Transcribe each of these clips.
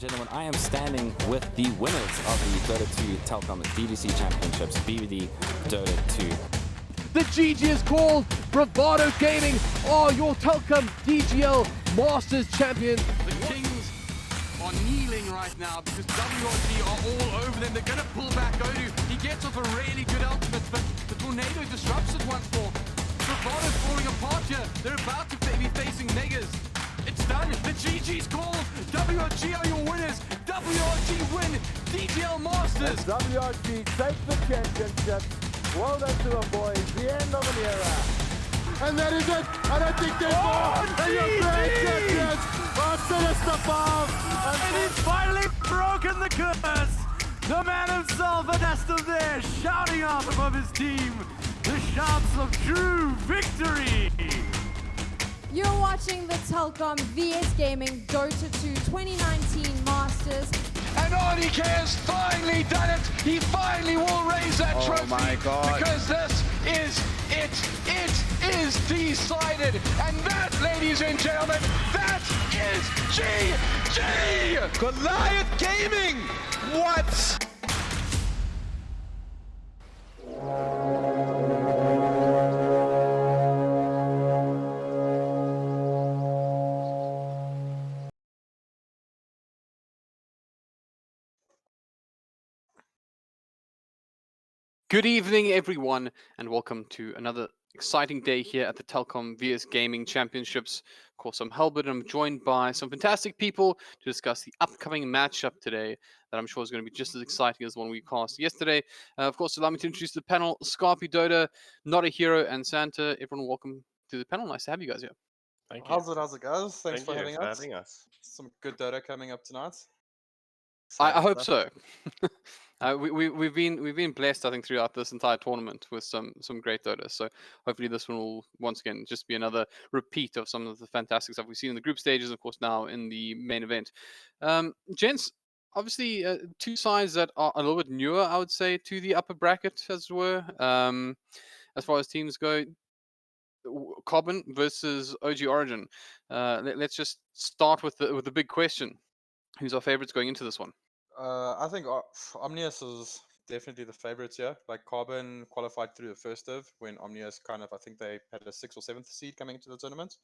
gentlemen, I am standing with the winners of the Dota 2 Telkom DGC Championships, BVD Dota 2. The GG is called. Bravado Gaming are your Telkom DGL Masters champions. The Kings are kneeling right now because WRG are all over them. They're going to pull back Odu. He gets off a really good ultimate, but the tornado disrupts it once more. Bravado's falling apart here. They're about to be facing Negas. It's done. The GG's called. WRG are your winners. WRG win DGL Masters. And WRG take the championship. Well done to them, boys. The end of an era. And that is it. I don't think there's more. And your great champions are Sinister Bomb. And he's finally broken the curse. The man himself, Anastom there, shouting out above his team. The shouts of true victory. You're watching the Telkom VS Gaming Dota 2 2019 Masters. And RDK has finally done it. He finally will raise that trophy. Oh my God. Because this is it. It is decided. And that, ladies and gentlemen, that is GG. Goliath Gaming. What? Good evening, everyone, and welcome to another exciting day here at the Telkom VS Gaming Championships. Of course, I'm Halbert, and I'm joined by some fantastic people to discuss the upcoming matchup today that I'm sure is going to be just as exciting as the one we cast yesterday. Of course, allow me to introduce the panel, Scarpy Dota, Not a Hero, and Santa. Everyone, welcome to the panel. Nice to have you guys here. Thank you. How's it, guys? Thanks Thank for you having us. Some good Dota coming up tonight. I hope so. We've been blessed, I think, throughout this entire tournament with some great Dota. So hopefully this one will once again just be another repeat of some of the fantastic stuff we've seen in the group stages, of course, now in the main event. Gents, obviously two sides that are a little bit newer, I would say, to the upper bracket, as it were. As far as teams go, Carbon versus OG Origin. Let's just start with the big question. Who's our favorites going into this one? I think Omnius is definitely the favorites here. Like Carbon qualified through the first div when Omnius I think they had a 6th or 7th seed coming into the tournament.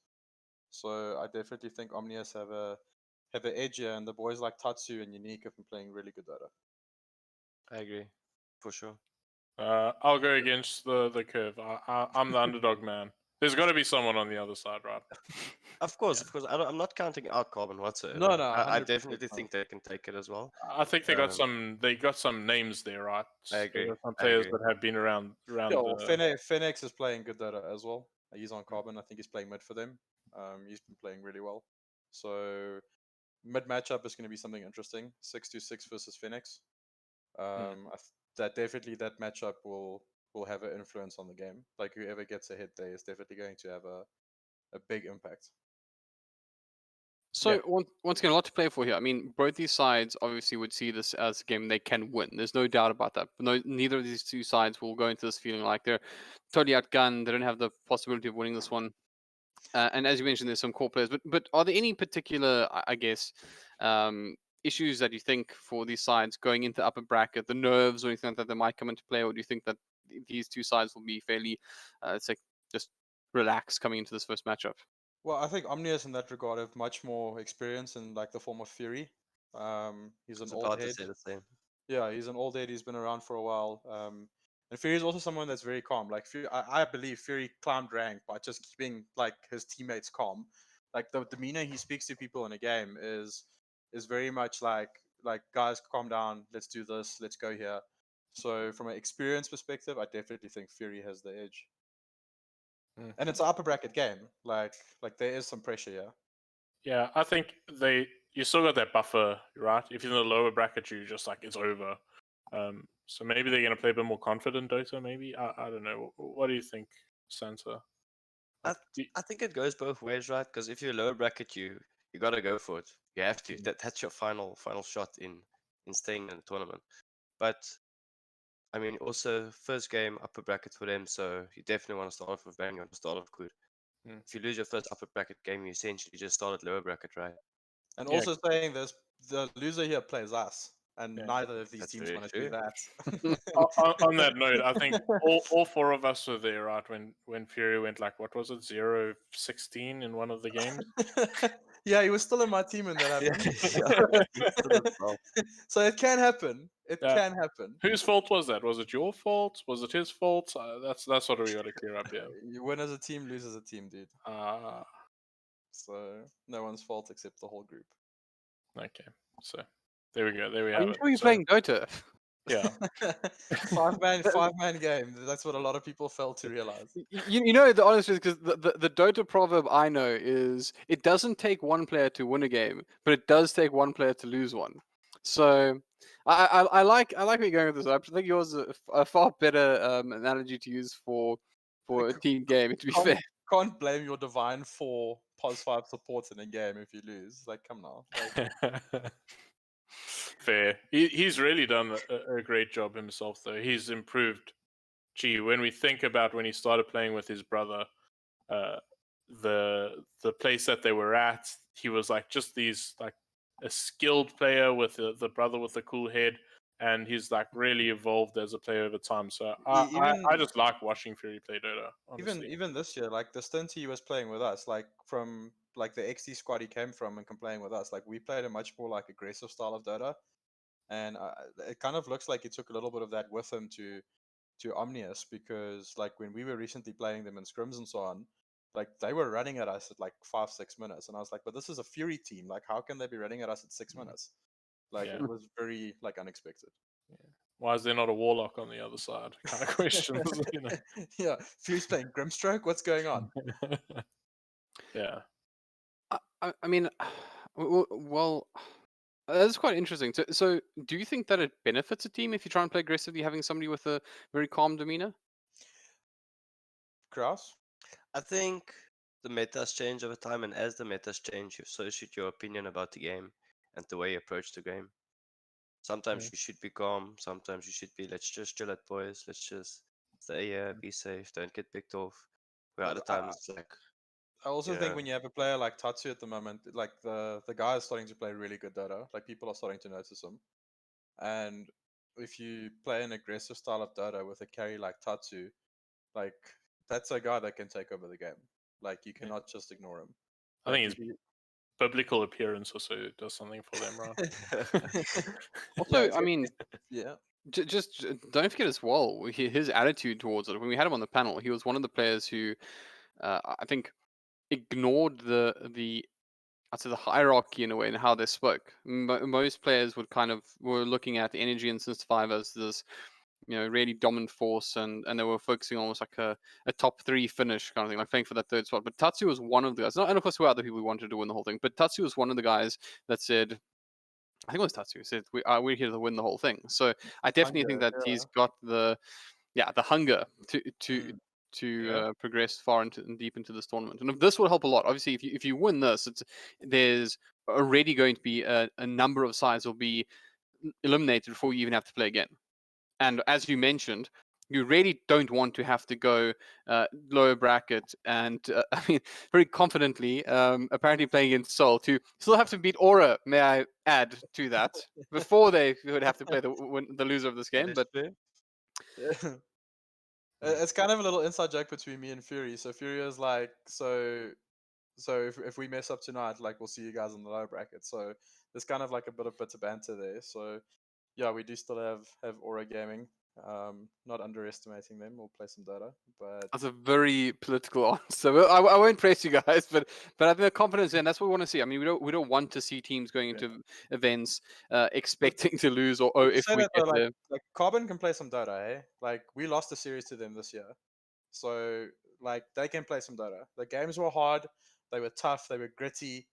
So I definitely think Omnius have an edge here, and the boys like Tatsu and Unique have been playing really good Dota. I agree, for sure. I'll go against the curve. I'm the underdog man. There's got to be someone on the other side, right? Of course. I'm not counting out Carbon whatsoever. No, I 100% definitely not. think they can take it as well. I think they got some names there, right? I agree. They got some I players agree. that have been around. Yeah, well, Phoenix is playing good Dota as well. He's on Carbon. I think he's playing mid for them. He's been playing really well. So mid matchup is going to be something interesting. 6-6 versus Phoenix. That matchup will have an influence on the game. Like whoever gets ahead there is definitely going to have a big impact. So once again, a lot to play for here. I mean, both these sides obviously would see this as a game they can win. There's no doubt about that. But neither of these two sides will go into this feeling like they're totally outgunned. They don't have the possibility of winning this one. And as you mentioned, there's some core players. But are there any particular, I guess, issues that you think for these sides going into the upper bracket, the nerves or anything like that that might come into play, or do you think that these two sides will be fairly, let's say, just relaxed coming into this first matchup? Well, I think Omnius in that regard have much more experience in like the form of Fury. He's an old head. To say the same. Yeah, he's an old head. He's been around for a while. And Fury is also someone that's very calm. Like Fury, I believe Fury climbed rank by just keeping like his teammates calm. Like the demeanor he speaks to people in a game is very much like guys, calm down. Let's do this. Let's go here. So from an experience perspective, I definitely think Fury has the edge. And it's an upper bracket game. Like there is some pressure here. Yeah, I think you still got that buffer, right? If you're in the lower bracket, you just like it's over. So maybe they're going to play a bit more confident Dota. Maybe I don't know. What do you think, Santa? I think it goes both ways, right? Because if you're lower bracket, you got to go for it. You have to. That's your final shot in staying in the tournament. But I mean, also first game upper bracket for them, so you definitely want to start off with bang. You want to start off good. If you lose your first upper bracket game, you essentially just started lower bracket, right? And also saying this, the loser here plays us, and Yeah. neither of these That's teams very want to do true. that. On that note, I think all four of us were there, right? When Fury went like, what was it, 0-16 in one of the games? Yeah, he was still in my team when that Yeah, happened. yeah. Still as well. So it can happen. It Yeah. can happen. Whose fault was that? Was it your fault? Was it his fault? That's what we got to clear up here. You win as a team, lose as a team, dude. Ah, So no one's fault except the whole group. okay. So there we go. There we Are have you it. sure you're So, playing Dota? yeah. five man game. That's what a lot of people fail to realize. You know, the honest truth, because the Dota proverb I know is it doesn't take one player to win a game, but it does take one player to lose one. So I like where you're going with this. I think yours is a far better analogy to use for a team game. To be Can't, fair, can't blame your divine 4 +5 supports in a game if you lose. Like, come now. Like, Fair. He's really done a great job himself, though. He's improved. Gee, when we think about when he started playing with his brother, uh, the place that they were at, he was like just these like a skilled player with the brother with the cool head, and he's like really evolved as a player over time. So I just like watching Fury play Dota. Honestly, even this year, like the stint he was playing with us, like from like the XT squad he came from and playing with us, like we played a much more like aggressive style of Dota, and it kind of looks like he took a little bit of that with him to Omnius, because like when we were recently playing them in scrims and so on, like they were running at us at like 5-6 minutes, and I was like, but this is a Fury team, like how can they be running at us at 6 minutes? Like Yeah. it was very like unexpected. why is there not a warlock on the other side? Kind of questions, you know. Yeah, Fury's playing Grimstroke. What's going on? Yeah. I mean, well, that's quite interesting. So, do you think that it benefits a team if you try and play aggressively, having somebody with a very calm demeanor? Kraus? I think the metas change over time, and as the metas change, so should your opinion about the game and the way you approach the game. Sometimes Yeah. you should be calm. Sometimes you should be, let's just chill it, boys. Let's just stay here, be safe, don't get picked off. Where other times it's like, I also think yeah, when you have a player like Tatsu at the moment, like the guy is starting to play really good Dota. Like people are starting to notice him. And if you play an aggressive style of Dota with a carry like Tatsu, like that's a guy that can take over the game. Like you cannot just ignore him. I Like think his biblical appearance also does something for them, right? Also, I mean, yeah. just don't forget as well his attitude towards it. When we had him on the panel, he was one of the players who I think ignored the I'd say the hierarchy in a way and how they spoke. Most players would kind of were looking at the energy and System 5 as this, really dominant force, and they were focusing almost like a top 3 finish kind of thing, like playing for that third spot. But Tatsu was one of the guys, and of course there were other people who wanted to win the whole thing, but Tatsu was one of the guys that said, I think it was Tatsu, said we're here to win the whole thing. So I definitely think that he's got the hunger to progress far into and deep into this tournament, and if this will help a lot. Obviously, if you win this, there's already going to be a number of sides will be eliminated before you even have to play again. And as you mentioned, you really don't want to have to go lower bracket and I mean very confidently apparently playing against Seoul to still have to beat Aura, may I add to that, before they would have to play the loser of this game. But It's kind of a little inside joke between me and Fury. So Fury is like, so if we mess up tonight, like we'll see you guys in the lower bracket. So there's kind of like a bit of banter there. So yeah, we do still have Aura Gaming. Not underestimating them. We'll play some Dota, but that's a very political answer. Well, I won't praise you guys, but I think the confidence, and that's what we want to see. I mean, we don't want to see teams going into events expecting to lose, or if say we that get though, there. like Carbon can play some Dota, eh? Like we lost a series to them this year, so like they can play some Dota. The games were hard, they were tough, they were gritty,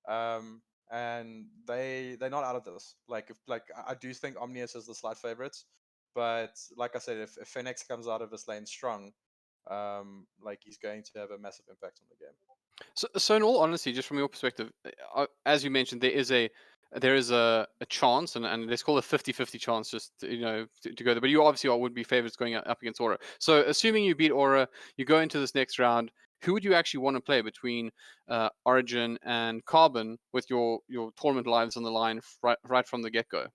and they're not out of this. Like I do think Omnius is the slight favorites, but like I said, if Fenix comes out of this lane strong, like he's going to have a massive impact on the game. So in all honesty, just from your perspective, as you mentioned, there is a chance, and let's call it a 50-50 chance, just to go there. But you obviously would be favorites going up against Aura. So assuming you beat Aura, you go into this next round. who would you actually want to play between Origin and Carbon with your tournament lives on the line right from the get go?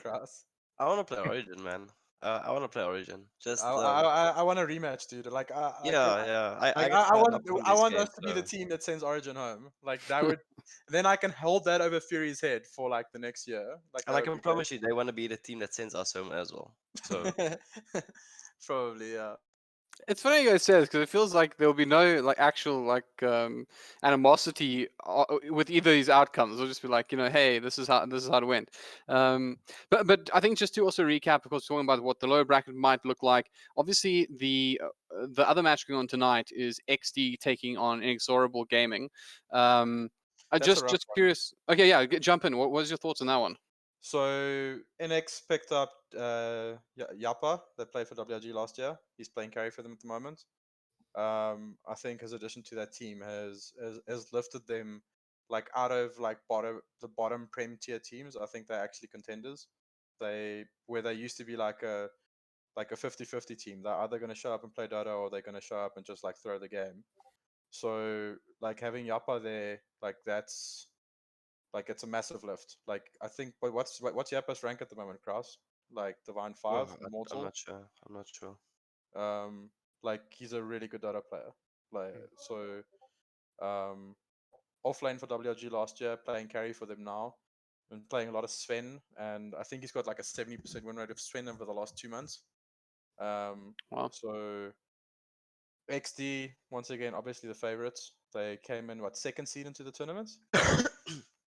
Krass. I want to play Origin, man. I want to play Origin. Just I want a rematch, dude. Like yeah. I like get fed I want up from I these want us games, to be the so team that sends Origin home. Like that would then I can hold that over Fury's head for like the next year. Like and that I would can be great. promise you they want to be the team that sends us home as well. So Probably, yeah. It's funny you guys say this because it feels like there'll be no like actual like animosity with either of these outcomes. It'll just be like, hey, this is how it went. But I think just to also recap, because talking about what the lower bracket might look like. Obviously, the other match going on tonight is XD taking on Inexorable Gaming. I'm That's a just rough one. curious. Okay, yeah, jump in. What was your thoughts on that one? So NX picked up Yappa that played for WRG last year. He's playing carry for them at the moment. I think his addition to that team has lifted them like out of like the bottom Prem tier teams. I think they're actually contenders. Where they used to be like a 50-50 team. They're either going to show up and play Dota or they're going to show up and just like throw the game. So like having Yappa there, like that's like it's a massive lift. Like I think, but what's Yappa's rank at the moment, Kraus? Like Divine 5, oh, I'm Immortal. not sure. I'm not sure. Like he's a really good Dota player. Like so, offlane for WRG last year, playing carry for them now, and playing a lot of Sven. And I think he's got like a 70% win rate of Sven over the last 2 months. Wow. So XD once again, obviously the favorites. They came in second seed into the tournament.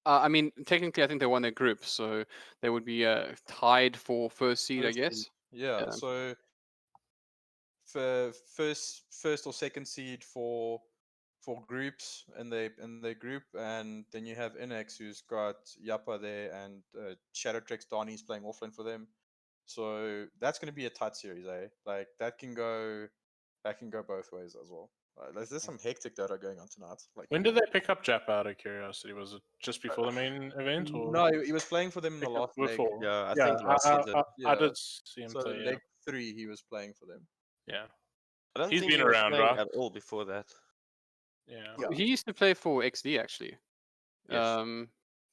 I mean, technically, I think they won their group, so they would be tied for first seed, I First seed. guess. Yeah. Yeah. So for first or second seed for groups in their group, and then you have NX who's got Yappa there, and Shadowtrex Donnie's playing offlane for them. So that's going to be a tight series, eh? Like that can go both ways as well. There's some hectic Dota going on tonight. Like When did they pick up Jap out of curiosity? Was it just before the main event, or no, he was playing for them in the picked up last leg. before? Yeah, I Yeah, think last season. I Yeah. did see him So play. leg 3 he was playing for them. Yeah, I don't he's think been he was around, playing right? at all before that. Yeah. Yeah. He used to play for XD actually. Yes.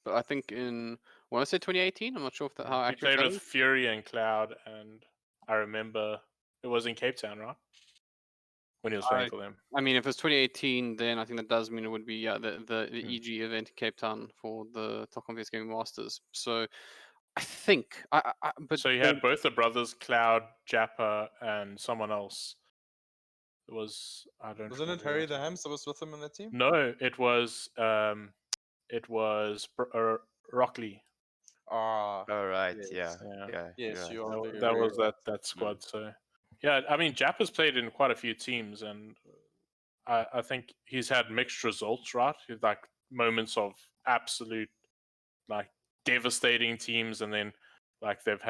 But I think in I want to say 2018. I'm not sure how He accurate played that with is. Fury and Cloud, and I remember it was in Cape Town, right? When he was playing for them. I mean, if it's 2018, then I think that does mean it would be the Hmm. EG event in Cape Town for the Telkom VS Gaming Masters. So I think but So you had both the brothers, Cloud, Jappa, and someone else. It was I don't. Wasn't it remember who Harry was. the Hamster was with him in that team? No, it was Rockley. Ah, All right. yes. Yeah. Yeah. Yeah. Yes, You're right. you are very, That very was right. that squad. So yeah, I mean, Jappa's played in quite a few teams, and I think he's had mixed results, right? He's like moments of absolute like devastating teams, and then like they've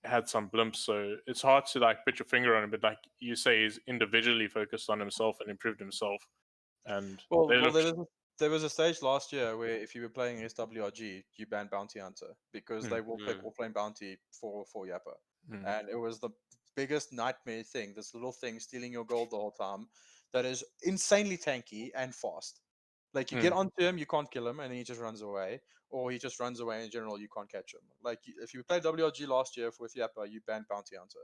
had some blimps. So it's hard to like put your finger on it, but like you say, he's individually focused on himself and improved himself. And Well, they look there was a stage last year where if you were playing SWRG, you banned Bounty Hunter because they will pick offlane Bounty for Yappa. And it was the biggest nightmare thing, this little thing stealing your gold the whole time that is insanely tanky and fast. Like you get onto him, you can't kill him, and then he just runs away. Or he just runs away in general, you can't catch him. Like if you played WRG last year with Yappa, you banned Bounty Hunter.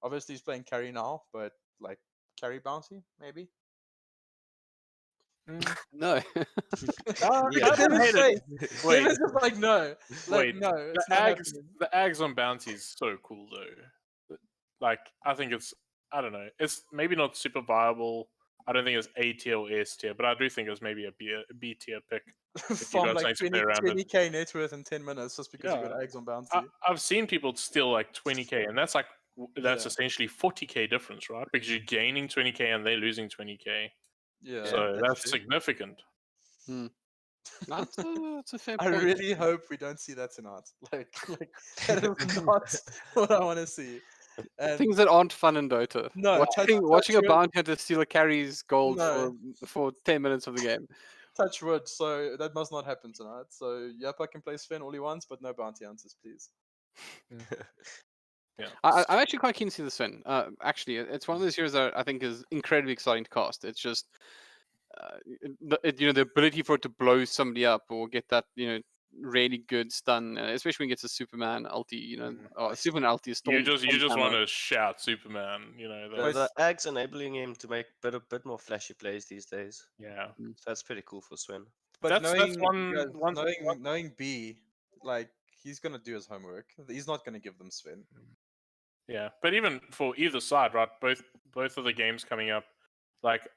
Obviously he's playing carry now, but like carry Bounty, maybe? no. Yeah. Wait, it's just like no, like wait. no, The it's not Ags, happening. the Ags on Bounty is so cool though. Like I think it's I don't know. It's maybe not super viable. I don't think it's A tier or S tier, but I do think it's maybe a B tier pick. If you From got like something to play around it. 20k net worth in 10 minutes just because you Yeah. got eggs on Bounty. I've seen people steal like 20k, and that's like that's Yeah. essentially 40k difference, right? Because you're gaining 20k and they're losing 20k. Yeah. So that's true. significant. That's a fair I point. really hope we don't see that tonight. Like that is not what I want to see. And Things that aren't fun in Dota. no, Watching a wood. bounty hunter steal a carry's gold No. for 10 minutes of the game. Touch wood. So that must not happen tonight. So Yappa can play Sven all he wants, but no bounty hunters, please. Yeah. I'm actually quite keen to see this win. Actually, it's one of those heroes that I think is incredibly exciting to cast. It's just, the ability for it to blow somebody up or get that, really good stun, especially when it gets a Superman ulti, Superman ulti is You storm. just Hammer. want to shout Superman. The Ag's enabling him to make a bit more flashy plays these days. Yeah. So that's pretty cool for Sven. But That's knowing B, like he's gonna do his homework. He's not gonna give them Sven. Yeah, but even for either side, right? Both of the games coming up, like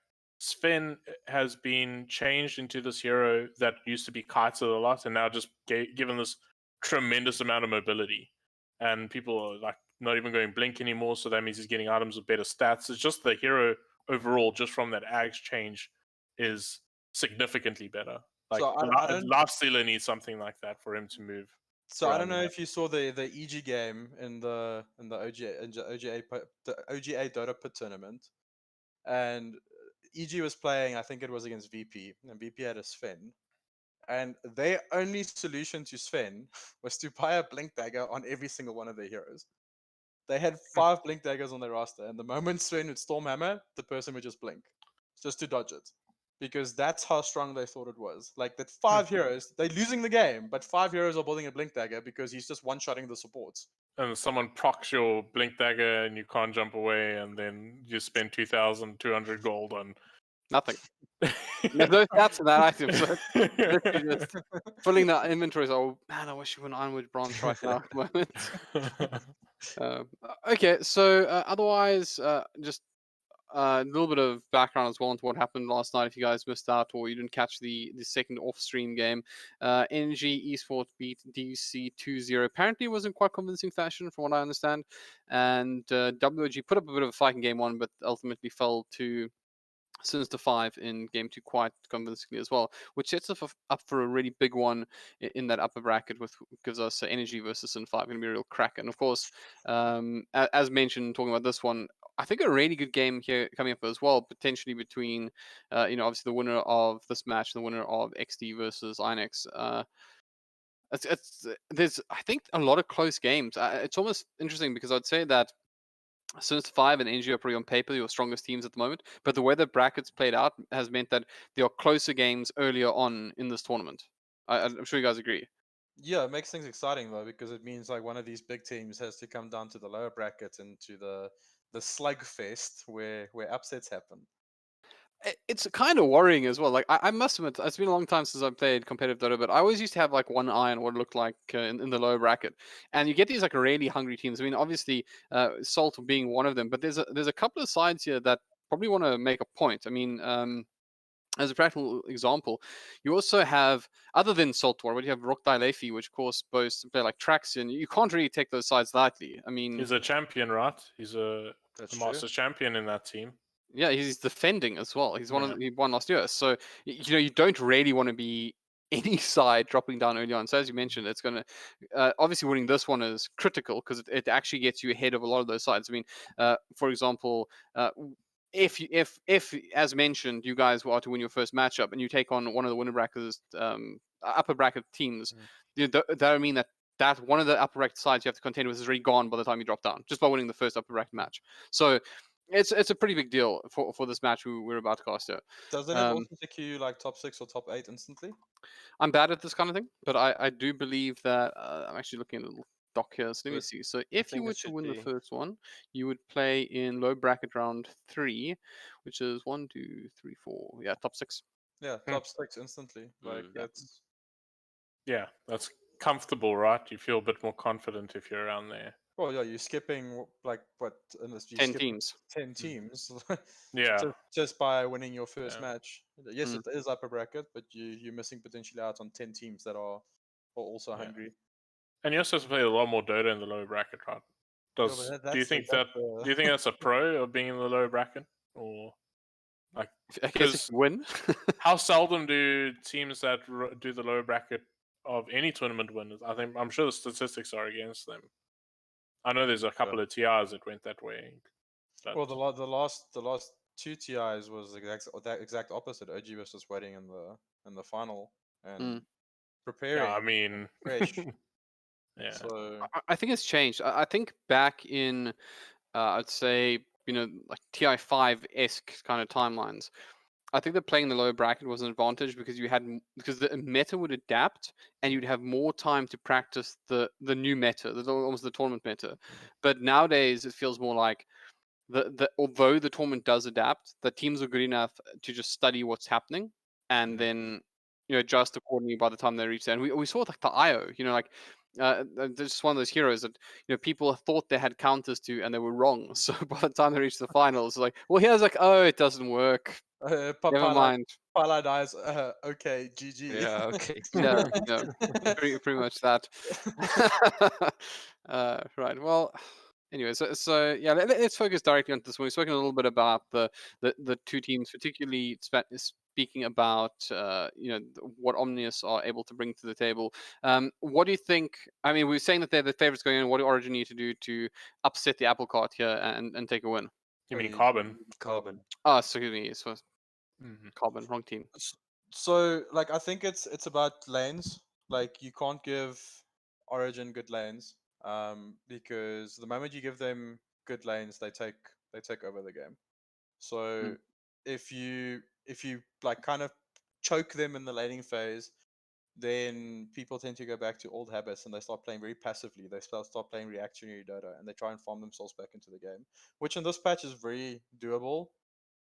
Sven has been changed into this hero that used to be kited a lot, and now just given this tremendous amount of mobility, and people are like not even going blink anymore. So that means he's getting items with better stats. It's just the hero overall, just from that Ags change, is significantly better. Like So I don't. Lifestealer needs something like that for him to move. So I around don't the know map. if you saw the EG game in the OGA Dota Pit tournament, and EG was playing. I think it was against VP, and VP had a Sven, and their only solution to Sven was to buy a blink dagger on every single one of their heroes. They had 5 blink daggers on their roster, and the moment Sven would storm hammer, the person would just blink, just to dodge it, because that's how strong they thought it was. Like that 5 heroes, they're losing the game, but 5 heroes are building a blink dagger because he's just one-shotting the supports. And someone procs your blink dagger and you can't jump away, and then you spend 2,200 gold on Nothing. There's no stats in that item, so literally just filling the inventories. Oh man, I wish you were an Ironwood branch right now at the moment. Okay, so otherwise, just a little bit of background as well into what happened last night. If you guys missed out or you didn't catch the second off-stream game, NG Esports beat DC 2-0. Apparently, it was in quite convincing fashion, from what I understand. And WOG put up a bit of a fight in game one, but ultimately fell to Sinister 5 in game 2 quite convincingly as well, which sets us up for a really big one in that upper bracket, with gives us Energy versus Sin 5, going to be a real cracker. And of course, as mentioned, talking about this one, I think a really good game here coming up as well, potentially between, obviously the winner of this match, the winner of XD versus INX. There's, I think, a lot of close games. It's almost interesting because I'd say that Sinister 5 and NG are probably on paper your strongest teams at the moment, but the way the brackets played out has meant that there are closer games earlier on in this tournament. I'm sure you guys agree. Yeah, it makes things exciting though, because it means like one of these big teams has to come down to the lower brackets and to the slugfest where upsets happen. It's kind of worrying as well. Like I must admit, it's been a long time since I've played competitive Dota, but I always used to have like one eye on what it looked like in the lower bracket, and you get these like really hungry teams. I mean, obviously, Salt being one of them, but there's a couple of sides here that probably want to make a point. I mean, as a practical example, you also have, other than Saltwater, you have Rock Lefi, which of course boasts a player like Traxion. You can't really take those sides lightly. I mean, he's a champion, right? He's a That's Masters champion in that team. yeah, he's defending as well. He's he won last year, so you don't really want to be any side dropping down early on. So as you mentioned, it's going to obviously winning this one is critical because it actually gets you ahead of a lot of those sides. I mean, for example, if as mentioned, you guys were to win your first matchup and you take on one of the winner brackets, upper bracket teams, that would mean that one of the upper bracket sides you have to contend with is already gone by the time you drop down, just by winning the first upper bracket match. So it's a pretty big deal for this match we're about to cast out. Doesn't it also secure you like top 6 or top 8 instantly? I'm bad at this kind of thing, but I do believe that I'm actually looking at a little doc here. So let me see. So if you were to win the first one, you would play in low bracket round 3, which is 1, 2, 3, 4. Yeah, top 6. Yeah, top 6 instantly. Like that's that's comfortable, right? You feel a bit more confident if you're around there. Well, yeah, you're skipping like what? Unless you 10 skip teams. 10 teams. Yeah. Just by winning your first match. Yes, Mm. it is upper bracket, but you're missing potentially out on 10 teams that are also hungry. And you also have to play a lot more Dota in the lower bracket, right? Do you think that's a pro of being in the lower bracket, or like I guess if you win? how seldom do teams that do the lower bracket of any tournament win? I'm sure the statistics are against them. I know there's a couple of TRs that went that way. But Well, the last 2 TIs was that exact opposite. OG was just waiting in the final and preparing. I mean, fresh. Yeah. So I think it's changed. I think back in, I'd say, like TI5 esque kind of timelines. I think that playing the lower bracket was an advantage because because the meta would adapt and you'd have more time to practice the new meta, almost the tournament meta. But nowadays it feels more like although the tournament does adapt, the teams are good enough to just study what's happening and then adjust accordingly by the time they reach there. And we saw like the IO, like there's just one of those heroes that people thought they had counters to and they were wrong. So by the time they reached the finals, like, well, here's like, oh, it doesn't work. Never mind. Pala dies. Okay, GG. Yeah, okay. Yeah, pretty much that. Right. Well, anyway, so yeah, let's focus directly on this one. We've spoken a little bit about the two teams, particularly speaking about what Omnius are able to bring to the table. What do you think? I mean, we're saying that they're the favorites going in. What do Origin need to do to upset the apple cart here and take a win? You mean Carbon? Carbon. Oh, excuse me, so Mm-hmm. Carbon, wrong team. So like I think it's about lanes. Like you can't give Origin good lanes, because the moment you give them good lanes, they take over the game. So if you like kind of choke them in the laning phase, then people tend to go back to old habits and they start playing very passively. They start playing reactionary Dota and they try and farm themselves back into the game, which in this patch is very doable.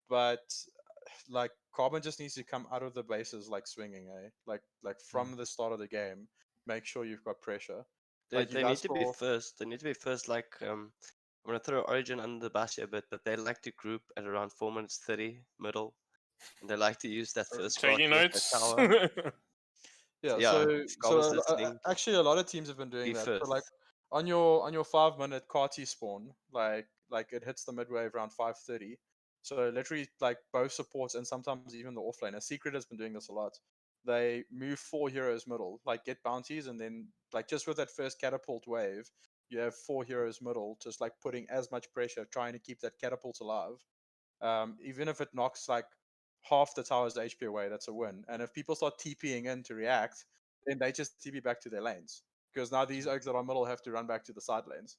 But like Carbon just needs to come out of the bases like swinging, like from the start of the game. Make sure you've got pressure. They, Like you they need guys to be saw, first. They need to be first. Like I'm gonna throw Origin under the bus here a bit, but they like to group at around 4 minutes 30 middle, and they like to use that first card Taking to get the notes. tower. yeah. Yeah, So if Carbon's listening, actually a lot of teams have been doing be that. So first. like on your 5 minute CAR-T spawn, like it hits the mid wave around 5:30. So literally like both supports and sometimes even the offlaner. Secret has been doing this a lot. They move 4 heroes middle, like get bounties, and then like just with that first catapult wave, you have 4 heroes middle, just like putting as much pressure, trying to keep that catapult alive. Even if it knocks like half the tower's HP away, that's a win. And if people start TPing in to react, then they just TP back to their lanes. Because now these oaks that are middle have to run back to the side lanes.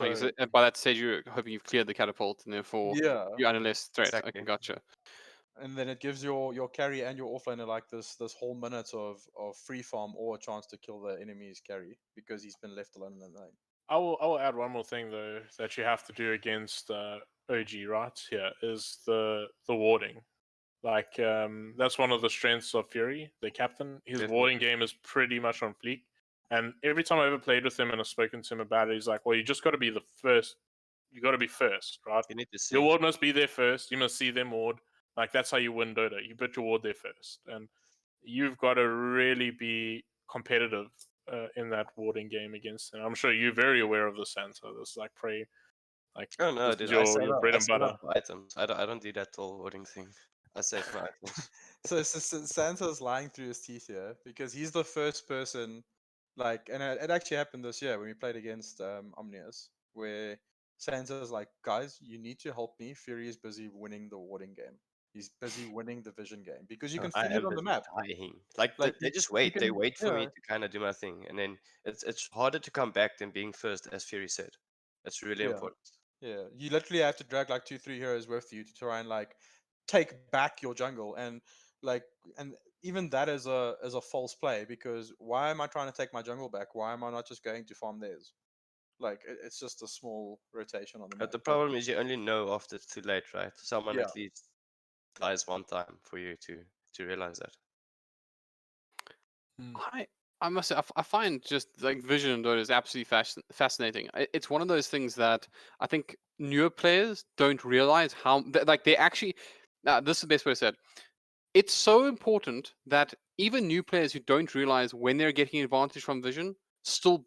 Okay, So so by that stage, you're hoping you've cleared the catapult, and therefore yeah, you're under less threat. Exactly. Okay, gotcha. and then it gives your carry and your offlaner like this whole minute of free farm or a chance to kill the enemy's carry because he's been left alone in the lane. I will add one more thing though that you have to do against OG right here is the warding. Like that's one of the strengths of Fury, the captain. His Definitely. warding game is pretty much on fleek. And every time I ever played with him and I've spoken to him about it, he's like, "Well, you just got to be the first. You got to be first, right? You need to see. Your ward must be there first. You must see them ward. Like that's how you win Dota. You put your ward there first, and you've got to really be competitive in that warding game against him. I'm sure you're very aware of the Santa. This like pray, like Oh no, this dude! is I your bread and save butter. up items. I don't do that whole wording thing. I save my items. So Santa's lying through his teeth here because he's the first person, like, and it actually happened this year when we played against Omnius, where Santa's like, guys, you need to help me. Fury is busy winning the warding game. He's busy winning the vision game because you can I feel it am on the busy map. dying. Like Like they just you wait. They can, wait for me yeah, to kind of do my thing, and then it's harder to come back than being first, as Fury said. That's really yeah, important. yeah. You literally have to drag like 2-3 heroes with you to try and like take back your jungle like and even that is a false play because why am I trying to take my jungle back? Why am I not just going to farm theirs? Like it's just a small rotation on the But map. the But problem is you only know after it's too late, right? Someone yeah, at least dies one time for you to realize that. I must say, I find just like Vision and Dota is absolutely fascinating. It's one of those things that I think newer players don't realize how like they actually. This is the best way to say it. It's so important that even new players who don't realize when they're getting advantage from Vision still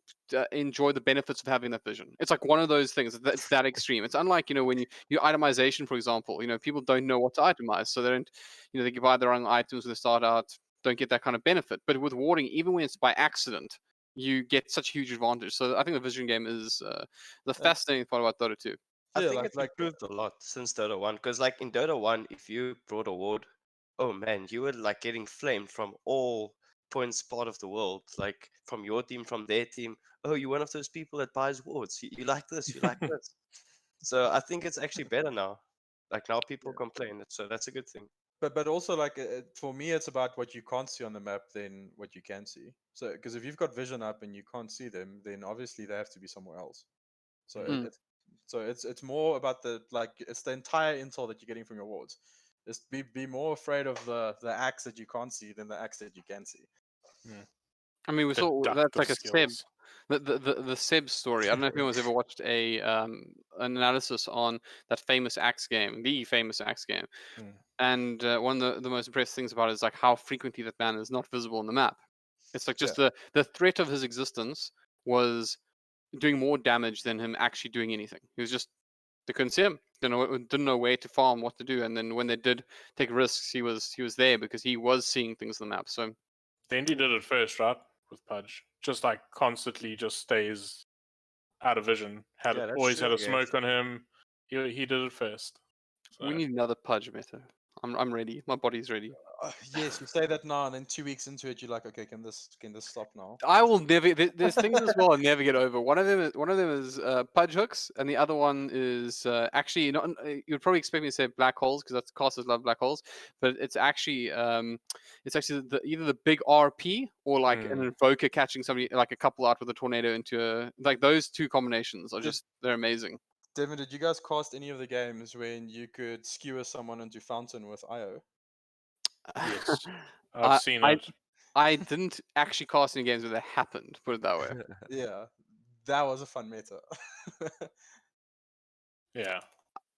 enjoy the benefits of having that vision. It's like one of those things that's that extreme. It's unlike when you itemization, for example. People don't know what to itemize, so they don't. They buy the wrong items when they start out, don't get that kind of benefit. But with warding, even when it's by accident, you get such a huge advantage. So I think the vision game is the and fascinating part about Dota 2. I yeah, think it's improved a lot since Dota 1. Because like in Dota 1, if you brought a ward, oh man, you were like getting flamed from all points part of the world. Like from your team, from their team. oh, you're one of those people that buys wards. You like this, you like this. So I think it's actually better now. Like now people complain, so that's a good thing. But also like for me, it's about what you can't see on the map than what you can see. So because if you've got vision up and you can't see them, then obviously they have to be somewhere else. So Mm. it's more about it's the entire intel that you're getting from your wards. Just be more afraid of the axe that you can't see than the axe that you can see. I mean, we saw that's Deductive like a Seb, skills. the Seb story. I don't know if anyone's ever watched a an analysis on that famous axe game, the famous axe game. Hmm. And one of the most impressive things about it is like how frequently that man is not visible on the map. It's like just the threat of his existence was doing more damage than him actually doing anything. He was just they couldn't see him. Didn't know where to farm, what to do, and then when they did take risks, he was there because he was seeing things on the map. So Dandy did it first, right? With Pudge. Just like constantly just stays out of vision. Yeah, that's Always true, had a I guess. smoke on him. He did it first. we So, need another Pudge meta. I'm ready. My body's ready. Yes, you say that now, and then 2 weeks into it, you're like, okay, can this stop now? I will never. There's things as well I never get over. One of them is Pudge hooks, and the other one is actually not. You'd probably expect me to say black holes because that's casters love black holes, but it's actually either the big RP or like an invoker catching somebody like a couple out with a tornado into a like those two combinations are just they're amazing. Devin, did you guys cast any of the games when you could skewer someone into fountain with IO? yes. I've seen it. I didn't actually cast any games where that happened. Put it that way. Yeah, that was a fun meta. Yeah.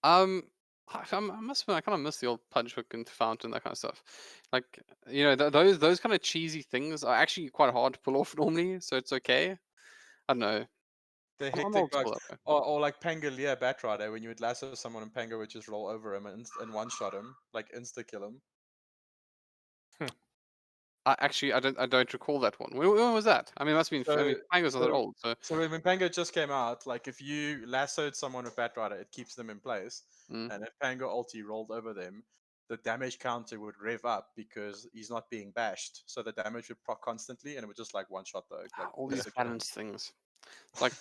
I must admit, I kind of miss the old punch hook and fountain, that kind of stuff. Like, those kind of cheesy things are actually quite hard to pull off normally, so it's okay. I don't know. The I'm hectic old bugs, school that way. or like Pangalia Batrider, when you would lasso someone and Panga would just roll over him and one shot him, like insta kill him. I don't recall that one. When was that? I mean, it must have been. I mean, Pango's not that old, so. So when Pango just came out, like if you lassoed someone with Batrider, it keeps them in place. Mm. And if Pango ulti rolled over them, the damage counter would rev up because he's not being bashed. So the damage would proc constantly, and it would just like one shot though. Like All these insta kill him. balance things. It's like,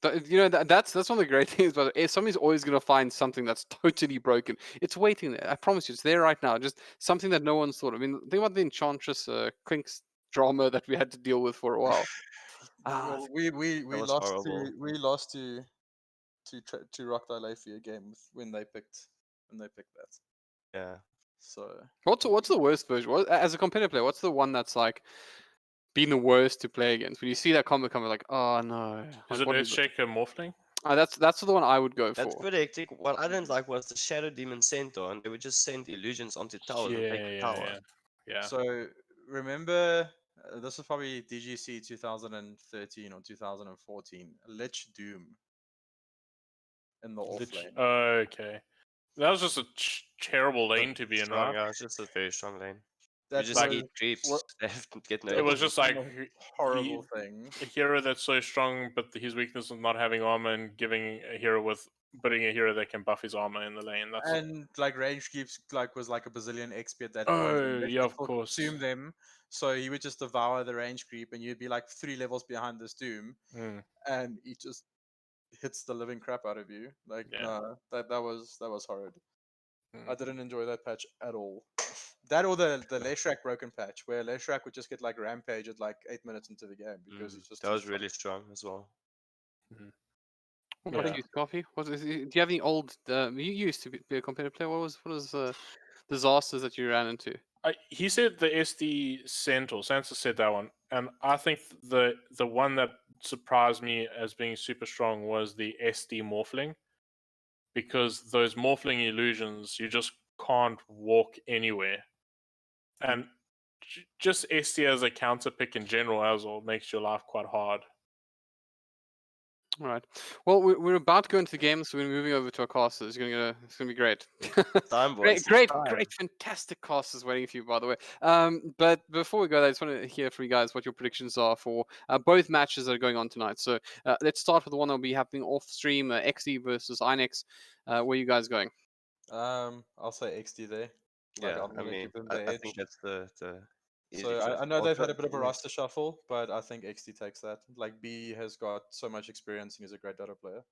that's one of the great things about it. Somebody's always going to find something that's totally broken. It's waiting there. I promise you, it's there right now. Just something that no one's thought. I mean, think about the Enchantress Clinks drama that we had to deal with for a while. Well, we was lost horrible. to Rock Thy Leafy game when they picked that. Yeah. So What's the worst version? As a competitive player, what's the one that's like been the worst to play against? When you see that combo come, like, oh no. Is Like, it what is it? Earthshaker Morphling? That's the one I would go That's for. pretty hectic. What I didn't like was the Shadow Demon Centaur, and they would just send illusions onto towers and take the tower. Yeah. So remember, this was probably DGC 2013 or 2014. Lich Doom in the off lane. Okay. That was just a terrible lane to be in, Strong, right? yeah, it's just a very strong lane. That's you just like- eat creeps. They have to get no. It was just like horrible thing. a hero that's so strong, but his weakness is not having armor and giving a hero putting a hero that can buff his armor in the lane. That's And like range keeps was like a bazillion XP at that Oh, point. And yeah, of would course. Consume them, so he would just devour the range creep, and you'd be like 3 levels behind this Doom, and he just hits the living crap out of you. Like no, that was horrid. I didn't enjoy that patch at all. That or the Leshrac broken patch, where Leshrac would just get like rampage at like 8 minutes into the game because he's just That too was strong. really strong as well. What about you, Coffee? Do you have any old? You used to be a competitive player. What was disasters that you ran into? He said the SD Centaur. Sansa said that one, and I think the one that surprised me as being super strong was the SD Morphling, because those Morphling illusions you just can't walk anywhere, and just SD as a counter pick in general as well makes your life quite hard. All right. Well, we're about to go into the game, so we're moving over to our casters. It's gonna be great. Time, boys. great, fantastic casters waiting for you, by the way. But before we go, I just want to hear from you guys what your predictions are for both matches that are going on tonight. So let's start with the one that will be happening off stream, XD versus Inex. Where are you guys going? I'll say XD there. Yeah, I'm I gonna mean, give them I the edge. think that's the So I know they've had a bit of a roster shuffle, but I think XT takes that. Like B has got so much experience and he's a great Dota player.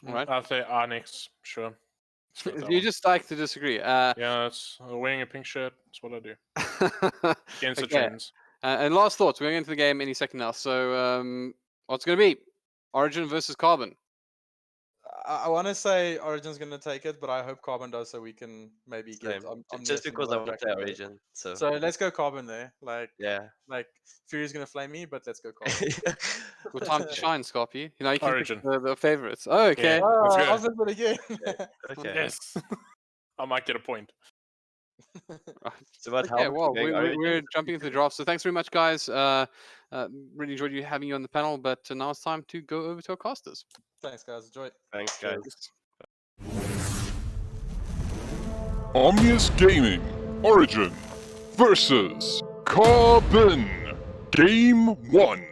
All right. I'll say Onyx, sure. You just like to disagree. Yeah, that's wearing a pink shirt. That's what I do. Against the Okay. trends. And last thoughts. We're going into the game any second now. So what's going to be? Origin versus Carbon. I want to say Origin's going to take it, but I hope Carbon does so we can maybe get just because I want to play Origin. So let's go Carbon there. Yeah. Like Fury's going to flame me, but let's go Carbon. Well, time to shine, Scorpio. You know, you can Origin. pick the favorites. Oh, okay. Yeah. Let's go. I'll flip it again. Okay. Yes. I might get a point. So what? Okay, well, going Origin? we're jumping into the draft. So thanks very much, guys. Really enjoyed having you on the panel, but now it's time to go over to our casters. Thanks, guys. Enjoy. Thanks, guys. Omnius Gaming Origin versus Carbon. Game 1.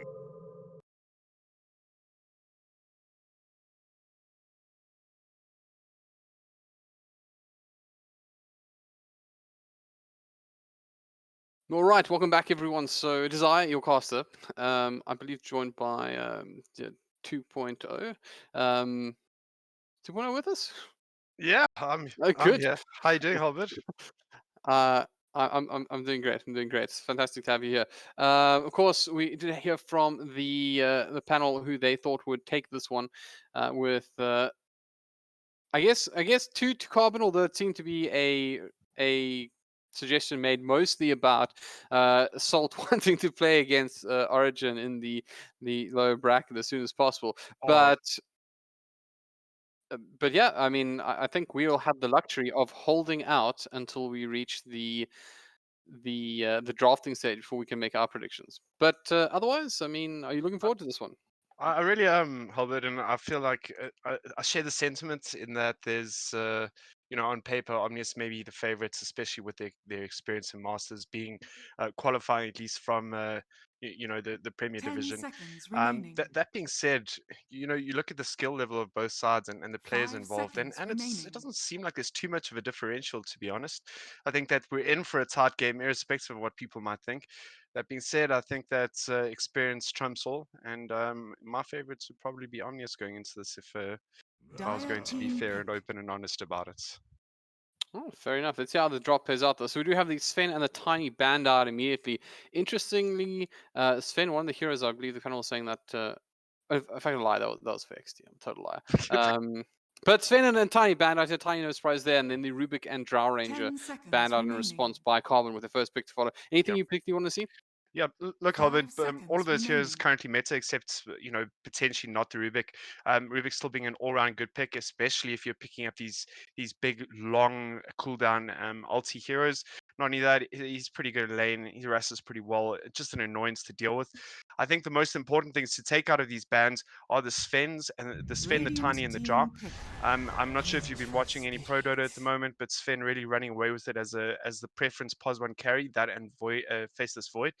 All right, welcome back, everyone. So it is I, your caster. I believe joined by 2.0. 2.0 with us? Yeah, I'm good. here. How you doing, Albert? I'm doing great. I'm doing great. It's fantastic to have you here. Of course, we did hear from the panel who they thought would take this one with I guess two to Carbon, although it seemed to be a suggestion made mostly about Salt wanting to play against Origin in the lower bracket as soon as possible. But yeah, I mean, I think we'll have the luxury of holding out until we reach the drafting stage before we can make our predictions. But otherwise, I mean, are you looking forward to this one? I really am, Albert, and I feel like I share the sentiment in that there's, on paper, Omnius may be the favorites, especially with their experience in Masters, being qualifying at least from, the Premier 10 Division. seconds remaining. That being said, you look at the skill level of both sides and the players 5 involved, and seconds it doesn't seem like there's too much of a differential, to be honest. I think that we're in for a tight game, irrespective of what people might think. That being said, I think that experience trumps all, and my favorites would probably be Omnius going into this if I was going to be fair and open and honest about it. Oh, fair enough. Let's see how the drop pays out, though. So we do have the Sven and the Tiny band out immediately. Interestingly, Sven, one of the heroes, I believe the panel was saying that. If I can lie, that was for XT. I'm a total liar. But Sven and Tiny band out. Tiny, no surprise there. And then the Rubik and Drow Ranger band out in response by Carbon with the first pick to follow. Anything you particularly want to see? Yeah, look, Albert, all of those heroes currently meta, except, potentially not the Rubik. Rubik still being an all-round good pick, especially if you're picking up these big, long cooldown ulti heroes. Not only that, he's pretty good at lane. He harasses pretty well. It's just an annoyance to deal with. I think the most important things to take out of these bans are the Svens, and the Sven, the Tiny, and the Jar. I'm not sure if you've been watching any Pro Dota at the moment, but Sven really running away with it as the preference pos 1 carry, that and Faceless Void.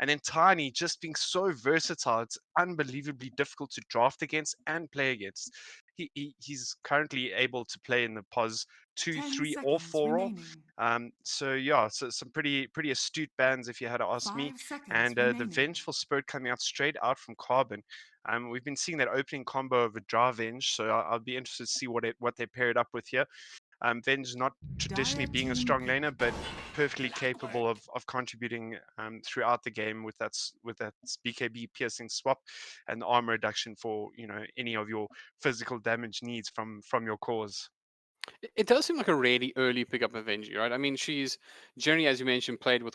And then Tiny just being so versatile, it's unbelievably difficult to draft against and play against. He's currently able to play in the pos 2, 3, or 4 role. So some pretty astute bans if you had to ask me. And the Vengeful Spirit coming out straight out from Carbon. We've been seeing that opening combo of a Draw Venge, so I'll be interested to see what they pair it up with here. Venge not traditionally being a strong laner, but perfectly capable of contributing throughout the game with that BKB piercing swap and the armor reduction for any of your physical damage needs from your cores. It does seem like a really early pickup of Venji, right? I mean, she's generally, as you mentioned, played with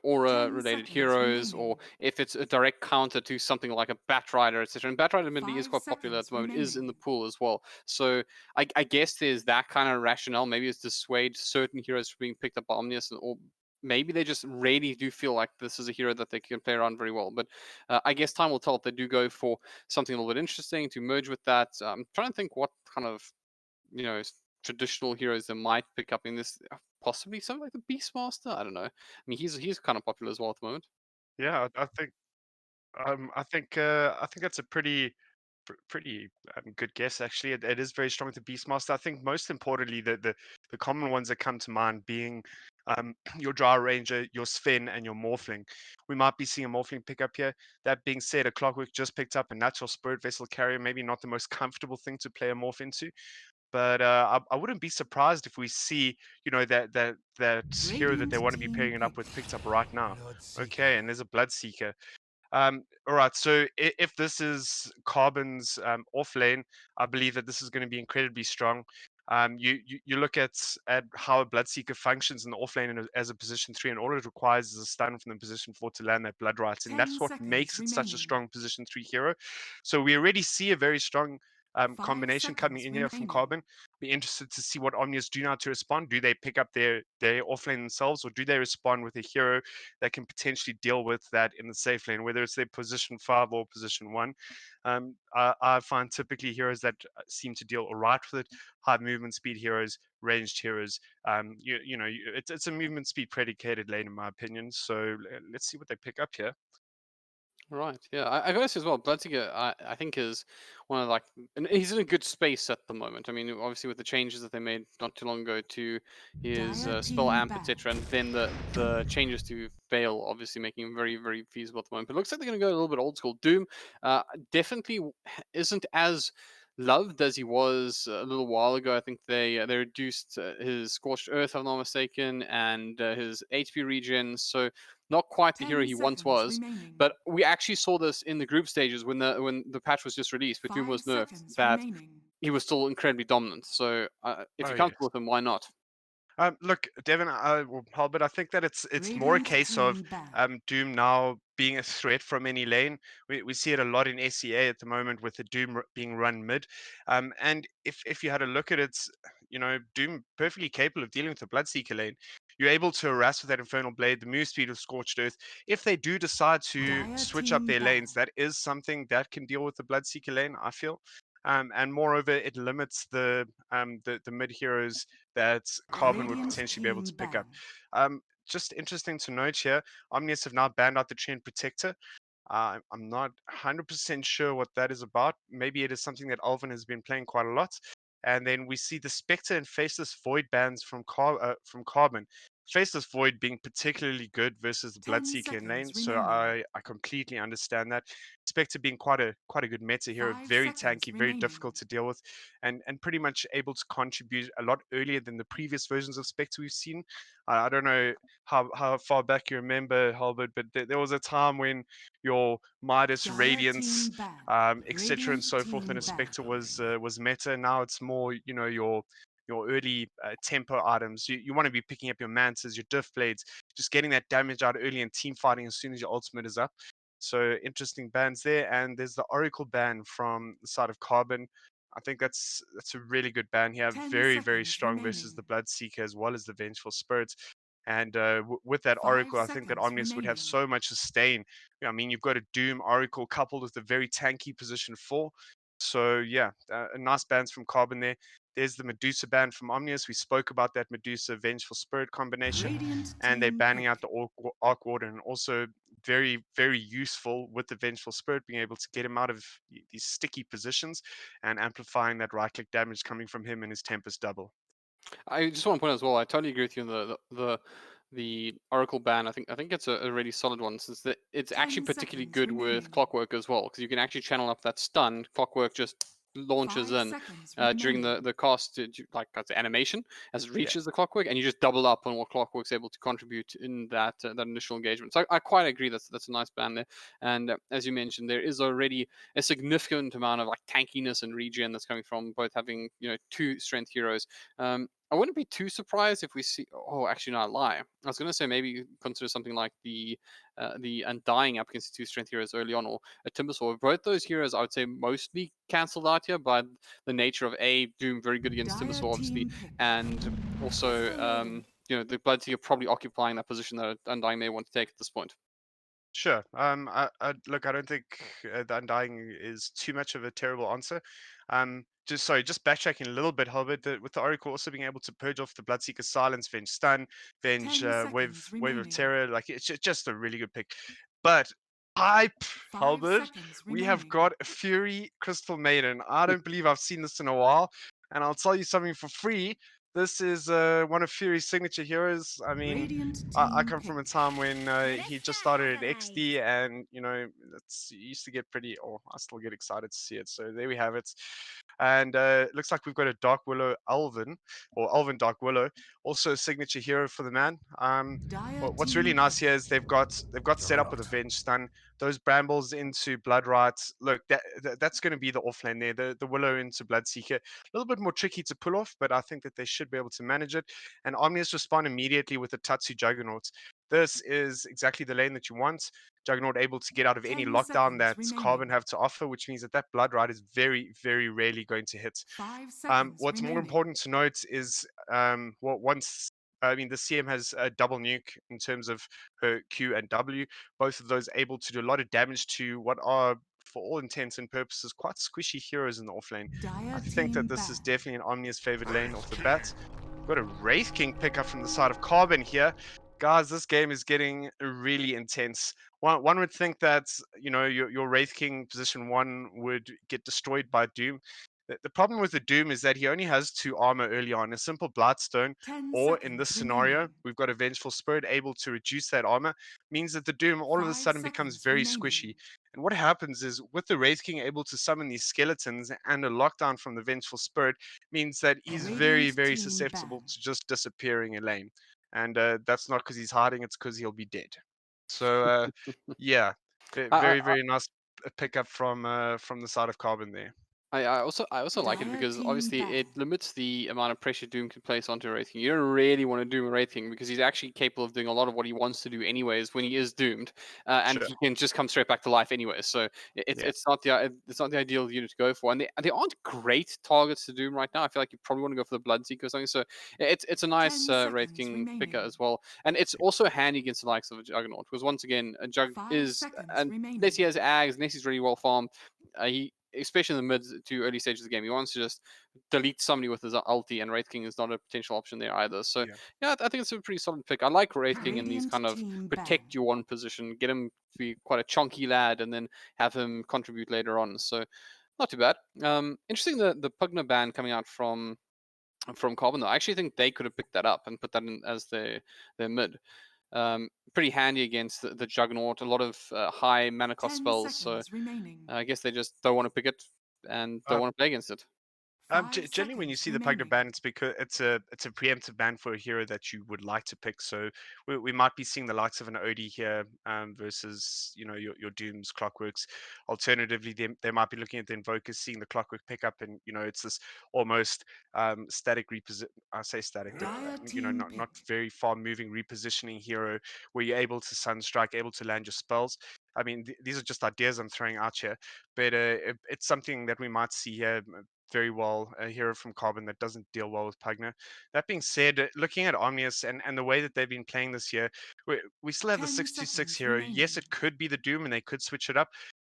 aura-related heroes, or if it's a direct counter to something like a Batrider, etc. And Batrider, admittedly, is quite popular at the moment, is in the pool as well. So I guess there's that kind of rationale. Maybe it's dissuade certain heroes from being picked up by Omnius, or maybe they just really do feel like this is a hero that they can play around very well. But I guess time will tell if they do go for something a little bit interesting to merge with that. I'm trying to think what kind of, traditional heroes that might pick up in this, possibly something like the Beastmaster. I don't know. I mean, he's kind of popular as well at the moment. Yeah, I think that's a pretty pretty good guess, actually. It is very strong with the Beastmaster. I think most importantly, the common ones that come to mind being your Dry Ranger, your Sven, and your Morphling. We might be seeing a Morphling pick up here. That being said, a Clockwork just picked up a Natural Spirit Vessel Carrier. Maybe not the most comfortable thing to play a Morph into. But I wouldn't be surprised if we see, that hero that they want to be pairing it up with picked up right now. Okay, and there's a Bloodseeker. All right, so if this is Carbon's off lane, I believe that this is going to be incredibly strong. You look at how a Bloodseeker functions in the off lane as a position 3, and all it requires is a stun from the position 4 to land that blood rights, and that's what makes it such a strong position 3 hero. So we already see a very strong combination coming in here from Carbon. Be interested to see what Omnius do now to respond. Do they pick up their offlane themselves, or do they respond with a hero that can potentially deal with that in the safe lane, whether it's their position 5 or position 1? I find typically heroes that seem to deal all right with it, high movement speed heroes, ranged heroes. It's a movement speed predicated lane in my opinion. So let's see what they pick up here. Right. Yeah. I gotta say as well, Bloodseeker, I think is one of like, and he's in a good space at the moment. I mean, obviously with the changes that they made not too long ago to his spell amp, etc., and then the changes to Veil, obviously making him very very feasible at the moment. But it looks like they're gonna go a little bit old school. Doom, definitely isn't as loved as he was a little while ago. I think they reduced his scorched earth, if I'm not mistaken, and his HP regen. So not quite the hero he once was. But we actually saw this in the group stages when the patch was just released, but Doom was nerfed, that he was still incredibly dominant. So if Oh you're yes. comfortable with him, why not? Look, Devin, but I think that it's more a case of Doom now being a threat from any lane. We see it a lot in SEA at the moment with the Doom being run mid. And if you had a look at it, Doom perfectly capable of dealing with the Bloodseeker lane. You're able to harass with that Infernal Blade, the move speed of Scorched Earth. If they do decide to switch up their lanes, that is something that can deal with the Bloodseeker lane, I feel. And moreover, it limits the mid heroes that Carbon would potentially be able to pick up. Just interesting to note here, Omnius have now banned out the Treant Protector. I'm not 100% sure what that is about. Maybe it is something that Alvin has been playing quite a lot. And then we see the Spectre and Faceless Void bans from Carbon. Faceless Void being particularly good versus the Bloodseeker in lane, so I completely understand that. Spectre being quite a good meta hero, very tanky, very difficult to deal with, and pretty much able to contribute a lot earlier than the previous versions of Spectre we've seen. I don't know how far back you remember, Halbert, but there was a time when your Midas Radiance, etc., and so forth, in a Spectre was meta. Now it's more, your early tempo items. You want to be picking up your Mantas, your Diff Blades, just getting that damage out early and team fighting as soon as your ultimate is up. So interesting bans there. And there's the Oracle ban from the side of Carbon. I think that's a really good ban here. Very, very strong versus the Bloodseeker as well as the Vengeful Spirits. And with that Oracle, I think that Omnius would have so much sustain. I mean, you've got a Doom Oracle coupled with a very tanky position 4. So yeah, a nice bans from Carbon there. There's the Medusa ban from Omnius. We spoke about that Medusa Vengeful Spirit combination, and they're banning out the Arc Warden, and also very, very useful with the Vengeful Spirit, being able to get him out of these sticky positions and amplifying that right-click damage coming from him and his Tempest double. I just want to point out as well. I totally agree with you on the Oracle ban. I think it's a really solid one, since it's actually particularly good with Clockwork as well, because you can actually channel up that stun. Clockwork just launches in during the cast, like that's animation as it reaches the Clockwork, and you just double up on what Clockwork's able to contribute in that initial engagement. So I quite agree that's a nice ban there. And as you mentioned, there is already a significant amount of like tankiness and regen that's coming from both having 2 strength heroes. I wouldn't be too surprised if we see. Oh, actually, no, I lie. I was going to say maybe consider something like the Undying up against 2 strength heroes early on, or a Timbersaw. Both those heroes, I would say, mostly cancelled out here by the nature of Doom very good against Timbersaw, obviously, and also the Bloodseeker probably occupying that position that Undying may want to take at this point. Sure. Look, I don't think the Undying is too much of a terrible answer. Just backtracking a little bit, Halbert, with the Oracle also being able to purge off the Bloodseeker Silence, Venge Stun, Venge Wave of Terror, like it's just a really good pick. But Hype, Halberd. We have got a Fury Crystal Maiden. I don't believe I've seen this in a while. And I'll tell you something for free. This is one of Fury's signature heroes. I mean, I come from a time when he just started at XD, and it used to get pretty, or I still get excited to see it. So there we have it. And it looks like we've got a Dark Willow Elven, or Elven Dark Willow, also a signature hero for the man. What's really nice here is they've got set up with a Venge Stun, those brambles into Blood Rites. Look, that's going to be the offlane there. The Willow into Bloodseeker, a little bit more tricky to pull off, but I think that they should be able to manage it. And Omnius respond immediately with the Tatsu Juggernaut. This is exactly the lane that you want. Juggernaut able to get out of any lockdown that Carbon have to offer, which means that Blood Rite is very, very rarely going to hit. What's more important to note is the CM has a double nuke in terms of her Q and W. Both of those able to do a lot of damage to what are, for all intents and purposes, quite squishy heroes in the offlane. I think that this is definitely an Omnia's favored lane off the bat. Got a Wraith King pickup from the side of Carbon here. Guys, this game is getting really intense. One would think that your Wraith King position 1 would get destroyed by Doom. The problem with the Doom is that he only has 2 armor early on, a simple Blightstone, or in this scenario, we've got a Vengeful Spirit able to reduce that armor, means that the Doom all of a sudden becomes very squishy. And what happens is, with the Wraith King able to summon these skeletons and a lockdown from the Vengeful Spirit, means that he's very, very susceptible to just disappearing in lane. And that's not because he's hiding, it's because he'll be dead. So, yeah, very, very nice pickup from the side of Carbon there. I also like it because obviously it limits the amount of pressure Doom can place onto a Wraith King. You don't really want to Doom a Wraith King because he's actually capable of doing a lot of what he wants to do anyways when he is doomed, and Sure. he can just come straight back to life anyway. So it's not the ideal unit to go for, and they aren't great targets to Doom right now. I feel like you probably want to go for the Bloodseeker or something. So it's a nice Wraith King picker as well, and it's also handy against the likes of a Juggernaut because once again a Jug is, unless he has Ags, unless he's really well farmed, he, especially in the mid to early stages of the game, he wants to just delete somebody with his ulti, and Wraith King is not a potential option there either. So yeah, I think it's a pretty solid pick. I like Wraith King in these kind of protect your one position, get him to be quite a chunky lad, and then have him contribute later on. So not too bad. Interesting, the Pugna ban coming out from Carbon though. I actually think they could have picked that up and put that in as their mid. Pretty handy against the Juggernaut. A lot of high mana cost spells, so I guess they just don't want to pick it and don't want to play against it. Generally, when you see the Pugna ban, it's because it's a preemptive ban for a hero that you would like to pick. So we might be seeing the likes of an Odie here versus your Dooms, Clockworks. Alternatively, they might be looking at the Invokers, seeing the Clockwork pickup, and it's this almost static reposition. I say static, but not very far moving repositioning hero where you're able to Sunstrike, able to land your spells. I mean, these are just ideas I'm throwing out here, but it's something that we might see here very well, a hero from Carbon that doesn't deal well with Pugna. That being said, looking at Omnius and the way that they've been playing this year, we still have the 626 hero. Yes, it could be the Doom and they could switch it up,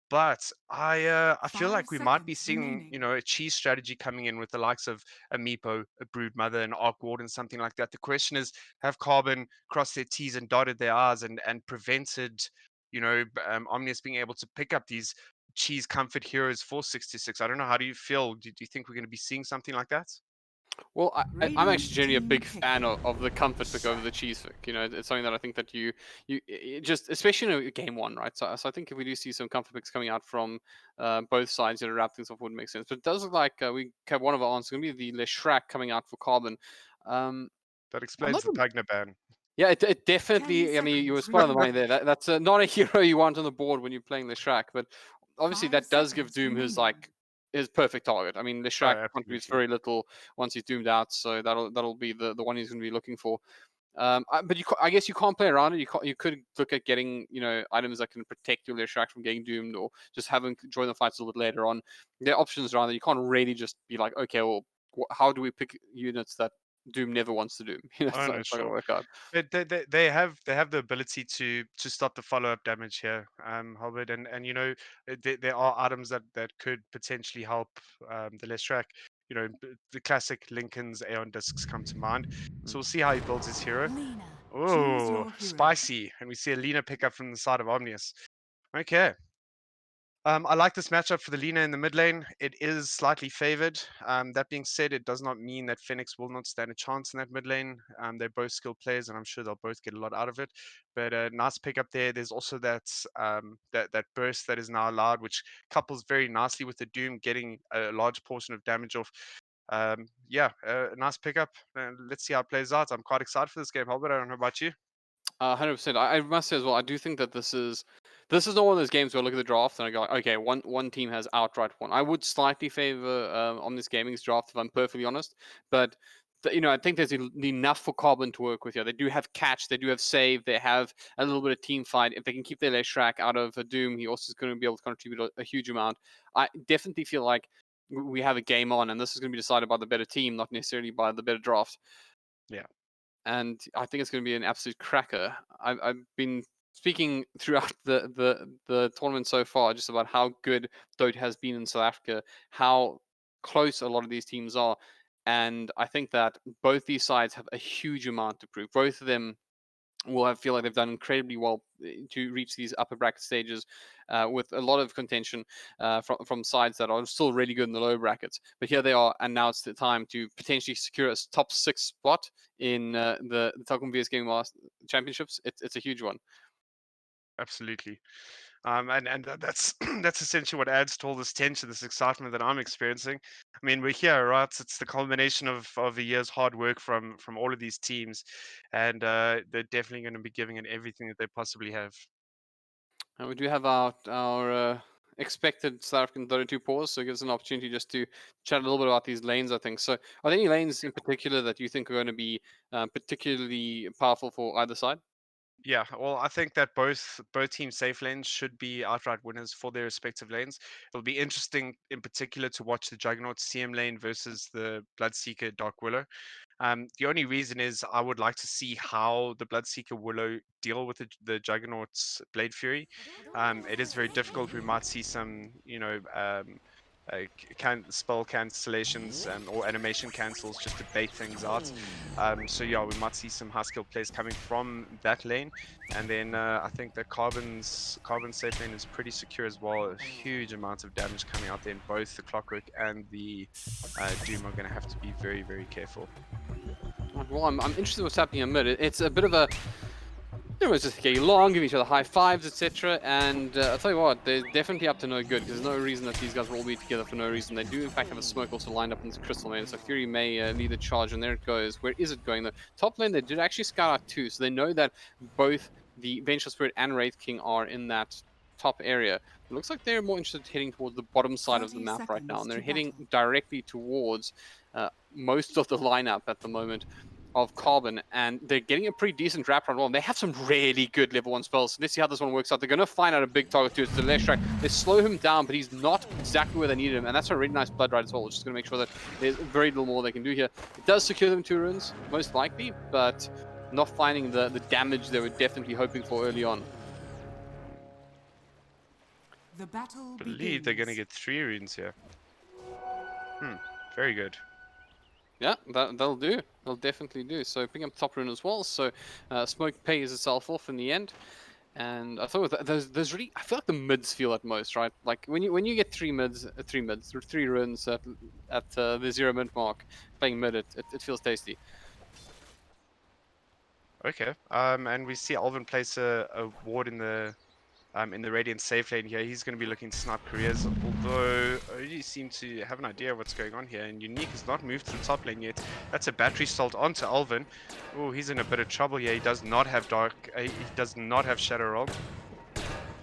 but I feel like we might be seeing a cheese strategy coming in with the likes of a Meepo, a Brood Mother, an Arc Warden, something like that. The question is, have Carbon crossed their T's and dotted their R's and prevented Omnius being able to pick up these cheese comfort heroes for 66? I don't know. How do you feel? Do you think we're going to be seeing something like that? Well, I'm actually generally a big fan of the comfort pick over the cheese pick. It's something that I think that you just, especially in game one, right? So I think if we do see some comfort picks coming out from both sides, wrap things up would make sense. But it does look like we have one of our answers going to be the Leshrac coming out for Carbon. That explains the Pugna ban. Yeah, it definitely. I mean, you were spot on the money there. That's not a hero you want on the board when you're playing Leshrac, but obviously that does give Doom his perfect target. I mean, Leshrac contributes very little once he's doomed out, so that'll be the one he's going to be looking for. But I guess you can't play around it. You could look at getting items that can protect your Leshrac from getting doomed, or just have him join the fights a little bit later on. There are options around that. You can't really just be like, okay, well, how do we pick units that Doom never wants to Doom? It's not going to work out. But they have the ability to stop the follow-up damage here, Hobart, and there are items that could potentially help the Leshrac. The classic Lincoln's Aeon Discs come to mind. So we'll see how he builds his hero. Oh, spicy. And we see a Lina pick up from the side of Omnius. Okay. I like this matchup for the Lina in the mid lane. It is slightly favored. That being said, it does not mean that Phoenix will not stand a chance in that mid lane. They're both skilled players, and I'm sure they'll both get a lot out of it. But nice pick up there. There's also that that burst that is now allowed, which couples very nicely with the Doom getting a large portion of damage off. Yeah, nice pickup. Let's see how it plays out. I'm quite excited for this game. Albert, I don't know about you. 100%. I must say as well, I do think that this is not one of those games where I look at the draft and I go, okay, one team has outright won. I would slightly favor on this gaming's draft if I'm perfectly honest, but I think there's enough for Carbon to work with here. They do have catch, they do have save, they have a little bit of team fight. If they can keep their Leshrac out of Doom, he also is going to be able to contribute a huge amount. I definitely feel like we have a game on, and this is going to be decided by the better team, not necessarily by the better draft. Yeah. And I think it's going to be an absolute cracker. I've been speaking throughout the tournament so far just about how good Dota has been in South Africa, how close a lot of these teams are, and I think that both these sides have a huge amount to prove. Both of them will feel like they've done incredibly well to reach these upper bracket stages with a lot of contention from sides that are still really good in the lower brackets. But here they are, and now it's the time to potentially secure a top 6 spot in the Telkom VS Gaming Master Championships. It's a huge one. Absolutely. And that's that's essentially what adds to all this tension, this excitement that I'm experiencing. I mean, we're here, right? It's the culmination of a year's hard work from all of these teams, and they're definitely going to be giving it everything that they possibly have. And we do have our expected South African Dota 2 pause, so it gives an opportunity just to chat a little bit about these lanes, I think. So are there any lanes in particular that you think are going to be particularly powerful for either side? Yeah, well, I think that both team safe lanes should be outright winners for their respective lanes. It'll be interesting, in particular, to watch the Juggernaut CM lane versus the Bloodseeker Dark Willow. The only reason is I would like to see how the Bloodseeker Willow deal with the Juggernaut's Blade Fury. It is very difficult. We might see some, spell cancellations or animation cancels just to bait things out. So yeah, we might see some high skill plays coming from that lane, and then I think that Carbon's safe lane is pretty secure as well. A huge amount of damage coming out there, and both the Clockwork and the Doom are going to have to be very, very careful. Well, I'm interested in what's happening in mid. It's a bit of a everyone's just getting along, giving each other high fives, etc. And I'll tell you what, they're definitely up to no good, because there's no reason that these guys will all be together for no reason. They do, in fact, have a smoke also lined up in this Crystal lane, so Fury may lead the charge, and there it goes. Where is it going, though? Top lane, they did actually scout out 2, so they know that both the Vengeful Spirit and Wraith King are in that top area. It looks like they're more interested in heading towards the bottom side of the map right now, and they're heading directly towards most of the lineup at the moment of Carbon, and they're getting a pretty decent wrap around. They have some really good level 1 spells. So let's see how this one works out. They're going to find out a big target to it. It's the Leshrac. They slow him down, but he's not exactly where they need him, and that's a really nice blood ride as well, which is going to make sure that there's very little more they can do here. It does secure them 2 runes, most likely, but not finding the damage they were definitely hoping for early on. I believe they're going to get 3 runes here. Very good. Yeah, they'll do. They'll definitely do. So picking up top rune as well. So Smoke pays itself off in the end. And I thought there's really, I feel like the mids feel at most, right? Like when you get 3 runes at the 0 mid mark, playing mid, it feels tasty. Okay. And we see Alvin place a ward in the Radiant safe lane here. He's going to be looking to snipe careers, although I already seem to have an idea of what's going on here. And Unique has not moved to the top lane yet. That's a battery salt onto Alvin. Oh, he's in a bit of trouble here. He does not have he does not have Shadow Roll.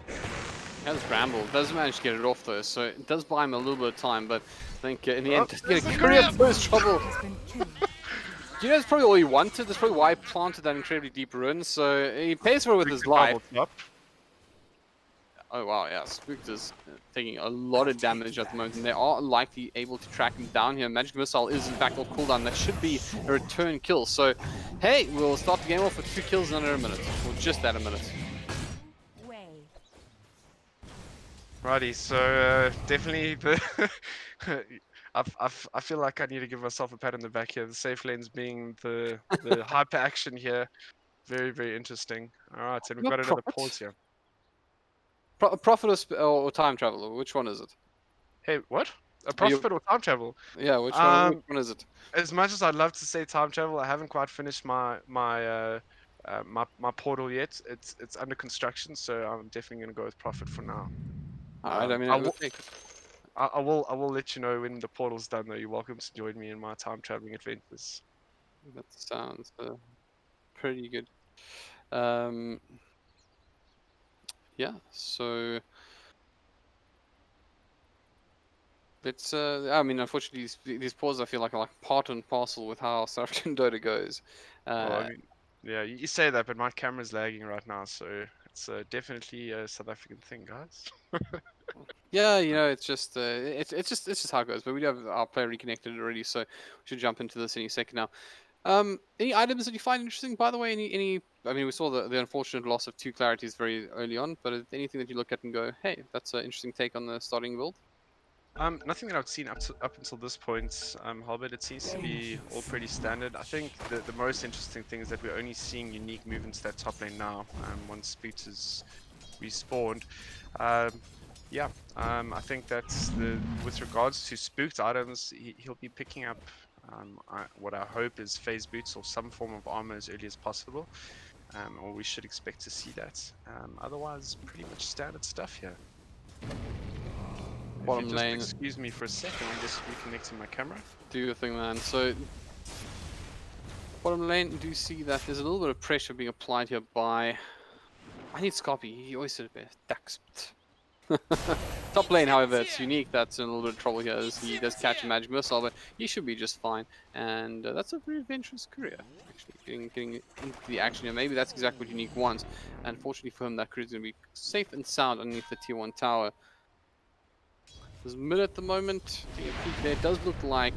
He has Bramble. Does manage to get it off though, so it does buy him a little bit of time. But I think in the end, just get a career first trouble. You know, that's probably all he wanted. That's probably why he planted that incredibly deep rune. So he pays for it with his life. Oh wow, yeah, Spooked is taking a lot of damage at the moment, and they are likely able to track him down here. Magic Missile is in fact off cooldown. That should be a return kill. So, hey, we'll start the game off with 2 kills in under a minute, or just at a minute. Righty, so definitely the I feel like I need to give myself a pat on the back here. The safe lanes being the hyper action here. Very, very interesting. Alright, and we've got another pause here. Profit or time travel? Which one is it? Hey, what? A Are you- profit or time travel? Yeah, which Um, one is it? As much as I'd love to say time travel, I haven't quite finished my portal yet. It's under construction, so I'm definitely going to go with profit for now. Alright, I mean, I it would will, take. I will let you know when the portal's done. Though you're welcome to join me in my time traveling adventures. That sounds pretty good. Um, yeah, so let's. I mean, unfortunately, these pauses I feel like are like part and parcel with how South African Dota goes. Well, I mean, yeah, you say that, but my camera's lagging right now, so it's definitely a South African thing, guys. Yeah, you know, it's just it's just how it goes. But we do have our player reconnected already, so we should jump into this any second now. Any items that you find interesting, by the way? Any? I mean, we saw the unfortunate loss of 2 clarities very early on, but anything that you look at and go, hey, that's an interesting take on the starting build? Nothing that I've seen up until this point, Halbert. It seems to be all pretty standard. I think the most interesting thing is that we're only seeing unique move into that top lane now. Once Boot is respawned. Yeah, I think that's with regards to spooked items, he'll be picking up what I hope is phase boots or some form of armor as early as possible, or we should expect to see that. Otherwise, pretty much standard stuff here. If you Bottom just lane. excuse me for a second, I'm just reconnecting my camera. Do your thing, man. So, bottom lane, do you see that there's a little bit of pressure being applied here by... I need Scoppy. He always said it best. Dax. Top lane, however, it's unique. That's in a little bit of trouble here as he does catch a magic missile, but he should be just fine. And that's a very adventurous career, actually, getting into the action here. Maybe that's exactly what Unique wants. And fortunately for him, that career is going to be safe and sound underneath the tier 1 tower. There's mid at the moment. Taking a peek there, it does look like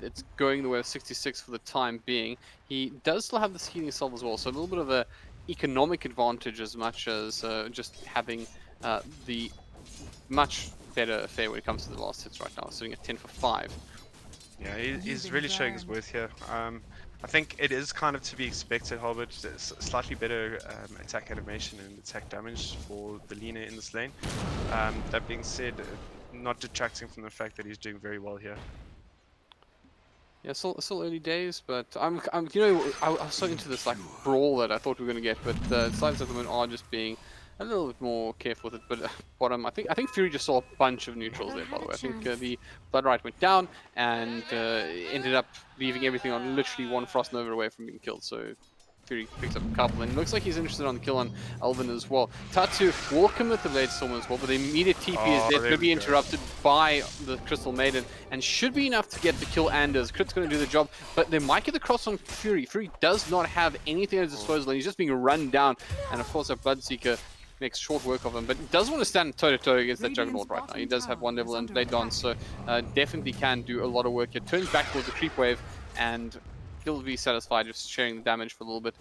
it's going the way of 66 for the time being. He does still have this healing salve as well, so a little bit of a economic advantage as much as just having the much better affair when it comes to the last hits right now, sitting at 10 for 5. Yeah, he's really showing his worth here. I think it is kind of to be expected, Halbert. Slightly better attack animation and attack damage for the Lina in this lane. That being said, not detracting from the fact that he's doing very well here. Yeah, still early days, but I'm you know, I was so into this like brawl that I thought we were gonna get, but sides at the moment are just being a little bit more careful with it. But bottom, I think Fury just saw a bunch of neutrals there. By the way, I think the Blood Right went down and ended up leaving everything on literally 1 Frost Nova away from being killed. So Fury picks up a couple, and it looks like he's interested on the kill on Alvin as well. Tatsu will commit the Blade Storm as well, but the immediate TP is there, could be interrupted by the Crystal Maiden, and should be enough to get the kill. Anders Crit's going to do the job, but they might get the cross on Fury. Fury does not have anything at his disposal, and he's just being run down, and of course that Bloodseeker makes short work of him, but does want to stand toe-to-toe against that Juggernaut right now. He does have 1 level and Blade Dance, so definitely can do a lot of work here. Turns back towards the creep wave, and he'll be satisfied just sharing the damage for a little bit.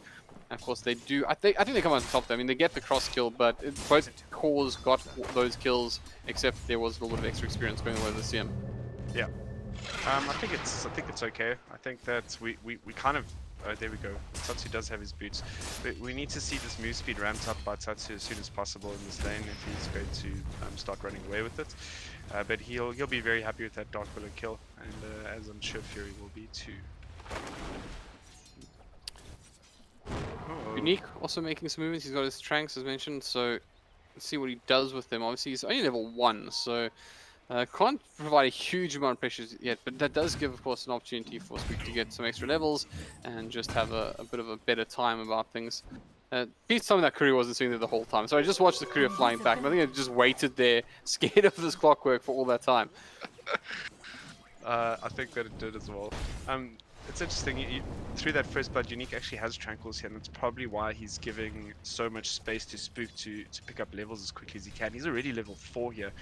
And of course they do. I think they come out on top there. I mean, they get the cross kill, but both cores got those kills, except there was a little bit of extra experience going away with the CM. Yeah. I think it's okay. I think that we kind of there we go. Tatsu does have his boots. But we need to see this move speed ramped up by Tatsu as soon as possible in this lane if he's going to start running away with it. But he'll be very happy with that Dark Willow kill, and as I'm sure Fury will be too. Oh. Unique also making some movements. He's got his Tranks as mentioned, so let's see what he does with them. Obviously he's only level 1, so can't provide a huge amount of pressure yet, but that does give, of course, an opportunity for Spook to get some extra levels and just have a bit of a better time about things. Beats something that Courier wasn't seeing there the whole time. So I just watched the Courier flying back, and I think I just waited there, scared of this clockwork for all that time. I think that it did as well. It's interesting, through that first blood, Unique actually has Tranquils here, and that's probably why he's giving so much space to Spook to pick up levels as quickly as he can. He's already level 4 here,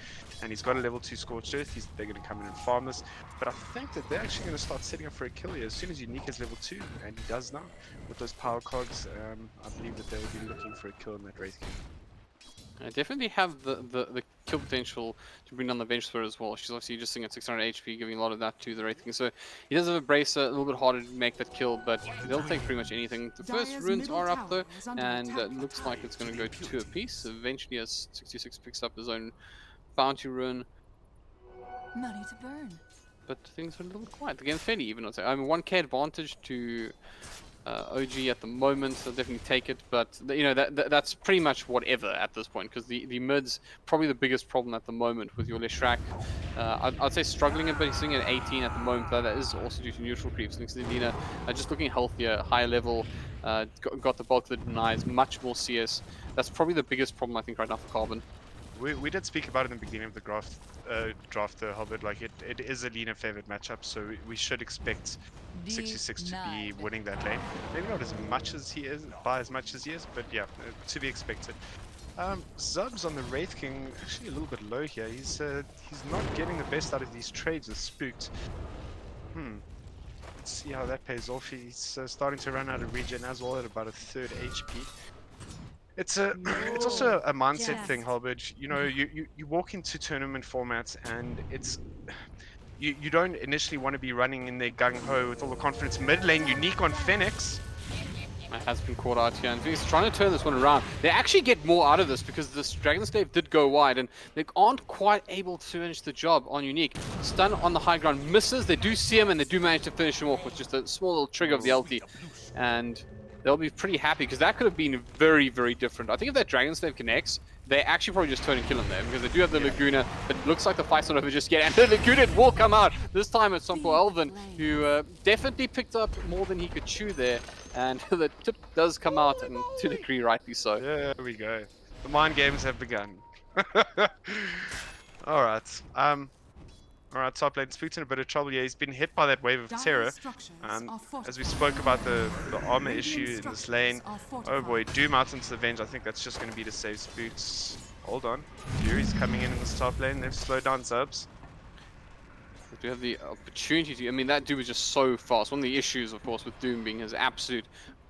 and he's got a level 2 Scorched Earth. They're going to come in and farm this, but I think that they're actually going to start setting up for a kill here as soon as Unique is level 2, and he does now. With those power cogs, I believe that they'll be looking for a kill in that Wraith King. I definitely have the kill potential to bring down the bench thrower as well. She's obviously just sitting at 600 HP, giving a lot of that to the Wraith King. So he does have a bracer, a little bit harder to make that kill, but they'll take pretty much anything. The first runes are up though, and it looks like it's going to go 2 apiece. Eventually, as 66 picks up his own bounty rune. Money to burn. But things are a little bit quiet. The game's fairly even, I'd say. I mean, 1k advantage to OG at the moment. They'll definitely take it, but you know that's pretty much whatever at this point, because the mid's probably the biggest problem at the moment with your Leshrac. I'd say struggling a bit. He's sitting at 18 at the moment, but that is also due to neutral creeps. Thanks to Lina, just looking healthier, higher level. Got the bulk of the denies, much more CS. That's probably the biggest problem I think right now for Carbon. We did speak about it in the beginning of the draft, Halbert. Like it is a Lina favored matchup, so we should expect 66 to be winning that lane. Maybe not as much as he is, by as much as he is, but yeah, to be expected. Zubs on the Wraith King actually a little bit low here. He's not getting the best out of these trades with Spooked. Let's see how that pays off. He's starting to run out of regen as well at about a 3rd HP. It's also a mindset thing, Halbert. You know, you walk into tournament formats and it's you don't initially want to be running in there gung ho with all the confidence. Mid lane unique on Phoenix. Has been caught out here, and he's trying to turn this one around. They actually get more out of this because this Dragon Slave did go wide, and they aren't quite able to finish the job on Unique. Stun on the high ground misses. They do see him, and they do manage to finish him off with just a small little trigger of the LT, and they'll be pretty happy because that could have been very, very different. I think if that Dragon Slave connects, they actually probably just turn and kill him there because they do have the Laguna, but it looks like the fight's not over just yet, and the Laguna will come out. This time it's Sompo Elvin, who definitely picked up more than he could chew there, and the tip does come out, and to a degree, rightly so. There we go. The mind games have begun. Alright. Alright, top lane. Spooked in a bit of trouble. Yeah, he's been hit by that wave of terror. As we spoke about the armor issue in this lane. Oh boy, Doom out into the Venge. I think that's just going to be to save Spooked. Hold on. Fury's coming in this top lane. They've slowed down Zubs. We do have the opportunity to... I mean, that Doom is just so fast. One of the issues, of course, with Doom being his absolute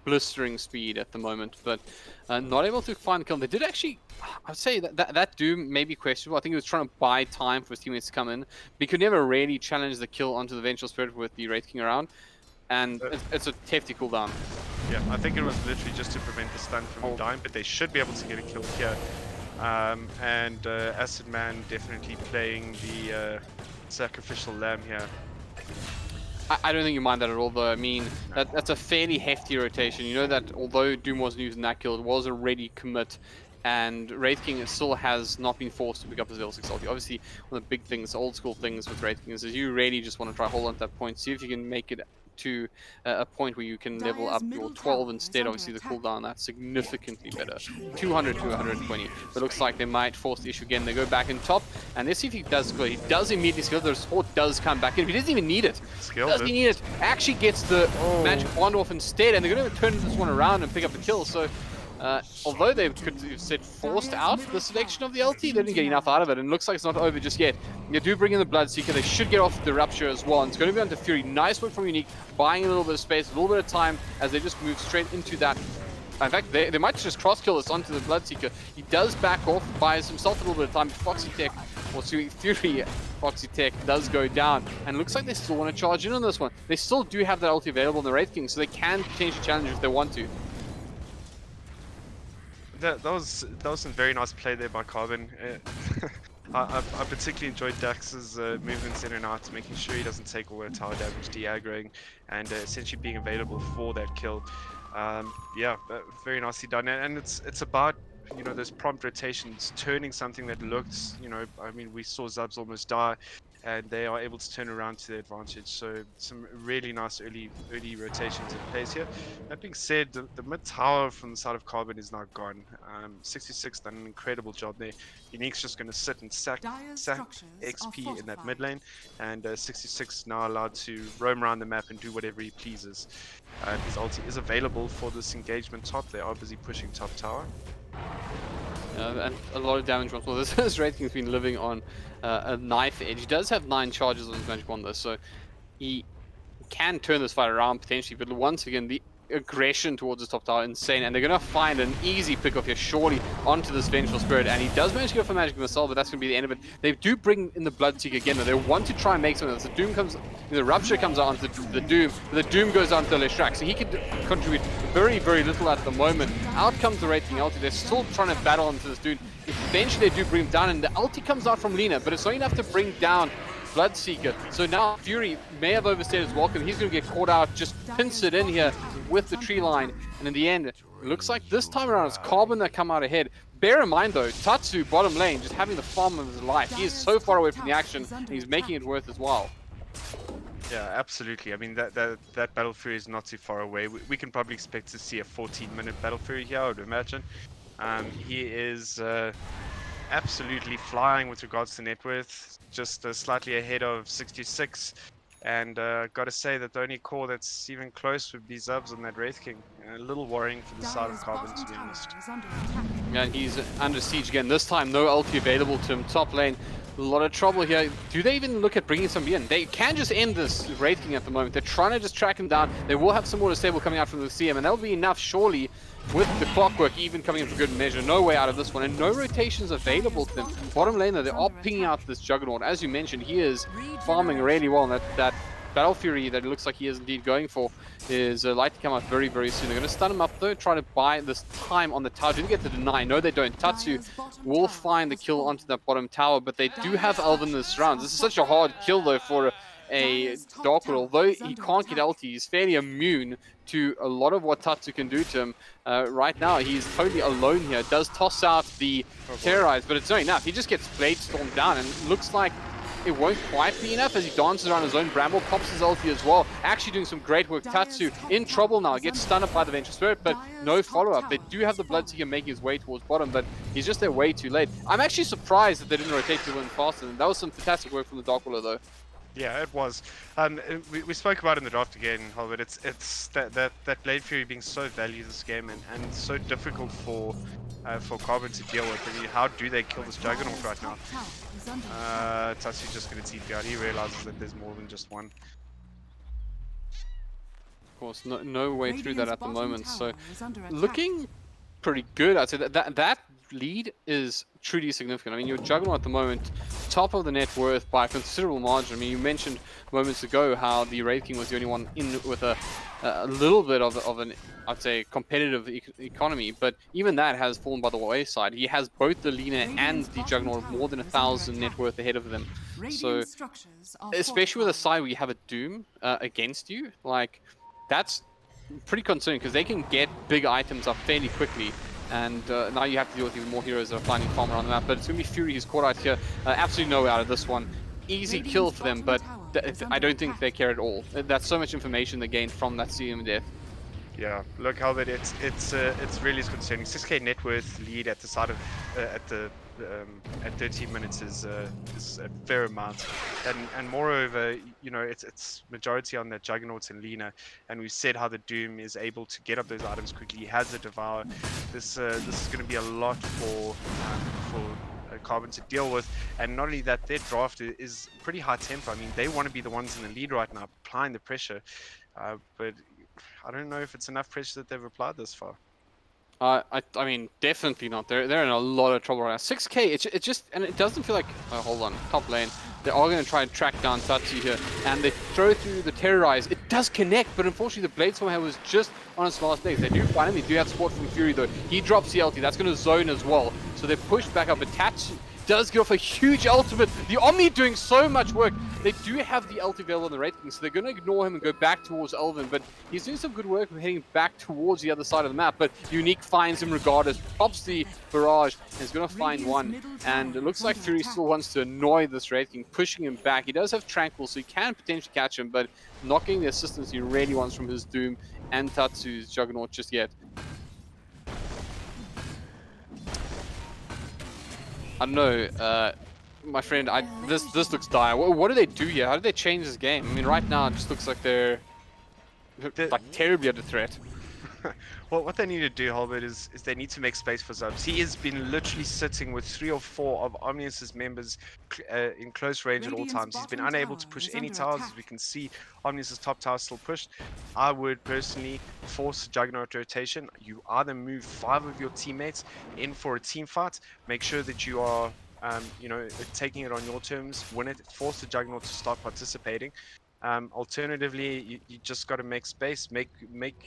blistering speed at the moment, but not able to find a kill. They did actually, I'd say that Doom may be questionable. I think he was trying to buy time for his teammates to come in, but he could never really challenge the kill onto the Vengeful Spirit with the Wraith King around, and it's a hefty cooldown. Yeah, I think it was literally just to prevent the stun from dying, but they should be able to get a kill here. Acid Man definitely playing the sacrificial lamb here. I don't think you mind that at all, though. I mean, that's a fairly hefty rotation. You know that although Doom wasn't using that kill, it was a ready commit, and Wraith King still has not been forced to pick up his level 6 ulti. Obviously, one of the big things, old school things with Wraith King is you really just want to try hold on to that point, see if you can make it to a point where you can level up your 12 instead. Obviously, the cooldown, that's significantly better. 200 to 120. But it looks like they might force the issue again. They go back in top, and let's see if he does good. He does immediately skill. The sword does come back in. He doesn't even need it. Doesn't need it. Actually gets the magic wand off instead, and they're going to turn this one around and pick up the kill. So, although they could have said forced out the selection of the LT, they didn't get enough out of it, and it looks like it's not over just yet. They do bring in the Bloodseeker. They should get off the Rupture as well, and it's going to be onto Fury. Nice work from Unique, buying a little bit of space, a little bit of time as they just move straight into that. In fact, they might just cross-kill this onto the Bloodseeker. He does back off, buys himself a little bit of time. Foxy Tech, or Fury Foxy Tech does go down, and it looks like they still want to charge in on this one. They still do have that ulti available in the Wraith King, so they can potentially challenge if they want to. That was some very nice play there by Carbon. I particularly enjoyed Dax's movements in and out, making sure he doesn't take all that tower damage, de-aggroing, and essentially being available for that kill. Yeah, very nicely done. And it's about, you know, those prompt rotations, turning something that looked, you know, I mean, we saw Zubs almost die, and they are able to turn around to their advantage. So some really nice early rotations in place here. That being said, the mid tower from the side of Carbon is now gone. 66 done an incredible job there. Unique's just going to sit and sack XP in that mid lane, and 66 now allowed to roam around the map and do whatever he pleases. His ulti is available for this engagement top. They are busy pushing top tower. And a lot of damage once more. This Wraith King's been living on a knife edge. He does have 9 charges on his magic wand though, so he can turn this fight around potentially. But once again, aggression towards the top tower, insane, and they're going to find an easy pick off here, surely, onto this Vengeful Spirit, and he does manage to go for Magic Missile, but that's going to be the end of it. They do bring in the Bloodseeker again, though. They want to try and make something of this. The Doom comes, the Rupture comes out onto the Doom, but the Doom goes onto the Leshrac, so he can contribute very, very little at the moment. Out comes the Wraith King ulti. They're still trying to battle onto this dude. Eventually, they do bring him down, and the ulti comes out from Lina, but it's not enough to bring down Bloodseeker. So now Fury may have overstayed his welcome. He's going to get caught out, just pincered in here with the tree line. And in the end, it looks like this time around it's Carbon that come out ahead. Bear in mind though, Tatsu, bottom lane, just having the farm of his life. He is so far away from the action, and he's making it worth his while. Yeah, absolutely. I mean, that Battle Fury is not too far away. We can probably expect to see a 14-minute Battle Fury here, I would imagine. He is absolutely flying with regards to net worth, just slightly ahead of 66. And got to say that the only core that's even close would be Zubs on that Wraith King. A little worrying for the side of Carbon, to be honest. Yeah, and he's under siege again. This time, no ulti available to him. Top lane, a lot of trouble here. Do they even look at bringing somebody in? They can just end this Wraith King at the moment. They're trying to just track him down. They will have some more stable coming out from the CM, and that'll be enough, surely, with the clockwork even coming in for good measure. No way out of this one, and no rotations available to them. Bottom lane, though, they are pinging out this Juggernaut. As you mentioned, he is farming really well, and that Battle Fury that it looks like he is indeed going for is likely to come out very, very soon. They're going to stun him up though, try to buy this time on the tower. Do they get to deny? No, they don't. Tatsu will find the kill onto that bottom tower, but they do have Elven in this round. This is such a hard kill though for a Dark Lord. Although he can't get LT, he's fairly immune to a lot of what Tatsu can do to him. Right now, he's totally alone here. Does toss out the Terrorize, but it's not enough. He just gets Blade Stormed down, and it looks like it won't quite be enough as he dances around his own bramble, pops his ulti as well. Actually doing some great work. Tatsu in trouble now, gets stunned up by the Vengeful Spirit, but no follow-up. They do have the Bloodseeker making his way towards bottom, but he's just there way too late. I'm actually surprised that they didn't rotate to win faster, and that was some fantastic work from the Dark Willow though. Yeah, it was. We spoke about it in the draft again, Holbert. It's that Blade Fury being so valued this game and so difficult for Carbon to deal with. I mean, how do they kill this Juggernaut right now? Tatsu's just going to TP out. He realizes that there's more than just one. Of course, no way through that at the moment. So looking pretty good. I'd say that lead is truly significant. I mean, your Juggernaut at the moment, top of the net worth by a considerable margin. I mean, you mentioned moments ago how the Wraith King was the only one in with a little bit of an, I'd say, competitive economy, but even that has fallen by the wayside. He has both the Lina and the Juggernaut more than 1,000 net worth ahead of them. So, especially with a side where you have a Doom against you, like, that's pretty concerning because they can get big items up fairly quickly. And now you have to deal with even more heroes that are finding farm around the map. But it's going to be Fury who's caught out here. Absolutely no way out of this one. Easy kill for them, but I don't think they care at all. That's so much information they gained from that CM death. Yeah, look, Albert, it's really concerning. 6k net worth lead at the start of at 13 minutes is a fair amount, and moreover, you know, it's majority on that Juggernaut and Lina, and we've said how the Doom is able to get up those items quickly. He has the Devour. This is going to be a lot for Carbon to deal with, and not only that, their draft is pretty high tempo. I mean, they want to be the ones in the lead right now, applying the pressure, but I don't know if it's enough pressure that they've applied this far. I mean, definitely not. They're in a lot of trouble right now. 6k, it just, and it doesn't feel like, oh, hold on, top lane. They are going to try and track down Tatsu here, and they throw through the Terrorize. It does connect, but unfortunately the Blade Storm was just on its last legs. They do find him. They do have support from Fury though. He drops the ulti. That's going to zone as well. So they push back up, but Tatsu does get off a huge ultimate. The Omni doing so much work. They do have the ult available on the Wraith King, so they're going to ignore him and go back towards Elven, but he's doing some good work with heading back towards the other side of the map, but Unique finds him regardless, pops the barrage, and is going to find one, and it looks like Fury still wants to annoy this Wraith King, pushing him back. He does have Tranquil, so he can potentially catch him, but not getting the assistance he really wants from his Doom and Tatsu's Juggernaut just yet. I don't know, my friend, this looks dire. What do they do here? How do they change this game? I mean, right now it just looks like they're like terribly under threat. Well, what they need to do, Holbert, is they need to make space for Zubs. He has been literally sitting with 3 or 4 of Omnius's members in close range at all times. He's been unable to push any towers, as we can see. Omnius's top tower still pushed. I would personally force a Juggernaut rotation. You either move 5 of your teammates in for a team fight, make sure that you are taking it on your terms, win it, force the Juggernaut to start participating. Alternatively, you just got to make space, make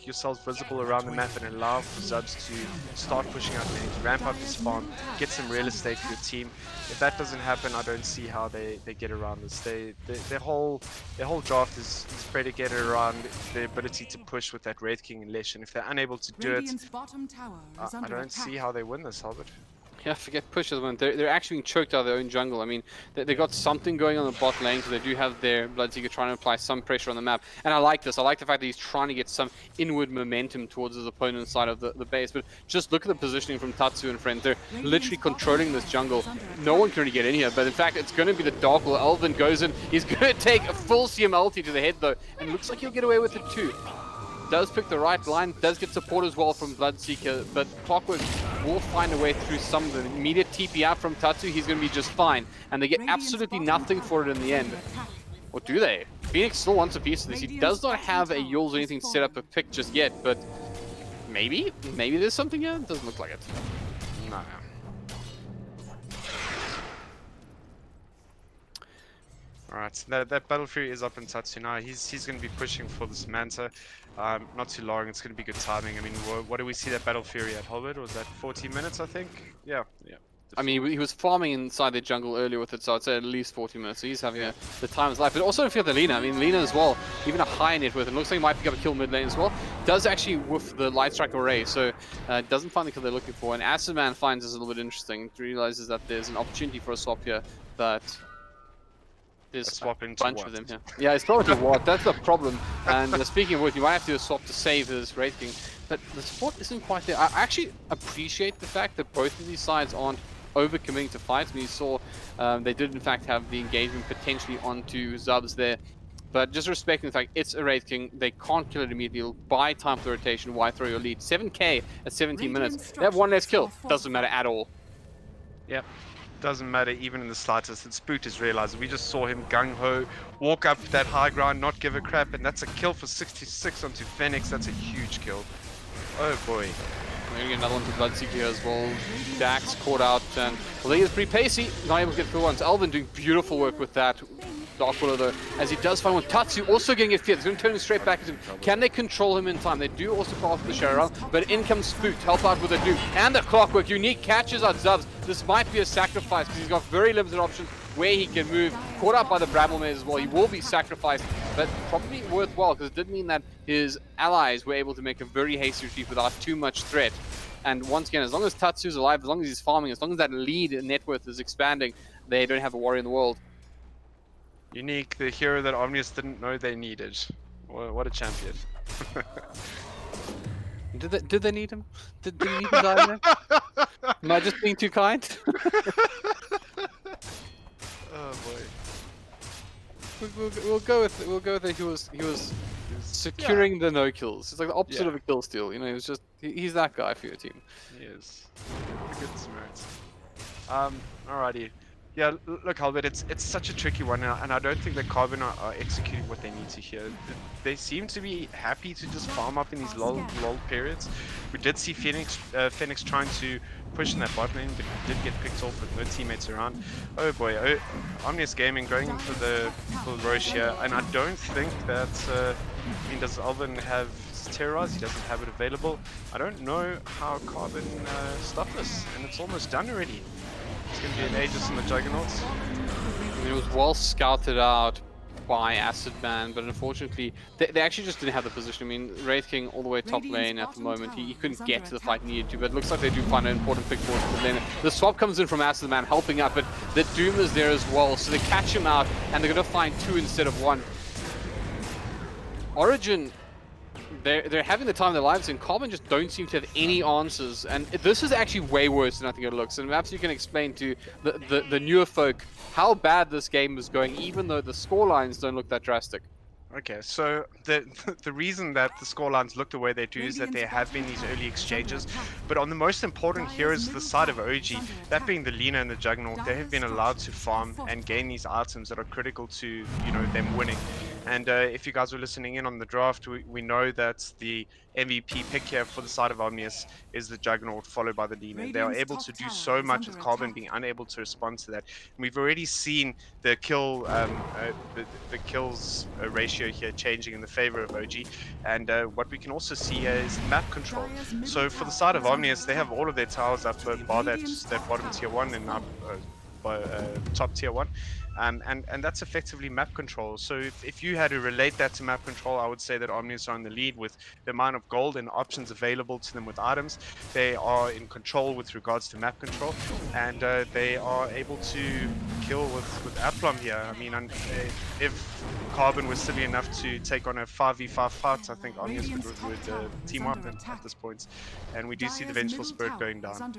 yourselves visible around the map, and allow for Zubs to start pushing out lanes, ramp up his farm, get some real estate for your team. If that doesn't happen, I don't see how they get around this. Their whole draft is predicated around the ability to push with that Wraith King and Lesh, and if they're unable to do it, I don't see how they win this, Albert. Yeah, forget pushes when they're actually being choked out of their own jungle. I mean, they got something going on the bot lane, so they do have their Bloodseeker trying to apply some pressure on the map. And I like this. I like the fact that he's trying to get some inward momentum towards his opponent's side of the base. But just look at the positioning from Tatsu and friends. They're literally controlling this jungle. No one can really get in here, but in fact, it's going to be the Dark Hole. Elvin goes in. He's going to take a full CM ulti to the head, though, and looks like he'll get away with it too. Does pick the right line, does get support as well from Bloodseeker, but Clockwork will find a way through some of the immediate TP out from Tatsu. He's going to be just fine, and they get absolutely nothing for it in the end. Or do they? Phoenix still wants a piece of this. He does not have a Yules or anything set up a pick just yet, but maybe there's something here. It doesn't look like it. No. Alright, that Battle Fury is up in Tatsu now. He's going to be pushing for this Manta. Not too long, it's going to be good timing. I mean, what do we see that Battle Fury at, Holbert? Was that 14 minutes, I think? Yeah. I mean, he was farming inside the jungle earlier with it, so I'd say at least 40 minutes. So he's having the time of his life. But also, if you have the Lina, I mean, Lina as well, even a high net worth, and looks like he might pick up a kill mid lane as well. Does actually whiff the Light Strike array, so doesn't find the kill they're looking for. And Acid Man finds this a little bit interesting. Realizes that there's an opportunity for a swap here, but there's a bunch of them here. Yeah, it's probably what. That's the problem. And speaking of which, you might have to do a swap to save his Wraith King. But the support isn't quite there. I actually appreciate the fact that both of these sides aren't overcommitting to fights. I mean, you saw they did in fact have the engagement potentially onto Zubs there. But just respecting the fact it's a Wraith King, they can't kill it immediately. It'll buy time for the rotation. Why throw your lead? 7k at 17 minutes. They have one less kill. Doesn't matter at all. Yep. Doesn't matter even in the slightest. And Spoot has realized. We just saw him gung-ho, walk up that high ground, not give a crap, and that's a kill for 66 onto Phoenix. That's a huge kill. Oh boy. We're going to get another one to Bloodseeker here as well. Dax caught out, and well, he is pretty pacey. Not able to get through once. Elvin doing beautiful work with that Dark Willow though, as he does find one. Tatsu also getting it feared. He's going to turn him straight back at him. Can they control him in time? They do also pass the share around, but in comes Spoot to help out with the Duke. And the Clockwork. Unique catches out Zubs. This might be a sacrifice because he's got very limited options where he can move. Caught up by the Bramble Maze as well. He will be sacrificed, but probably worthwhile because it did mean that his allies were able to make a very hasty retreat without too much threat. And once again, as long as Tatsu's alive, as long as he's farming, as long as that lead net worth is expanding, they don't have a warrior in the world. Unique, the hero that Omnius didn't know they needed. What a champion. Did they need him? Did they need him die there? Am I just being too kind? Oh boy. We'll go with it. He was securing the no kills. It's like the opposite of a kill steal. You know, he's that guy for your team. He is. Good Samaritan. Alrighty. Yeah, look, Albert, it's such a tricky one, and I don't think that Carbon are executing what they need to here. They seem to be happy to just farm up in these lull periods. We did see Phoenix trying to push in that bot lane, but he did get picked off with no teammates around. Oh boy, Omnius Gaming going in for the Roche here, and I don't think that, I mean, does Alvin have Terrorize? He doesn't have it available. I don't know how Carbon stop this, and it's almost done already. It's going to be an Aegis in the Juggernauts. It was well scouted out by Acid Man, but unfortunately, they actually just didn't have the position. I mean, Wraith King all the way top lane at the moment. He couldn't get to the fight he needed to, but it looks like they do find an important pick towards the lane. The swap comes in from Acid Man, helping out, but the Doom is there as well, so they catch him out, and they're going to find 2 instead of 1. Origin, they're having the time of their lives, and Carbon just don't seem to have any answers. And this is actually way worse than I think it looks. And perhaps you can explain to the newer folk how bad this game is going, even though the score lines don't look that drastic. Okay, so the reason that the scorelines look the way they do is that there have been these early exchanges, but on the most important here is the side of OG, that being the Lina and the Juggernaut, they have been allowed to farm and gain these items that are critical to, you know, them winning. And if you guys were listening in on the draft, we know that the MVP pick here for the side of Omnius is the Juggernaut, followed by the Lina. They are able to do so much with Carbon being unable to respond to that. And we've already seen the the kills ratio here changing in the favor of OG, and what we can also see here is map control. So for the side of Omnius, they have all of their towers up, bar that bottom tier 1 and up top tier 1, and that's effectively map control. So if you had to relate that to map control, I would say that Omnius are in the lead with the amount of gold and options available to them with items. They are in control with regards to map control, and they are able to kill with Aplom here. I mean, if Carbon was silly enough to take on a 5v5 fight, I think Omnius would team up at this point, and we do see the Vengeful Spirit going down.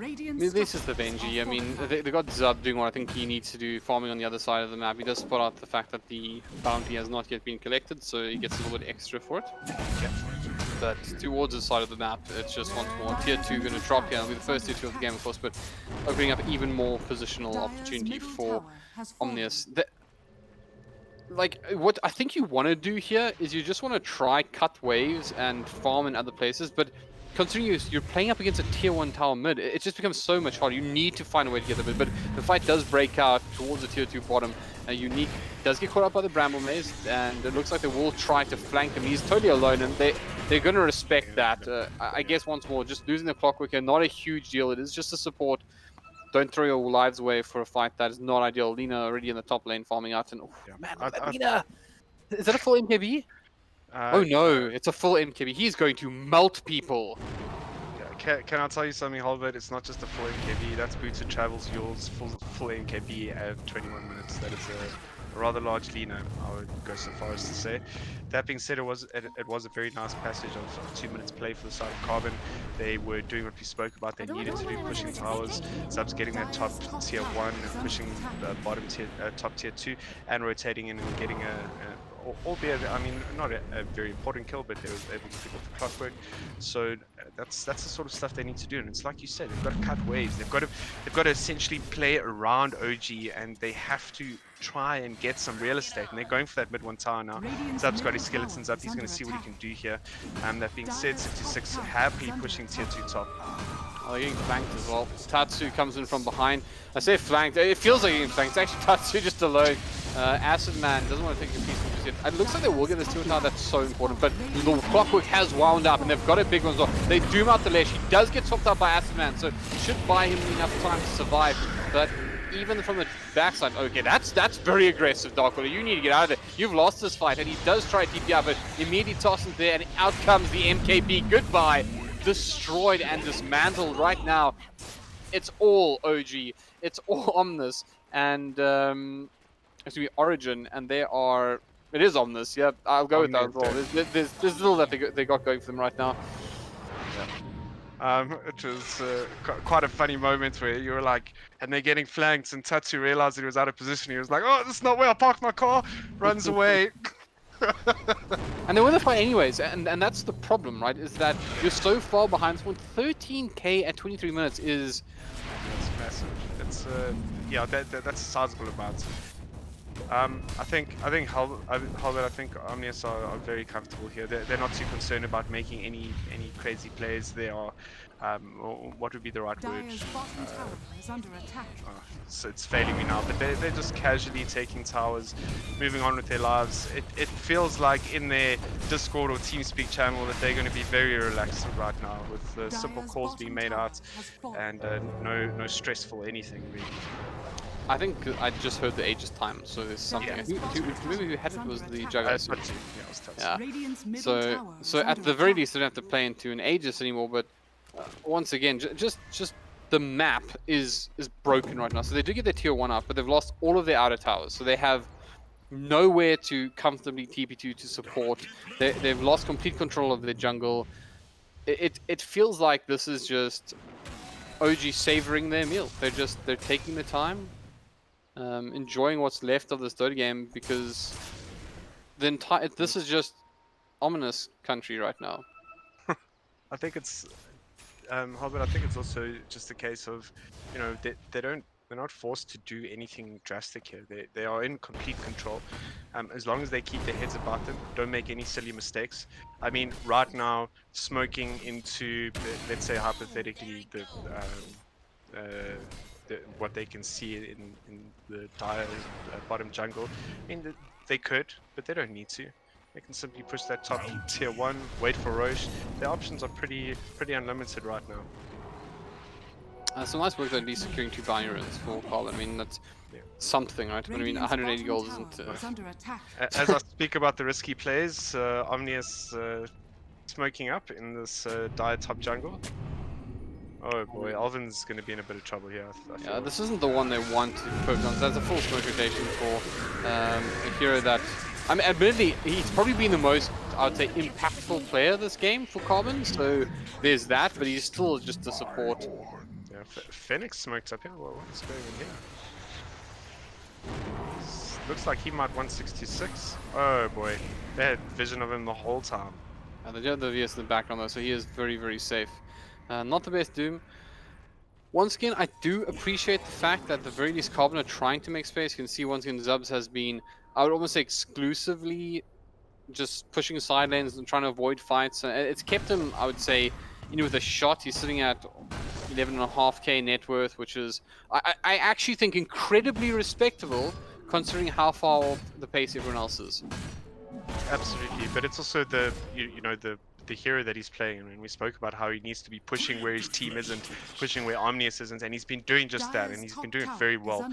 I mean, this is the Benji. I mean, they got Zub doing what I think he needs to do, farming on the other side of the map. He does spot out the fact that the bounty has not yet been collected, so he gets a little bit extra for it. But towards the side of the map, it's just once more tier 2 going to drop here. It'll be the first tier 2 of the game, of course, but opening up even more positional opportunity for Omnius. Like, what I think you want to do here is you just want to try cut waves and farm in other places, but considering you're playing up against a tier 1 tower mid, it just becomes so much harder. You need to find a way to get the mid, but the fight does break out towards the tier 2 bottom. Unique does get caught up by the Bramble Maze, and it looks like they will try to flank him. He's totally alone, and they're going to respect that. I guess once more, just losing the Clockwork here, not a huge deal. It is just a support. Don't throw your lives away for a fight that is not ideal. Lina already in the top lane farming out, and man, look at that Lina! Is that a full MKB? Oh no, it's a full MKB. He's going to melt people. Can I tell you something, Holbert? It's not just a full MKB. That's Booted Travels yours full MKB at 21 minutes. That is a rather large Lina, I would go so far as to say. That being said, it was a very nice passage of 2 minutes play for the side of Carbon. They were doing what we spoke about. They needed to do, pushing towers, Subs getting that top tier 1 and pushing the bottom tier, top tier 2, and rotating in and getting albeit, I mean, not a very important kill, but they were able to pick up the Clockwork. So that's the sort of stuff they need to do. And it's like you said, they've got to cut waves. They've got to essentially play around OG, and they have to try and get some real estate. And they're going for that mid 1 tower now. Zub's got his skeletons up. He's going to see what he can do here. That being said, 66 happily pushing tier 2 top. Oh, they're getting flanked as well. Tatsu comes in from behind. I say flanked. It feels like getting flanked. It's actually Tatsu just alone. Acid Man doesn't want to take a piece of it. It looks like they will get this 2 now. That's so important. But the Clockwork has wound up, and they've got a big one as well. They doom out the Lesh. He does get swapped out by Acid Man, so should buy him enough time to survive. But even from the backside, okay, that's very aggressive, Darkwater. You need to get out of there. You've lost this fight, and he does try to TP out, but immediately tosses there, and out comes the MKB. Goodbye. Destroyed and dismantled right now. It's all OG. It's all Omnis, and it's to be Origin, and they are. It is Omnis. Yeah, I'll go with that as well. There's little that they got going for them right now. It was quite a funny moment where you were like, and they're getting flanked, and Tatsu realized that he was out of position. He was like, "Oh, this is not where I parked my car." Runs away. And they win the fight anyways, and that's the problem, right? Is that you're so far behind. So 13k at 23 minutes is. That's massive. It's yeah, that's a sizable amount. I think Omnius are very comfortable here. They're not too concerned about making any crazy plays. They are, what would be the right word? So it's failing me now, but they're just casually taking towers, moving on with their lives. It feels like in their Discord or TeamSpeak channel that they're going to be very relaxed right now, with simple calls being made out and no stressful anything really. I think I just heard the Aegis time, so there's something. Yeah. Who had it was the Juggernaut. Yeah. So at the very least, they don't have to play into an Aegis anymore. But once again, just the map is broken right now. So they do get their tier 1 up, but they've lost all of their outer towers. So they have nowhere to comfortably TP2 to support. They've lost complete control of their jungle. It feels like this is just OG savoring their meal. They're taking the time. Enjoying what's left of this Dota game, because the entire. This is just ominous country right now. I think it's Hobbit, I think it's also just a case of, you know, they're not forced to do anything drastic here. They are in complete control. As long as they keep their heads about them, don't make any silly mistakes. I mean, right now, smoking into, let's say hypothetically, what they can see in the dire bottom jungle. I mean, they could, but they don't need to. They can simply push that top tier 1, wait for Roche. Their options are pretty unlimited right now. So nice work at least securing 2 bounty runs for Carbon. I mean, that's something, right? But I mean, 180 goals isn't... As I speak about the risky plays, Omnius smoking up in this dire top jungle. Oh boy, Alvin's going to be in a bit of trouble here. I feel this isn't the one they want to focus on. That's a full smoke rotation for a hero that... I mean, admittedly, he's probably been the most, I would say, impactful player this game for Carbon, so there's that, but he's still just a support. Yeah, Phoenix smoked up here. What is going on here? Looks like he might 166. Oh boy, they had vision of him the whole time. They do have the VS in the background though, so he is very, very safe. Not the best Doom. Once again, I do appreciate the fact that at the very least Carbon are trying to make space. You can see once again Zubs has been, I would almost say, exclusively just pushing side lanes and trying to avoid fights. It's kept him, I would say, with a shot. He's sitting at 11.5k net worth, which is, I actually think, incredibly respectable considering how far off the pace everyone else is. Absolutely, but it's also the the hero that he's playing. I mean, we spoke about how he needs to be pushing where his team isn't, pushing where Omnius isn't, and he's been doing just that, and he's been doing it very well.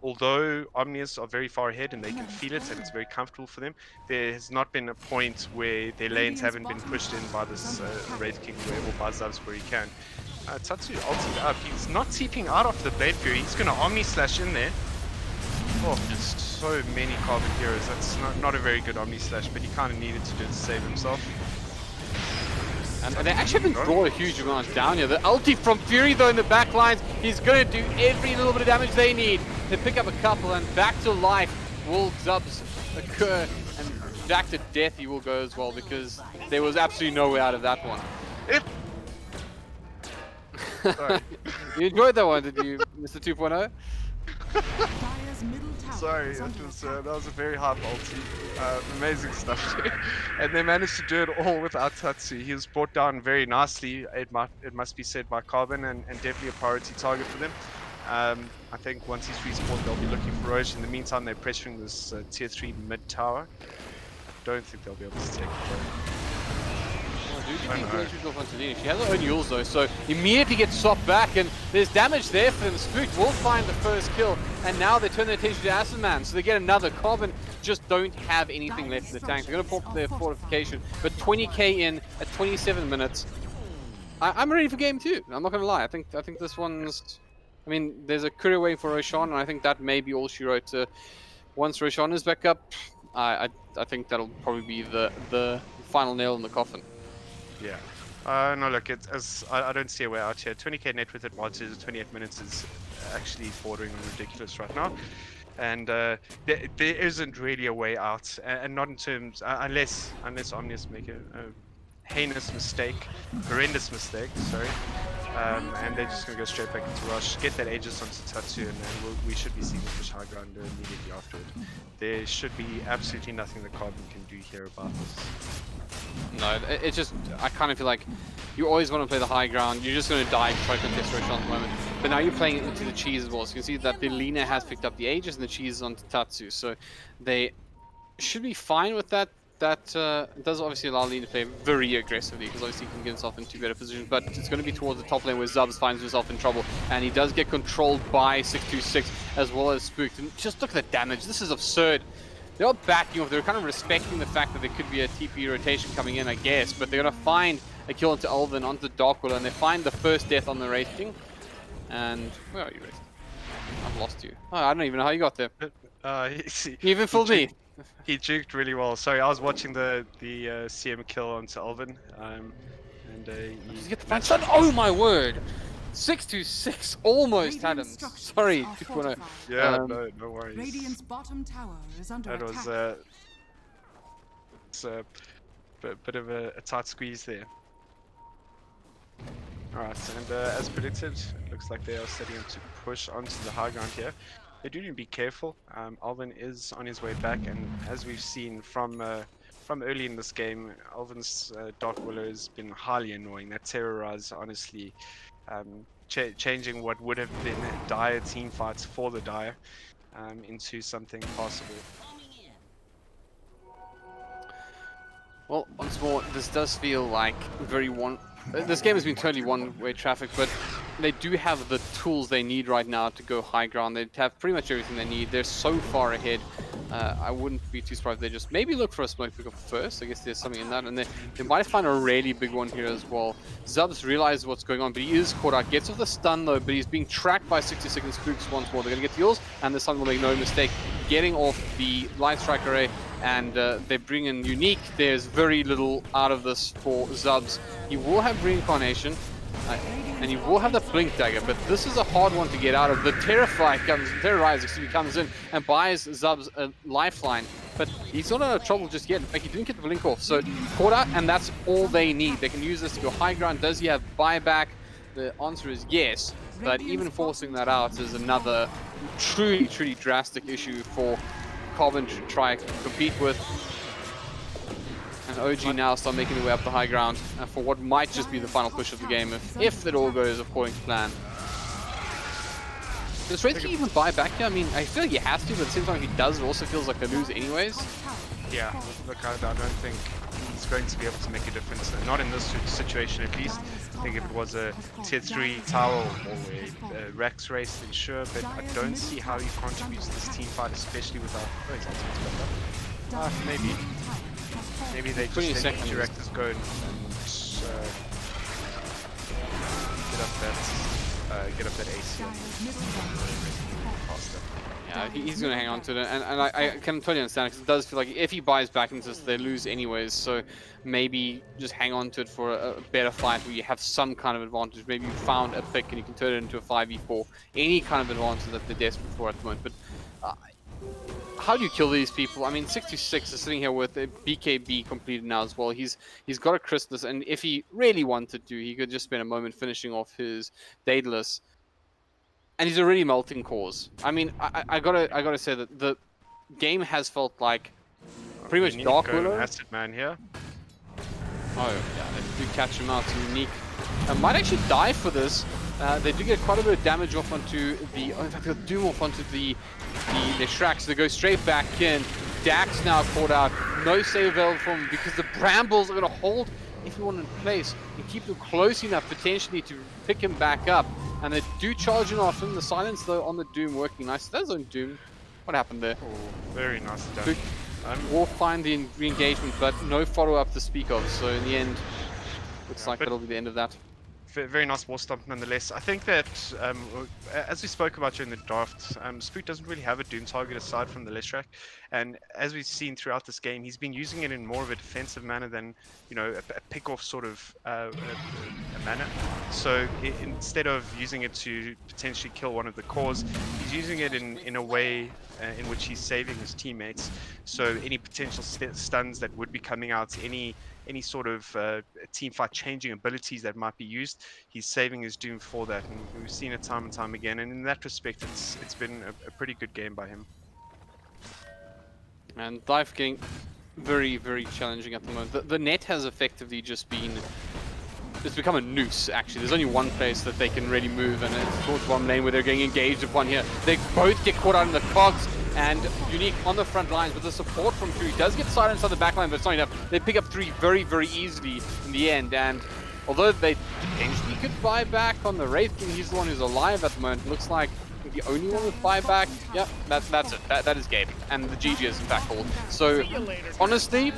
Although Omnius are very far ahead and they can feel it and it's very comfortable for them, there has not been a point where their lanes haven't been pushed in by this Wraith King or by Zubs where he can. Tatsu ulted up. He's not TPing out of the Blade Fury. He's going to Omni Slash in there. Oh, just so many Carbon heroes. That's not a very good Omni Slash, but he kind of needed to do it to save himself. And they actually haven't brought a huge amount down here. The ulti from Fury though in the back lines, he's going to do every little bit of damage they need to pick up a couple, and back to life will Zubs occur, and back to death he will go as well, because there was absolutely no way out of that one. You enjoyed that one, did you, Mr. 2.0? Sorry, that was a very hard ulti. Amazing stuff. And they managed to do it all without Tatsu. He was brought down very nicely, it must be said, by Carbon, and definitely a priority target for them. I think once he's respawned, they'll be looking for Roche. In the meantime, they're pressuring this tier 3 mid tower. I don't think they'll be able to take it. She has her own Yules though, so immediately gets swapped back, and there's damage there for them. Spooked will find the first kill, and now they turn their attention to Acid Man, so they get another. Carbon just don't have anything left in the tank. They're going to pop their fortification, but 20k in at 27 minutes. I'm ready for game 2. I'm not going to lie. I think this one's... I mean, there's a courier waiting for Roshan, and I think that may be all she wrote. Once Roshan is back up, I think that'll probably be the final nail in the coffin. Yeah. No, look, I don't see a way out here. 20k net with advantage at 28 minutes is actually bordering on ridiculous right now. And there isn't really a way out. And not in terms... unless Omnius make a heinous mistake. Horrendous mistake, sorry. And they're just going to go straight back into Rush, get that Aegis onto Tatsu, and then we should be seeing the push high ground immediately after it. There should be absolutely nothing that Carbon can do here about this. No, it's just, I kind of feel like you always want to play the high ground. You're just going to die trying to contest Roshan at the moment. But now you're playing into the cheese as well. So you can see that the Lina has picked up the Aegis and the cheese is onto Tatsu. So they should be fine with that. That does obviously allow Lina to play very aggressively, because obviously he can get himself into better positions. But it's going to be towards the top lane where Zubs finds himself in trouble. And he does get controlled by 626 as well as Spooked. And just look at the damage. This is absurd. They're not backing off. They're kind of respecting the fact that there could be a TP rotation coming in, I guess. But they're going to find a kill onto Elvin, onto Darkwillow, and they find the first death on the Wraith King. And where are you, Wraith? I've lost you. Oh, I don't even know how you got there. You even fooled me. He juked really well. Sorry, I was watching the CM kill onto Elvin. And Did you get the front stun? Oh my word! 626 almost had him. Sorry, 2.0. Yeah, no worries. Radiant's bottom tower is under That was attack. it's a bit of a tight squeeze there. Alright, and as predicted, it looks like they are setting up to push onto the high ground here. They do need to be careful. Alvin is on his way back, and as we've seen from early in this game, Alvin's Dark Willow has been highly annoying. That Terrorize, honestly, changing what would have been dire team fights for the dire into something possible. Well, once more, this does feel like very this game has been totally one-way traffic, but they do have the tools they need right now to go high ground. They have pretty much everything they need. They're so far ahead. I wouldn't be too surprised if they just maybe look for a smoke pickup first. I guess there's something in that. And they might find a really big one here as well. Zubs realizes what's going on, but he is caught out. Gets off the stun though, but he's being tracked by 60 seconds spooks once more. They're going to get the heals, and the sun will make no mistake getting off the light strike array. And they bring in Unique. There's very little out of this for Zubs. He will have Reincarnation, and he will have the Blink Dagger, but this is a hard one to get out of. The Terrorize comes in and buys Zubs a lifeline, but he's not out of trouble just yet. In fact, he didn't get the Blink off, so caught out, and that's all they need. They can use this to go high ground. Does he have buyback? The answer is yes, but even forcing that out is another truly, truly drastic issue for Carbon to try and compete with. And OG now start making their way up the high ground for what might just be the final push of the game if it all goes according to plan. Does Wraith even buy back here? I mean, I feel like he has to, but at the same time if he does, it also feels like a lose anyways. Yeah, look, I don't think he's going to be able to make a difference. Not in this situation at least. I think if it was a tier 3 tower or a Rex race, then sure, but I don't see how he contributes to this team fight, especially without... Oh, he's maybe they just let each Rex go and get up that AC. Yeah, he's going to hang on to it, and I can totally understand, because it does feel like if he buys back into this, they lose anyways, so maybe just hang on to it for a better fight where you have some kind of advantage. Maybe you found a pick and you can turn it into a 5v4, any kind of advantage that they're desperate for at the moment. But how do you kill these people? I mean, 66 is sitting here with a BKB completed now as well. He's got a Christmas, and if he really wanted to, he could just spend a moment finishing off his Daedalus. And he's already melting cores. I mean, I gotta say that the game has felt like pretty much Dark Willow. Acid Man here. Oh yeah, they do catch him out. Unique might actually die for this. They do get quite a bit of damage off onto the. Oh, in fact, they'll do off onto the Shrek, so they go straight back in. Dax now caught out. No save available from him because the Brambles are gonna hold everyone in place and keep them close enough potentially to pick him back up. And they do charge in off him. The silence though on the Doom working nice. That's on Doom. What happened there? Oh, very nice done. We'll find the re-engagement, but no follow-up to speak of. So in the end, looks like that'll be the end of that. Very nice wall stomp nonetheless. I think that, as we spoke about during the draft, Spook doesn't really have a Doom target aside from the Leshrac, and as we've seen throughout this game, he's been using it in more of a defensive manner than, you know, a pick-off sort of a manner. So instead of using it to potentially kill one of the cores, he's using it in a way in which he's saving his teammates. So any potential stuns that would be coming out, any sort of team fight changing abilities that might be used, he's saving his Doom for that, and we've seen it time and time again, and in that respect it's been a pretty good game by him. And life getting very, very challenging at the moment. The net has effectively just been, it's become a noose actually. There's only one place that they can really move, and it's towards bottom lane where they're getting engaged upon here. They both get caught out in the cogs, and Unique on the front lines, but the support from Fury does get silenced on the back line, but it's not enough. They pick up 3 very, very easily in the end, and although they potentially could buy back on the Wraith King, he's the one who's alive at the moment. It looks like the only one with buyback. Yep, that's it. That is game, and the GG is in fact called. So honestly,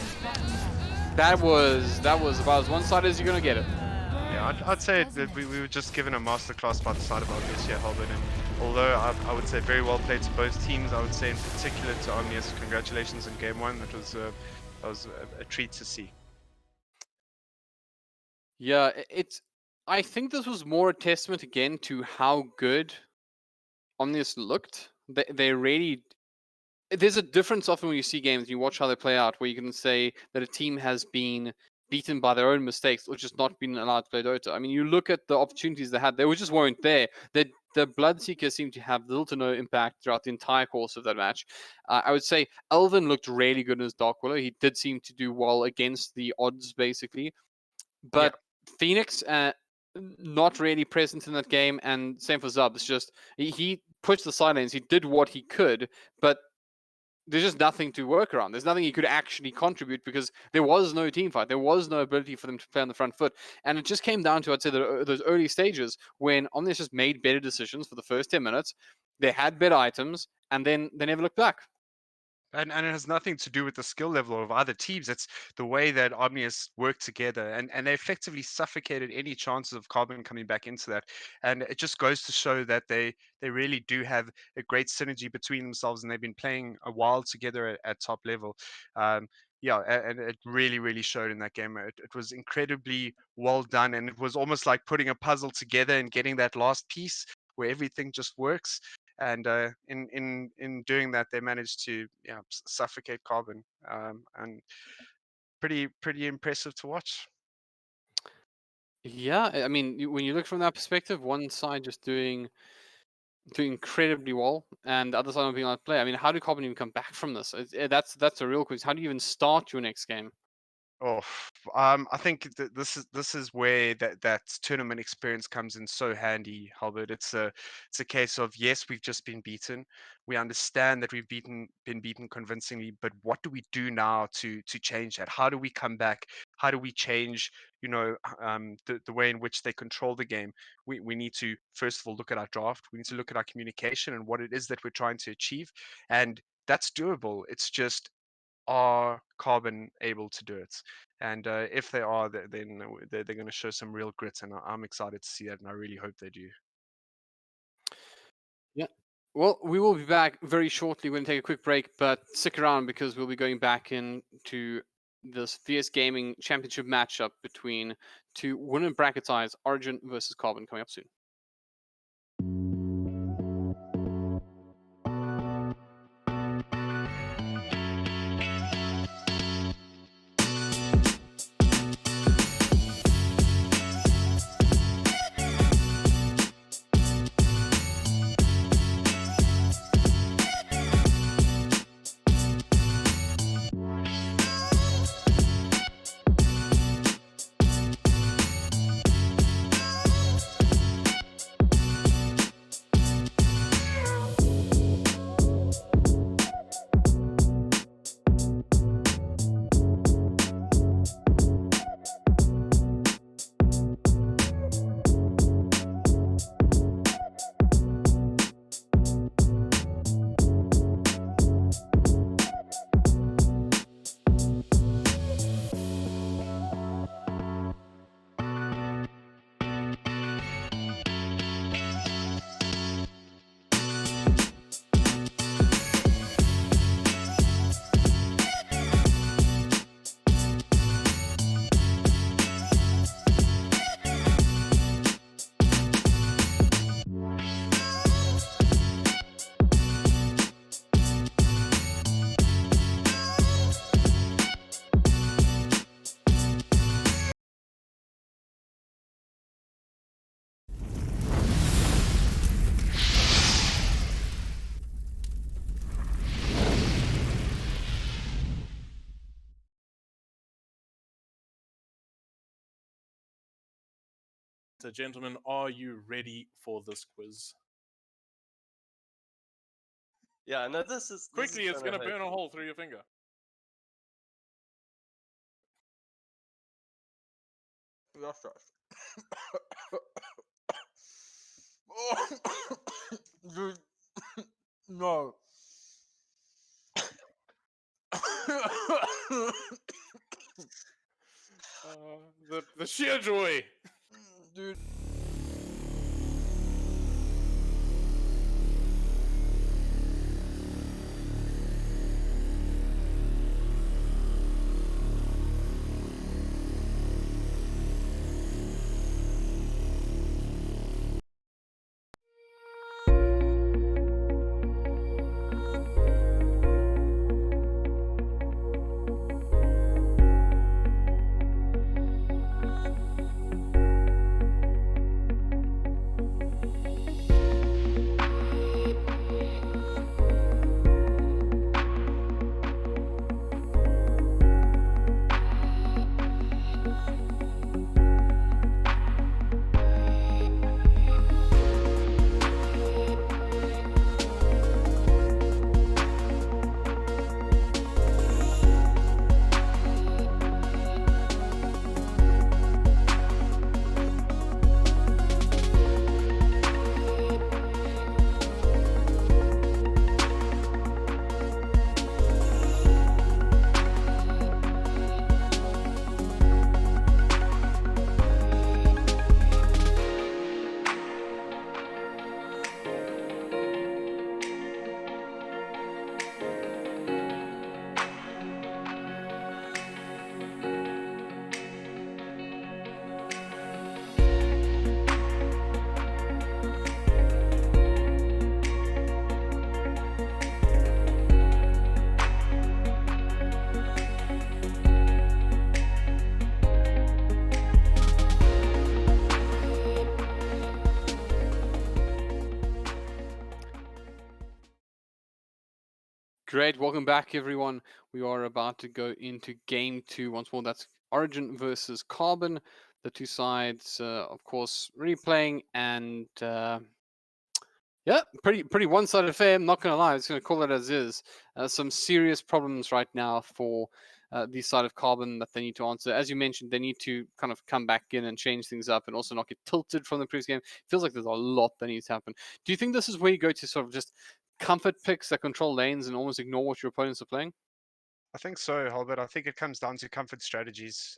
that was about as one-sided as you're gonna get it. Yeah, I'd say that we were just given a masterclass by the side of Omnius here, Halbert, and although I would say very well played to both teams, I would say in particular to Omnius, congratulations in game 1. That was a treat to see. Yeah, it's I think this was more a testament again to how good Omnius looked. They really. There's a difference often when you see games and you watch how they play out, where you can say that a team has been beaten by their own mistakes or just not been allowed to play Dota. I mean, you look at the opportunities they had; they just weren't there. The Bloodseekers seemed to have little to no impact throughout the entire course of that match. I would say Elvin looked really good in his Dark Willow. He did seem to do well against the odds, basically. But Phoenix, not really present in that game, and same for Zub. It's just he pushed the side lanes. He did what he could, but there's just nothing to work around. There's nothing he could actually contribute because there was no team fight. There was no ability for them to play on the front foot. And it just came down to, I'd say, those early stages when Omnius just made better decisions for the first 10 minutes. They had better items, and then they never looked back. And it has nothing to do with the skill level of other teams. It's the way that Omnius worked together, and they effectively suffocated any chances of Carbon coming back into that. And it just goes to show that they really do have a great synergy between themselves, and they've been playing a while together at top level. Yeah, and it really showed in that game. It was incredibly well done, and it was almost like putting a puzzle together and getting that last piece where everything just works. And in doing that, they managed to suffocate Carbon, and pretty impressive to watch. Yeah, I mean, when you look from that perspective, one side just doing incredibly well, and the other side not being able to play. I mean, how do Carbon even come back from this? That's a real question. How do you even start your next game? Oh, I think that this is where that tournament experience comes in so handy, Halbert. It's a case of, yes, we've just been beaten. We understand that we've been beaten convincingly, but what do we do now to change that? How do we come back? How do we change, the way in which they control the game? We need to first of all look at our draft. We need to look at our communication and what it is that we're trying to achieve, and that's doable. It's just, are Carbon able to do it? And if they are, then they're going to show some real grit, and I'm excited to see that, and I really hope they do. Yeah. Well, we will be back very shortly. We're going to take a quick break, but stick around because we'll be going back into this VS Gaming Championship matchup between two winner bracket ties, Origin versus Carbon, coming up soon. So, gentlemen, are you ready for this quiz? Yeah, no, this is quickly. It's gonna burn a hole through your finger. Dude, no. The sheer joy. Dude. Great, welcome back everyone. We are about to go into game 2 once more. That's Origin versus Carbon. The two sides, of course, really playing, and yeah, pretty one-sided affair. I'm not going to lie, I'm just going to call it as is. Some serious problems right now for the side of Carbon that they need to answer. As you mentioned, they need to kind of come back in and change things up and also not get tilted from the previous game. Feels like there's a lot that needs to happen. Do you think this is where you go to sort of just comfort picks that control lanes and almost ignore what your opponents are playing? I think so, Halbert. I think it comes down to comfort strategies.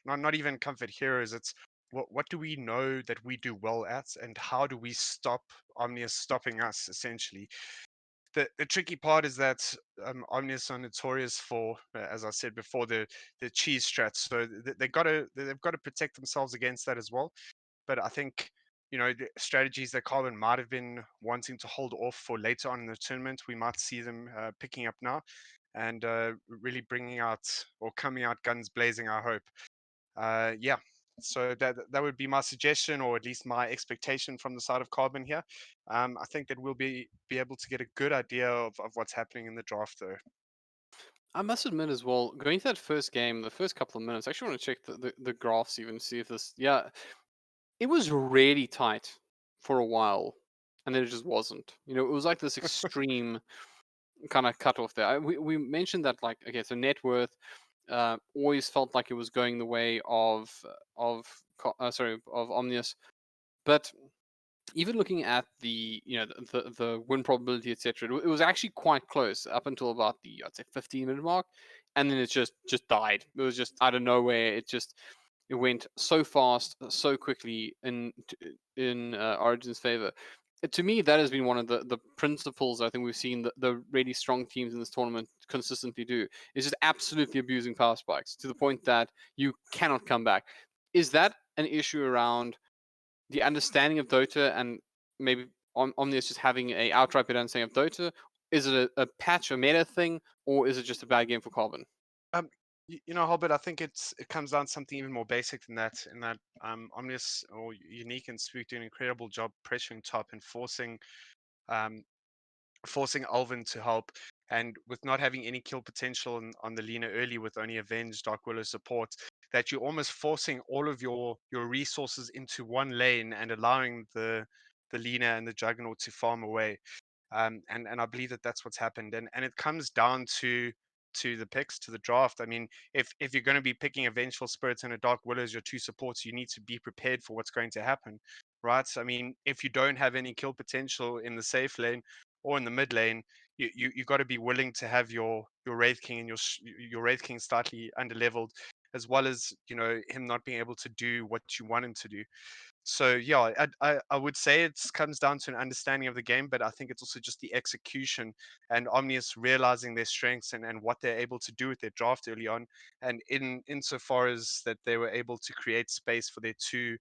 Not even comfort heroes. It's what do we know that we do well at, and how do we stop Omnius stopping us, essentially. The tricky part is that Omnius are notorious for, as I said before, the cheese strats. So they've got to protect themselves against that as well. But I think, the strategies that Carbon might have been wanting to hold off for later on in the tournament, we might see them picking up now, and really bringing out or coming out guns blazing, I hope. Yeah, so that would be my suggestion, or at least my expectation from the side of Carbon here. I think that we'll be able to get a good idea of what's happening in the draft, though. I must admit as well, going to that first game, the first couple of minutes, I actually want to check the graphs even, see if this, yeah, it was really tight for a while, and then it just wasn't. It was like this extreme kind of cutoff there. We mentioned that, like, okay, so net worth always felt like it was going the way of Omnius, but even looking at the the win probability, etc., it was actually quite close up until about the, I'd say, 15-minute mark, and then it just died. It was just out of nowhere. It went so fast, so quickly in Origin's favor. To me, that has been one of the principles I think we've seen the really strong teams in this tournament consistently do, is just absolutely abusing power spikes to the point that you cannot come back. Is that an issue around the understanding of Dota, and maybe Omnius just having a outright better understanding of Dota? Is it a patch, a meta thing, or is it just a bad game for Carbon? Hobbit, I think it comes down to something even more basic than that. In that, Omnius or Unique and Spook do an incredible job pressuring top and forcing Alvin to help. And with not having any kill potential on the Lina early, with only Avenge, Dark Willow support, that you're almost forcing all of your resources into one lane and allowing the Lina and the Juggernaut to farm away. And I believe that that's what's happened. And it comes down to the picks, to the draft. I mean, if you're going to be picking a Vengeful Spirit and a Dark Willow as your two supports, you need to be prepared for what's going to happen, right? I mean, if you don't have any kill potential in the safe lane or in the mid lane, you got to be willing to have your Wraith King and your Wraith King slightly underleveled, as well as him not being able to do what you want him to do. So yeah, I would say it comes down to an understanding of the game, but I think it's also just the execution and Omnius realizing their strengths and what they're able to do with their draft early on, and insofar as that they were able to create space for their two,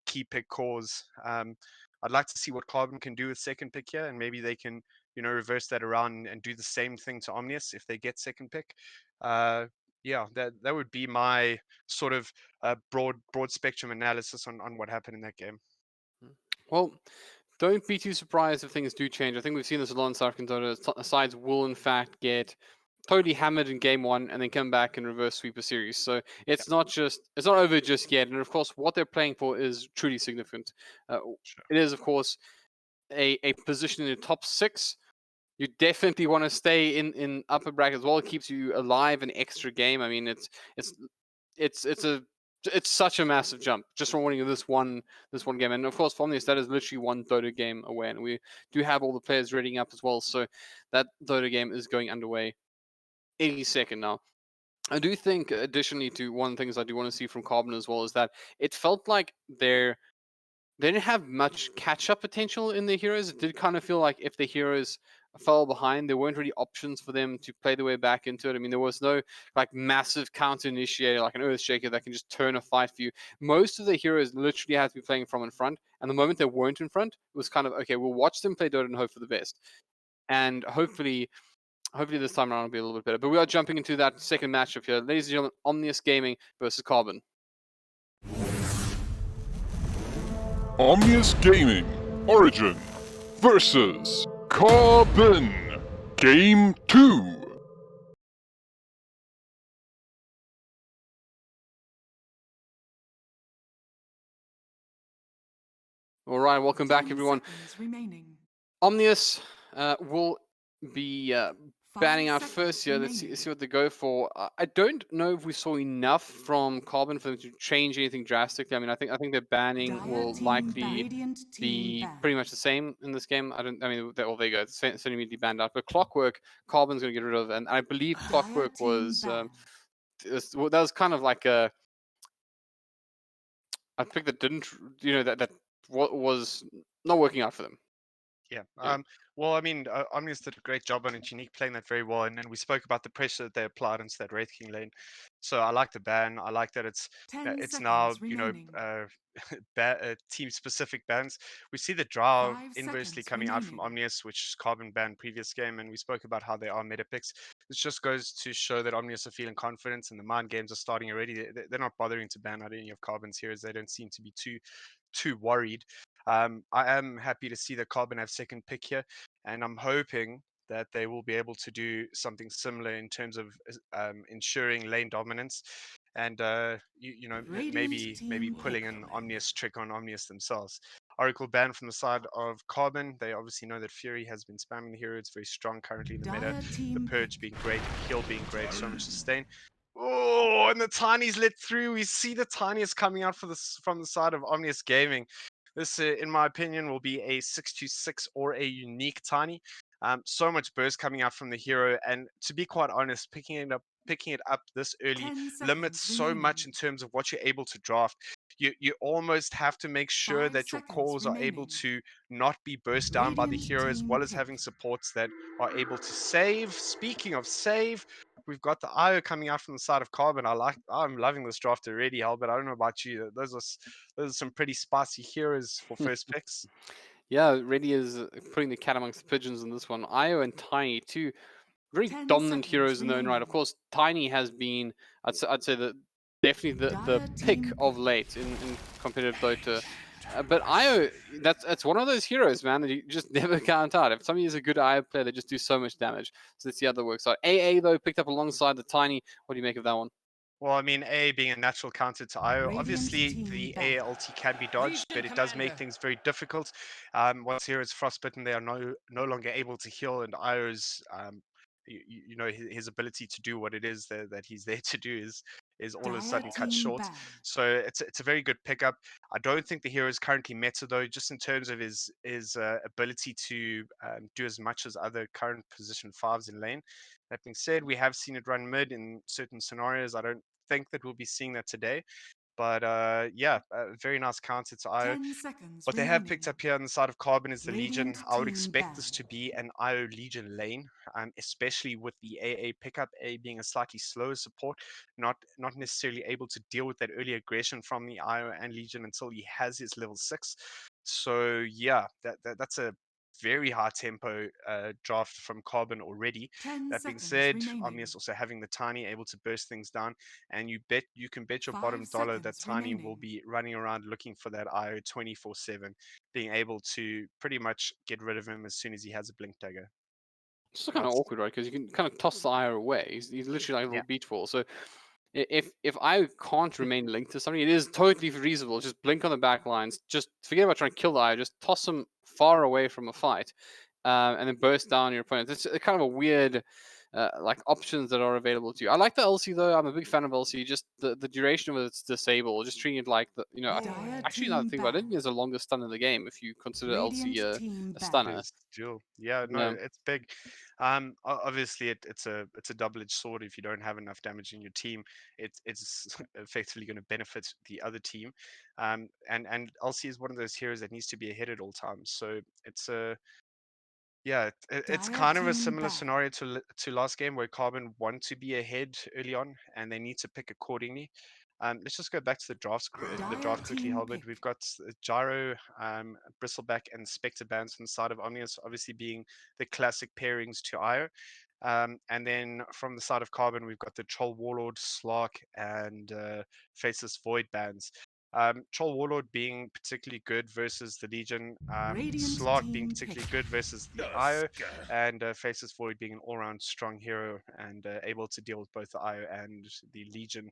key pick cores. I'd like to see what Carbon can do with second pick here, and maybe they can, reverse that around and do the same thing to Omnius if they get second pick. Yeah, that would be my sort of broad spectrum analysis on what happened in that game. Well, don't be too surprised if things do change. I think we've seen this a lot in South African Dota. Sides will, in fact, get totally hammered in game 1 and then come back and reverse sweep a series. So it's not over just yet. And of course, what they're playing for is truly significant. It is, of course, a position in the top 6. You definitely want to stay in upper bracket as well. It keeps you alive an extra game. I mean, it's such a massive jump just from winning this one game. And of course, from this, that is literally one Dota game away, and we do have all the players readying up as well. So that Dota game is going underway any second now. I do think, additionally to one of the things I do want to see from Carbon as well, is that it felt like they didn't have much catch-up potential in the heroes. It did kind of feel like if the heroes fell behind, there weren't really options for them to play their way back into it. I mean, there was no like massive counter initiator like an Earthshaker that can just turn a fight for you. Most of the heroes literally had to be playing from in front, and the moment they weren't in front, it was kind of, okay, we'll watch them play Dota and hope for the best. And hopefully this time around will be a little bit better. But we are jumping into that second matchup here. Ladies and gentlemen, Omnius Gaming versus Carbon. Omnius Gaming Origin versus Carbon. Game 2. All right, welcome back, everyone. Remaining. Omnius will be banning out 5 first here. Let's remaining. see what they go for. I don't know if we saw enough from Carbon for them to change anything drastically. I mean, I think their banning will likely be pretty much the same in this game. I mean, there you go. It's immediately banned out. But Clockwork, Carbon's going to get rid of, and I believe Clockwork was that was kind of like a pick that didn't, that was not working out for them. Yeah. Yeah. Well, I mean, Omnius did a great job on it. Unique playing that very well, and then we spoke about the pressure that they applied into that Wraith King lane. So I like the ban. I like that it's 10 now seconds remaining. team specific bans. We see the draw 5 inversely seconds coming out from remaining. Omnius, which Carbon banned previous game, and we spoke about how they are meta picks. This just goes to show that Omnius are feeling confident, and the mind games are starting already. They're not bothering to ban out any of Carbon's heroes. They don't seem to be too worried. I am happy to see that Carbon have second pick here, and I'm hoping that they will be able to do something similar in terms of ensuring lane dominance, and maybe pulling an Omnius trick on Omnius themselves. Oracle ban from the side of Carbon. They obviously know that Fury has been spamming the hero. It's very strong currently in the meta. The Purge being great, Heal being great, so much sustain. Oh, and the Tiny's lit through. We see the Tiniest coming out from the side of Omnius Gaming. This, in my opinion, will be a 626 or a unique Tiny. So much burst coming out from the hero, and to be quite honest, picking it up this early limits so much in terms of what you're able to draft. You almost have to make sure 5 that your seconds calls are able remaining. to not be burst down by the Radiant hero, as team well as pick. having supports that are able to save. Speaking of save, we've got the IO coming out from the side of Carbon. I'm loving this draft already, Albert. I don't know about you. Those are some pretty spicy heroes for first picks. Yeah, it really is putting the cat amongst the pigeons in this one. Io and Tiny, two very 10 dominant seconds heroes in their own right. remaining. Of course, Tiny has been, I'd say that definitely the Dire pick team of late in competitive Dota. But Io, that's one of those heroes, man, that you just never count out. If somebody is a good Io player, they just do so much damage. So let's see how that works out. AA, though, picked up alongside the Tiny. What do you make of that one? Well, I mean, A being a natural counter to IO, Radiant obviously team the back. A ulti can be dodged, but it does make things very difficult. Once here is frostbitten, they are no longer able to heal, and IO's his ability to do what it is that he's there to do is all of a Dire sudden cut team short. ban. So it's a very good pickup. I don't think the hero is currently meta though, just in terms of his ability to do as much as other current position fives in lane. That being said, we have seen it run mid in certain scenarios. I don't think that we'll be seeing that today. But yeah, a very nice counter to IO. 10 seconds What they have remaining. picked up here on the side of Carbon is the Legion. Radiant I would team expect this ban. to be an IO Legion lane, especially with the AA pickup, A being a slightly slower support, not necessarily able to deal with that early aggression from the IO and Legion until he has his level 6. So yeah, that's a very high tempo draft from Carbon already. 10 That being seconds said, remaining. Omnius also having the Tiny able to burst things down, and you can bet your 5 bottom dollar that seconds Tiny will remaining. be running around looking for that IO 24/7, being able to pretty much get rid of him as soon as he has a blink dagger. It's just kind of awkward, right? Because you can kind of toss the IO away. He's literally like a Yeah. little beach ball. So if I can't remain linked to something, it is totally reasonable. Just blink on the back lines. Just forget about trying to kill the IO. Just toss them far away from a fight, and then burst down your opponent. It's kind of a weird, like options that are available to you. I like the LC though. I'm a big fan of LC. Just the duration of it's disabled. Just treating it like actually another thing about it, I think there's the longest stun in the game if you consider LC a stunner. Dual. Yeah, no, Yeah. it's big. Obviously, it's a double-edged sword. If you don't have enough damage in your team, it's effectively going to benefit the other team. And LC is one of those heroes that needs to be ahead at all times. So it's a it's Dire kind of a team similar ban. scenario to last game where Carbon want to be ahead early on and they need to pick accordingly. Let's just go back to the draft quickly, team Halbert. We've got Gyro, Bristleback, and Spectre bands from the side of Omnius, obviously being the classic pairings to Io. And then from the side of Carbon, we've got the Troll Warlord, Slark, and Faceless Void bands. Troll Warlord being particularly good versus the Legion, Radiant Slark being team particularly pick. good versus the IO, and Faceless Void being an all-round strong hero and able to deal with both the IO and the Legion.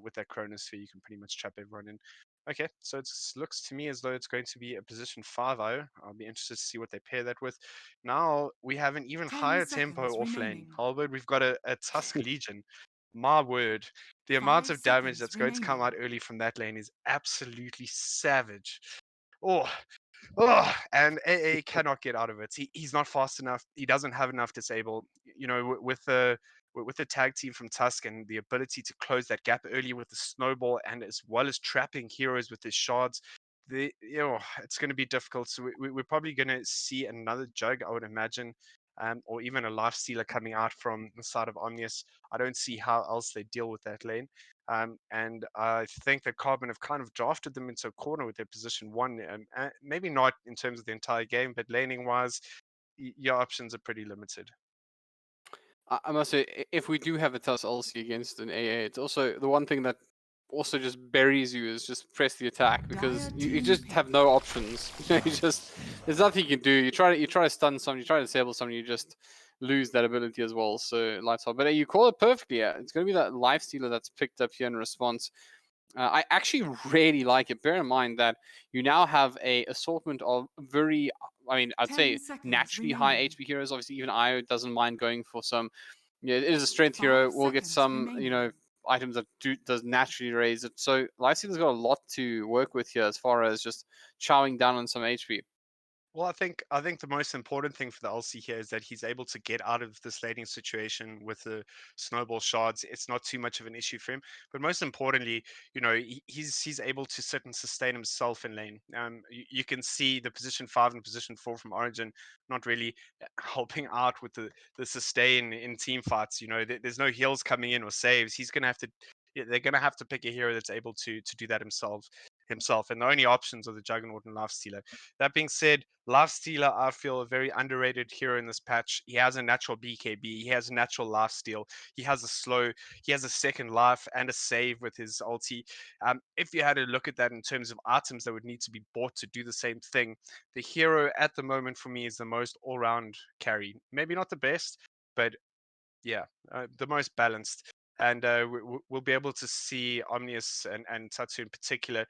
With that Chronosphere, you can pretty much trap everyone in. Okay, so it looks to me as though it's going to be a position 5 IO. I'll be interested to see what they pair that with. Now we have an even 10 higher tempo seconds off lane. remaining. Halberd, we've got a Tusk Legion. My word, the amount 5 of damage seconds that's going to come remaining. out early from that lane is absolutely savage. Oh, and AA cannot get out of it. He's not fast enough. He doesn't have enough disable. With the tag team from Tusk and the ability to close that gap early with the snowball and as well as trapping heroes with his shards, it's going to be difficult. So we're probably going to see another jug, I would imagine, or even a life stealer coming out from the side of Omnius. I don't see how else they deal with that lane. And I think that Carbon have kind of drafted them into a corner with their position 1. Maybe not in terms of the entire game, but laning wise, your options are pretty limited. I must say, if we do have a Tusk LC against an AA, it's also the one thing that also just buries you is just press the attack because you just have no options. There's nothing you can do. You try to stun someone, you try to disable someone, you just lose that ability as well. So lifestyle, but you call it perfectly. Yeah. It's going to be that life stealer that's picked up here in response. I actually really like it. Bear in mind that you now have a assortment of very, I'd say naturally high HP heroes. Obviously, even IO doesn't mind going for some. Yeah, it is a strength hero. We'll get some, items that does naturally raise it. So Lifestealer's got a lot to work with here as far as just chowing down on some HP. Well, I think the most important thing for the LC here is that he's able to get out of this laning situation with the snowball shards. It's not too much of an issue for him. But most importantly, he's able to sit and sustain himself in lane. You can see the position 5 and position 4 from Origin not really helping out with the sustain in team fights. There's no heals coming in or saves. They're gonna have to pick a hero that's able to do that himself. And the only options are the Juggernaut and Lifestealer. That being said, Lifestealer, I feel, a very underrated hero in this patch. He has a natural BKB, he has a natural lifesteal, he has a slow, he has a second life and a save with his ulti. If you had to look at that in terms of items that would need to be bought to do the same thing, the hero at the moment for me is the most all-round carry. Maybe not the best, but yeah, the most balanced. And we'll be able to see Omnius and Tatsu in particular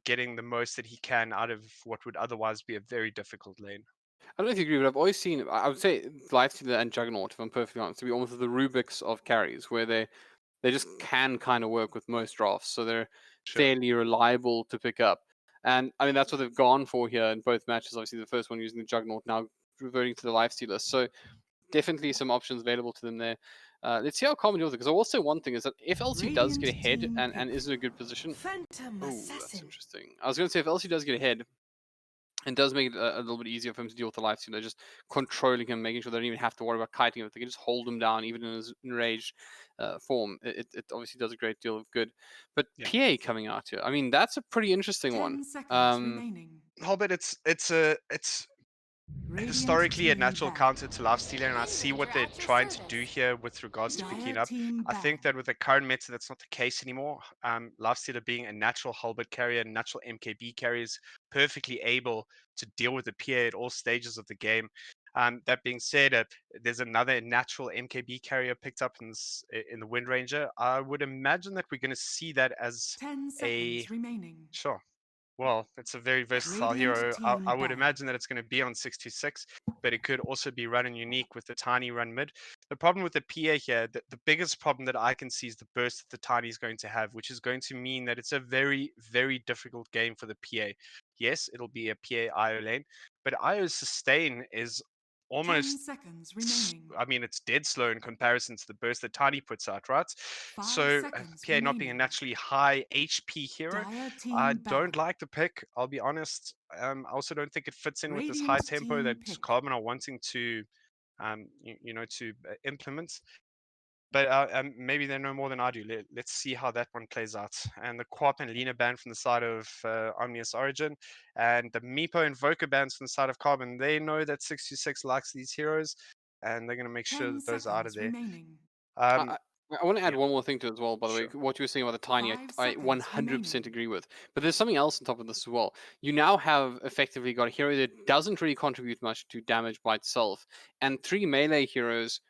getting the most that he can out of what would otherwise be a very difficult lane. I don't know if you agree, but I've always seen, I would say, Lifestealer and Juggernaut, if I'm perfectly honest, to be almost the Rubik's of carries, where they just can kind of work with most drafts. So they're fairly reliable to pick up. And that's what they've gone for here in both matches. Obviously, the first one using the Juggernaut, now reverting to the Lifestealer. So definitely some options available to them there. Let's see how Common deals with it. Because I will say one thing is that if LC does get ahead and is in a good position, that's interesting. I was going to say if LC does get ahead and does make it a little bit easier for him to deal with the life stealer, just controlling him, making sure they don't even have to worry about kiting him. They can just hold him down even in his enraged form. It obviously does a great deal of good. But PA coming out here, that's a pretty interesting one. 10 seconds remaining. Hobbit, it's historically a natural counter to Lifestealer, and I see what they're trying to do here with regards to picking it up. I think that with the current meta, that's not the case anymore. Lifestealer being a natural halberd carrier, natural MKB carrier, is perfectly able to deal with the PA at all stages of the game. That being said, there's another natural MKB carrier picked up in the Wind Ranger. I would imagine that we're going to see that as 10 seconds remaining. Sure. Well, it's a very versatile hero. I would imagine that it's going to be on 626, but it could also be running unique with the tiny run mid. The problem with the PA here, the biggest problem that I can see is the burst that the tiny is going to have, which is going to mean that it's a very, very difficult game for the PA. Yes, it'll be a PA IO lane, but IO's sustain is almost 10 seconds remaining. it's dead slow in comparison to the burst that Tiny puts out, right? 5 So seconds PA not being a naturally high HP hero, I don't like the pick. I'll be honest. I also don't think it fits in with this high tempo that Carbon are wanting to, implement. But maybe they know more than I do. Let's see how that one plays out. And the Quap and Lena ban from the side of Omnius Origin, and the Meepo and Voka bans from the side of Carbon. They know that 626 likes these heroes, and they're going to make sure that those are out of there. I want to add one more thing to it as well, by the way. Sure. What you were saying about the Tiny, 5 I seconds 100% remaining. agree with. But there's something else on top of this as well. You now have effectively got a hero that doesn't really contribute much to damage by itself, and 3 melee heroes.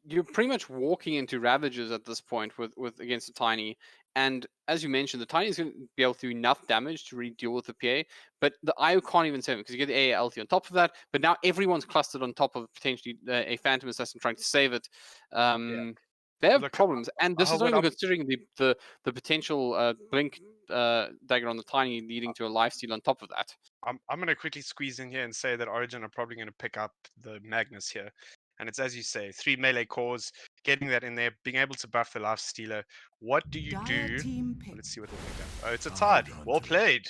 You're pretty much walking into Ravages at this point with against the Tiny. And as you mentioned, the Tiny is going to be able to do enough damage to really deal with the PA, but the IO can't even save him because you get the ALT on top of that. But now everyone's clustered on top of potentially a Phantom Assassin trying to save it. Yeah. They have Look, problems, and this is not Howard, even considering the potential blink dagger on the Tiny leading to a lifesteal on top of that. I'm going to quickly squeeze in here and say that Origin are probably going to pick up the Magnus here. And it's as you say, 3 melee cores, getting that in there, being able to buff the life stealer. What do you Dire do? team Well, pick. let's see what they pick up. Oh, it's a tide. Well played.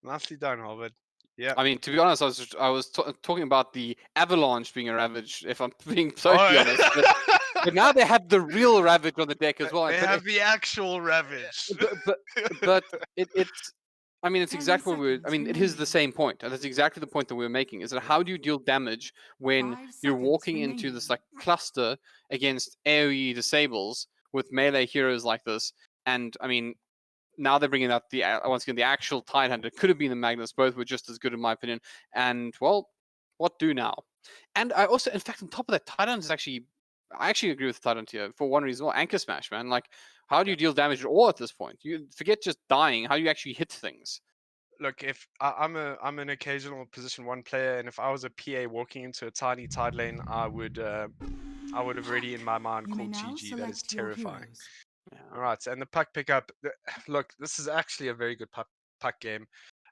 Nicely done, Howard. Yeah. I mean, to be honest, I was talking about the Avalanche being a Ravage, if I'm being totally Oh, honest. But now they have the real Ravage on the deck as well. they But have the actual Ravage. but it's I mean, it's 10 exactly what I mean, it is the seconds same point. And that's exactly the point that we're making. Is that how do you deal damage when 5 you're seconds walking into this like cluster against AoE disables with melee heroes like this? And I mean, now they're bringing out the once again the actual Tidehunter. Could have been the Magnus. Both were just as good in my opinion. And well, what do now? And I also, in fact, on top of that, Tidehunter is actually. I actually agree with Tidehunter here for one reason. Well, Anchor Smash, man. Like, how do you deal damage at all at this point? You forget just dying. How do you actually hit things? Look, if I'm an occasional position 1 player, and if I was a PA walking into a tiny tide lane, I would have already in my mind You may called now GG. That is select your terrifying. heroes. All right, and the puck pickup. Look, this is actually a very good puck game,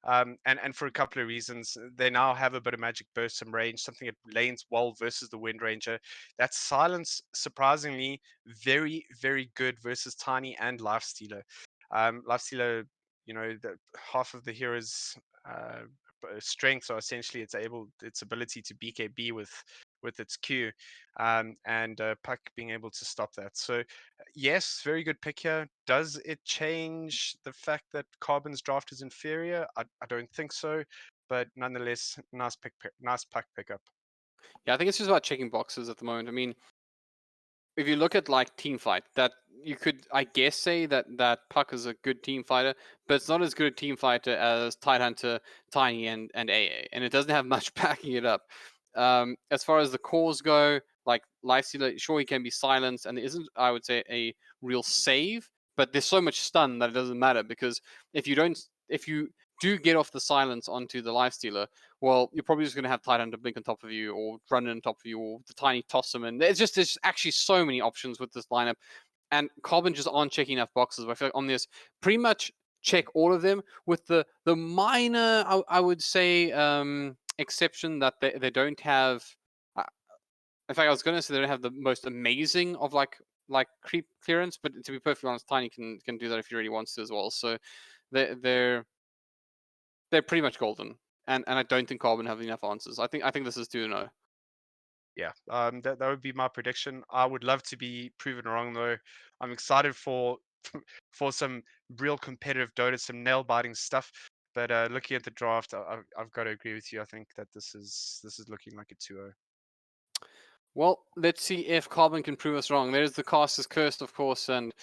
and for a couple of reasons. They now have a bit of magic burst, some range, something that lanes well versus the Wind Ranger. That silence, surprisingly, very very good versus Tiny and Lifestealer. Lifestealer, half of the hero's strengths are essentially its ability to BKB with its Q, and Puck being able to stop that. So yes, very good pick here. Does it change the fact that Carbon's draft is inferior? I don't think so, but nonetheless, nice Puck pickup. Yeah, I think it's just about checking boxes at the moment. I mean, if you look at like team fight, that you could, I guess, say that Puck is a good team fighter, but it's not as good a team fighter as Tidehunter, Tiny, and AA, and it doesn't have much backing it up. As far as the cores go, like Lifestealer, sure he can be silenced, and there isn't, I would say, a real save, but there's so much stun that it doesn't matter because if you do get off the silence onto the Lifestealer, well, you're probably just going to have Tidehunter blink on top of you, or run on top of you, or the Tiny toss him. And there's actually so many options with this lineup, and Carbon just aren't checking enough boxes. I feel like Omnius pretty much check all of them, with the minor, I would say, exception that they don't have. In fact, I was going to say they don't have the most amazing of like creep clearance, but to be perfectly honest, Tiny can do that if he really wants to as well. So they're pretty much golden, and I don't think Carbon have enough answers. I think this is 2-0. Yeah, that would be my prediction. I would love to be proven wrong though. I'm excited for for some real competitive Dota, some nail biting stuff. But looking at the draft, I've got to agree with you. I think that this is looking like a 2-0. Well, let's see if Carbon can prove us wrong. There's the Caster's Curse, of course, and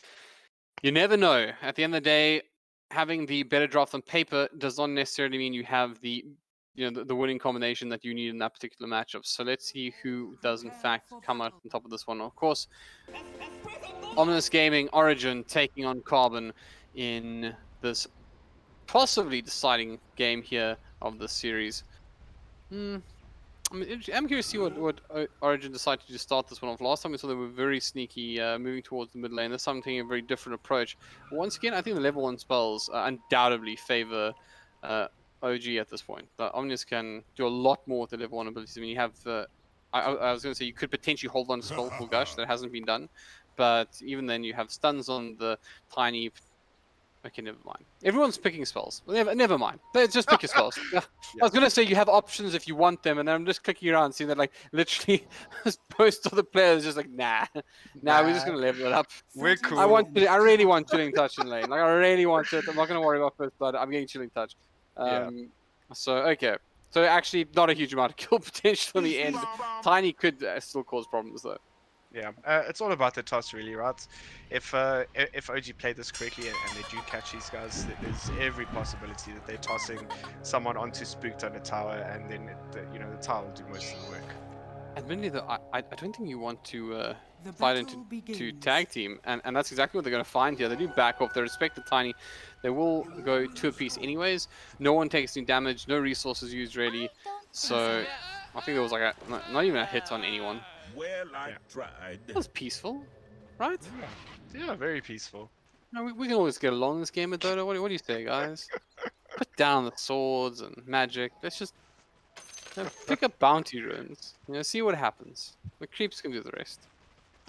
you never know. At the end of the day, having the better draft on paper does not necessarily mean you have the winning combination that you need in that particular matchup. So let's see who does in fact come out on top of this one. Of course, Ominous Gaming Origin taking on Carbon in this possibly deciding game here of the series. I mean, I'm curious to see what Origin decided to start this one off. Last time we saw they were very sneaky, moving towards the mid lane. This time taking a very different approach. Once again, I think the level 1 spells undoubtedly favor OG at this point. But Omnius can do a lot more with the level 1 abilities. I mean, you have I was going to say you could potentially hold on to Spellful Gush. That hasn't been done. But even then, you have stuns on the Tiny. Okay, never mind. Everyone's picking spells. Never mind. Just pick your spells. I was gonna say you have options if you want them, and then I'm just clicking around, seeing that like literally most of the players just like nah, we're just gonna level it up. We're cool. I really want Chilling Touch in lane. Like I really want it. I'm not gonna worry about First Blood. I'm getting Chilling Touch. Yeah. So okay. So actually, not a huge amount of kill potential in the end. Tiny could still cause problems though. Yeah, it's all about the toss, really, right? If OG play this correctly and they do catch these guys, there's every possibility that they're tossing someone onto spooked on a tower, and then the tower will do most of the work. Admittedly, though, I don't think you want to The fight battle into begins. tag team, and that's exactly what they're going to find here. They do back off. They respect the tiny. They will go 2 apiece anyways. No one takes any damage. No resources used really. So I think there was like not even a hit on anyone. Well, I Yeah. tried. That was peaceful, right? Yeah, very peaceful. No, we can always get along in this game of Dota. What do you say, guys? Put down the swords and magic. Let's just pick up bounty runes. See what happens. The creeps can do the rest.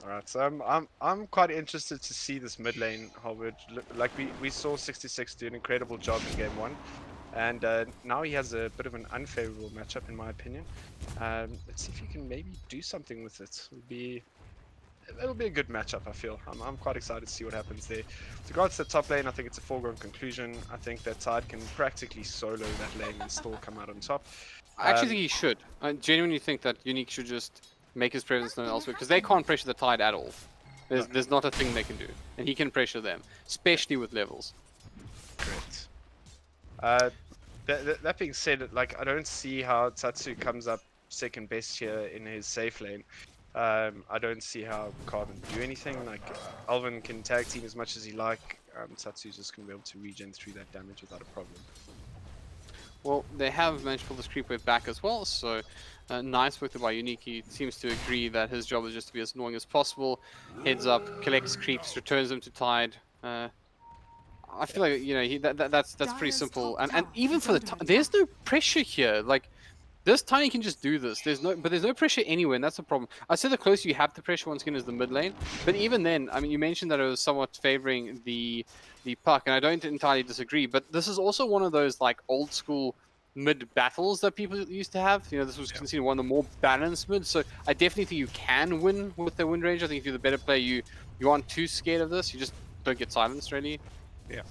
All right, so I'm quite interested to see this mid lane, Howard. Like we saw 66 do an incredible job in game 1, and now he has a bit of an unfavorable matchup, in my opinion. Let's see if he can maybe do something with it. It'll be a good matchup, I feel. I'm quite excited to see what happens there. With regards to the top lane, I think it's a foregone conclusion. I think that Tide can practically solo that lane and still come out on top. I actually think he should. I genuinely think that Unique should just make his presence known elsewhere, because they can't pressure the Tide at all. There's not a thing they can do, and he can pressure them, especially with levels. Correct. That being said, like, I don't see how Tatsu comes up second best here in his safe lane. I don't see how Carbon do anything. Like, Alvin can tag team as much as he like. Tatsu's just gonna be able to regen through that damage without a problem. Well, they have managed to pull this creep wave back as well, so nice work by Unique. He seems to agree that his job is just to be as annoying as possible. Heads up, collects creeps, returns them to Tide. I feel like that's pretty simple. And even for the there's no pressure here. Like, this Tiny can just do this. There's no pressure anywhere, and that's the problem. I say the closer you have the pressure once again is the mid lane, but even then, I mean, you mentioned that it was somewhat favoring the puck, and I don't entirely disagree. But this is also one of those like old school mid battles that people used to have. This was considered one of the more balanced mid. So I definitely think you can win with the win range. I think if you're the better player, you aren't too scared of this. You just don't get silenced really. Yeah.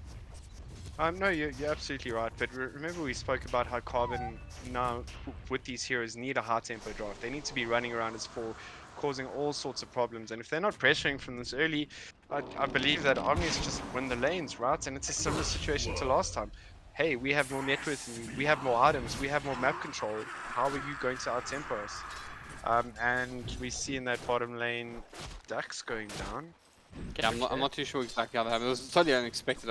No, you're absolutely right. But remember, we spoke about how Carbon now, with these heroes, need a high tempo draft. They need to be running around as 4, causing all sorts of problems. And if they're not pressuring from this early, I believe that Omnis just win the lanes, right? And it's a similar situation to last time. Hey, we have more net worth, we have more items, we have more map control. How are you going to out-tempo us? And we see in that bottom lane, Dax going down. Yeah, I'm not too sure exactly how that happened. It was totally unexpected.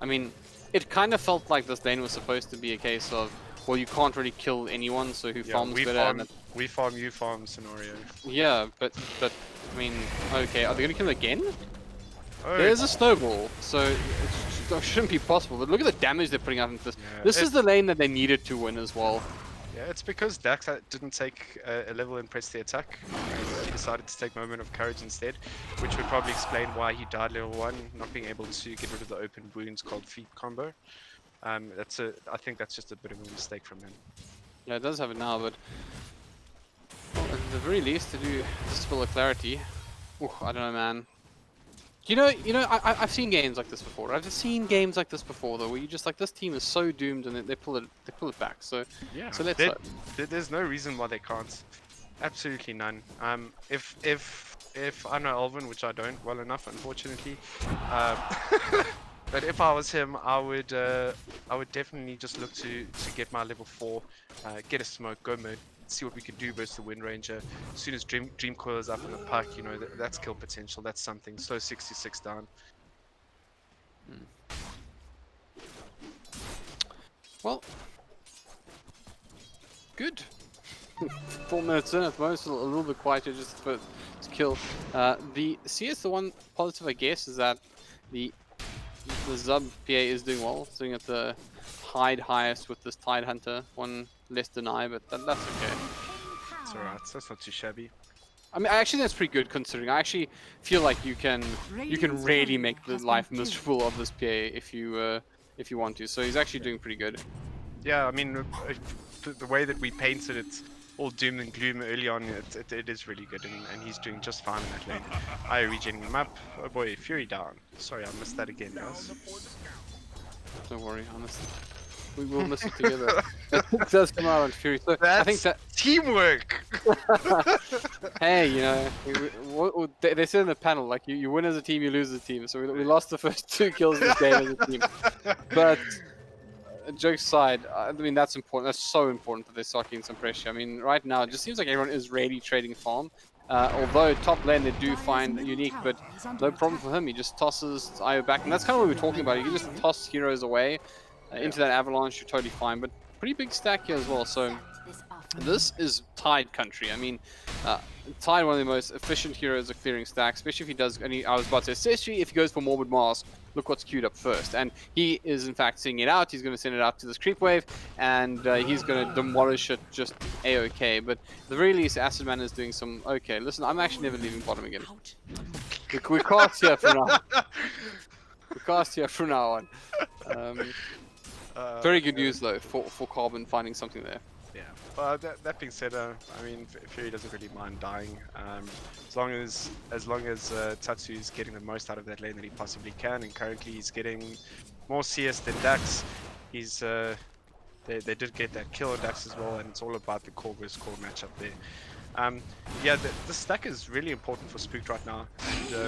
I mean, it kind of felt like this lane was supposed to be a case of, well, you can't really kill anyone, so who farms better? We farm, you farm scenario. Yeah, but I mean, okay, are they gonna kill again? Oh. There's a snowball, so it shouldn't be possible. But look at the damage they're putting out into this. Yeah, this is the lane that they needed to win as well. Yeah, it's because Dax didn't take a level and press the attack. He decided to take Moment of Courage instead, which would probably explain why he died level 1, not being able to get rid of the open wounds called Feet combo. I think that's just a bit of a mistake from him. Yeah, it does have it now, but well, at the very least, to do Dispel of Clarity, I don't know, man. I've seen games like this before. I've seen games like this before, though, where you just like, this team is so doomed, and they pull it back. So yeah, so let's hope. There's no reason why they can't. Absolutely none. If I know Alvin, which I don't well enough, unfortunately, but if I was him, I would definitely just look to get my level 4, get a smoke, go mid, see what we can do versus the Wind Ranger. As soon as Dream Coil is up in the puck, that's kill potential. That's something. Slow 66 down. Well, good. 4 minutes in at most, a little bit quieter just for to kill. The CS, the one positive I guess is that the Zub PA is doing well, sitting at the highest with this Tide Hunter. One less deny, but that's okay. It's alright. That's not too shabby. I mean, actually, that's pretty good considering. I actually feel like you can really make the life miserable of this PA if you want to. So he's actually doing pretty good. Yeah, I mean, the way that we painted it, all doom and gloom early on, it is really good, and he's doing just fine in that lane. I regenning him up. Oh boy, Fury down. Sorry, I missed that again, guys. Don't worry, honestly. We will miss it together. It does come out on Fury. So I think that teamwork. Hey, you know, they said in the panel, like, you win as a team, you lose as a team. So we lost the first 2 kills of this game as a team. But jokes aside, I mean, that's important. That's so important that they start getting some pressure. I mean, right now, it just seems like everyone is really trading farm. Although top lane they do find Unique, but no problem for him. He just tosses IO back. And that's kind of what we were talking about. You can just toss heroes away into that avalanche, you're totally fine. But pretty big stack here as well. So this is Tide country. I mean, Tide, one of the most efficient heroes of clearing stacks, especially if he does any, I was about to say, especially if he goes for Morbid Mask, look what's queued up first. And he is, in fact, seeing it out. He's going to send it out to this creep wave, and he's going to demolish it just A-OK. But at the very least, Acid Man is doing some okay. Listen, I'm actually never leaving bottom again. We cast here from now. We cast here from now on. Very good news, though, for Carbon finding something there. Yeah, well, that being said, I mean, Fury doesn't really mind dying, as long as Tatsu is getting the most out of that lane that he possibly can, and currently he's getting more CS than Dax. He's they did get that kill on Dax as well, and it's all about the core versus core matchup there. Yeah, the stack is really important for Spooked right now.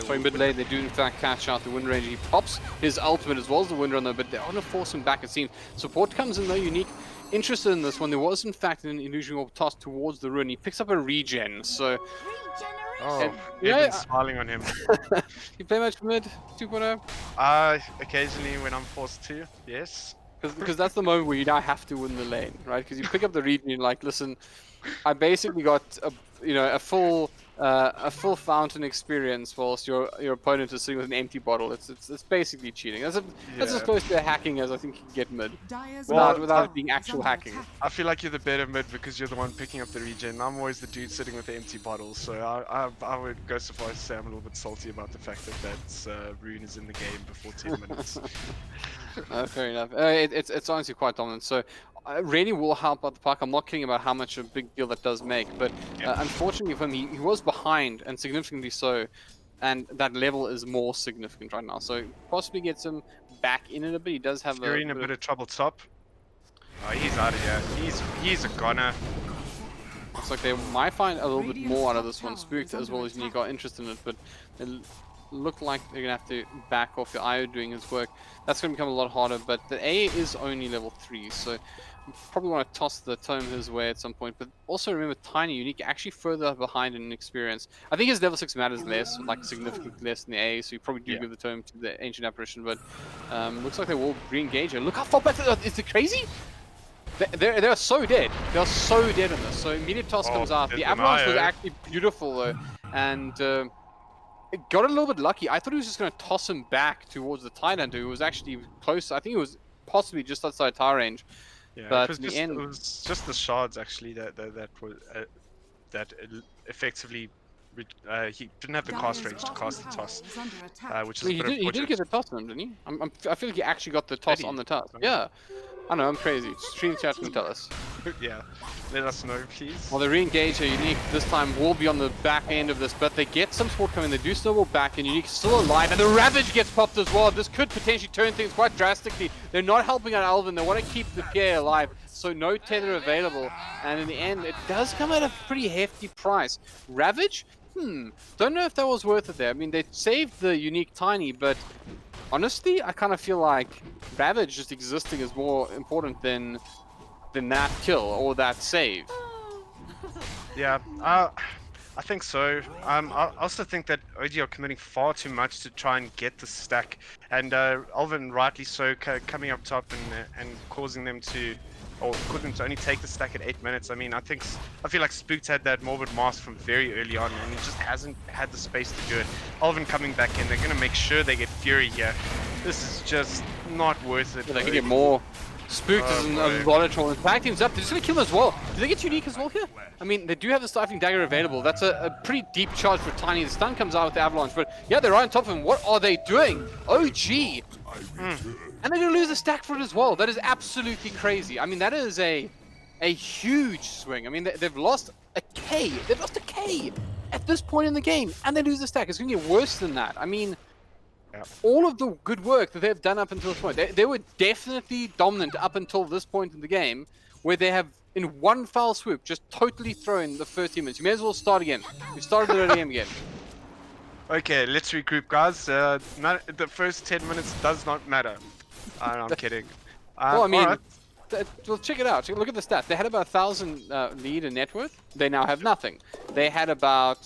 So mid lane, they do in fact catch out the Wind Ranger. He pops his ultimate as well as the Wind Runner, but they're going to force him back, it seems. Support comes in though, Unique. Interested in this one. There was in fact an illusion orb toss towards the ruin. He picks up a regen, so... Oh, yeah, smiling on him. You play much mid 2.0? Occasionally when I'm forced to, yes. Because that's the moment where you now have to win the lane, right? Because you pick up the regen and like, listen, I basically got a full fountain experience whilst your opponent is sitting with an empty bottle. It's basically cheating. That's as close to hacking as I think you can get mid, without it being actual hacking. I feel like you're the better mid because you're the one picking up the regen. I'm always the dude sitting with the empty bottle, so I would go so far as to say I'm a little bit salty about the fact that Rune is in the game before 10 minutes. Fair enough. It's honestly quite dominant. So really will help out the puck. I'm not kidding about how much a big deal that does make, but unfortunately for him, he was behind, and significantly so, and that level is more significant right now. So possibly gets him back in it a bit. He does have a bit of trouble top. Oh, he's out of here. He's a goner. Looks like they might find a little bit more out of this one. Spooked as well as Unique got interested in it, but it looked like they're gonna have to back off the IO doing his work. That's gonna become a lot harder, but the A is only level 3, so you probably want to toss the tome his way at some point. But also remember, Tiny Unique actually further behind in experience. I think his level 6 matters less, like significantly less than the A, so you probably do give the tome to the Ancient Apparition. But looks like they will re-engage her. Look how far back! Is it crazy? They're so dead. They're so dead in this. So immediate toss comes out. The avalanche was actually beautiful though, and it got a little bit lucky. I thought he was just going to toss him back towards the Tide Hunter, who was actually close. I think he was possibly just outside tower range. Yeah, but it was just the shards actually that effectively he didn't have the cast range to cast the toss, which is he did get the toss on him, didn't he? I feel like he actually got the toss on the toss. Yeah. I know, I'm crazy. Stream chat can tell us. Yeah, let us know, please. Well, they re-engage her. Unique this time will be on the back end of this, but they get some support coming. They do snowball back, and Unique is still alive, and the Ravage gets popped as well. This could potentially turn things quite drastically. They're not helping out Alvin. They want to keep the PA alive, so no tether available. And in the end, it does come at a pretty hefty price. Ravage? Don't know if that was worth it there. I mean, they saved the Unique Tiny, but honestly, I kind of feel like Ravage just existing is more important than that kill or that save. Yeah, I think so. I also think that OG are committing far too much to try and get the stack, and Alvin rightly so coming up top and causing them to only take the stack at 8 minutes. I mean, I feel like Spooked had that Morbid Mask from very early on, and he just hasn't had the space to do it. Alvin coming back in, they're going to make sure they get Fury here. This is just not worth it. Yeah, they can get more. Spooked is in a lot of trouble. Tag team's up. They're just going to kill him as well. Do they get Unique as well here? I mean, they do have the Stifling Dagger available. That's a pretty deep charge for Tiny. The stun comes out with the Avalanche, but yeah, they're right on top of him. What are they doing? OG! And they're going to lose the stack for it as well. That is absolutely crazy. I mean, that is a huge swing. I mean, they've lost a K. They've lost a K at this point in the game, and they lose the stack. It's going to get worse than that. I mean, all of the good work that they've done up until this point, they were definitely dominant up until this point in the game, where they have in one foul swoop, just totally throwing the first 10 minutes. You may as well start again. We started the early game again. Okay, let's regroup, guys. The first 10 minutes does not matter. I'm kidding. Well, I mean, alright. well, check it out. Look at the stats. They had about 1,000 lead in net worth. They now have nothing. They had about,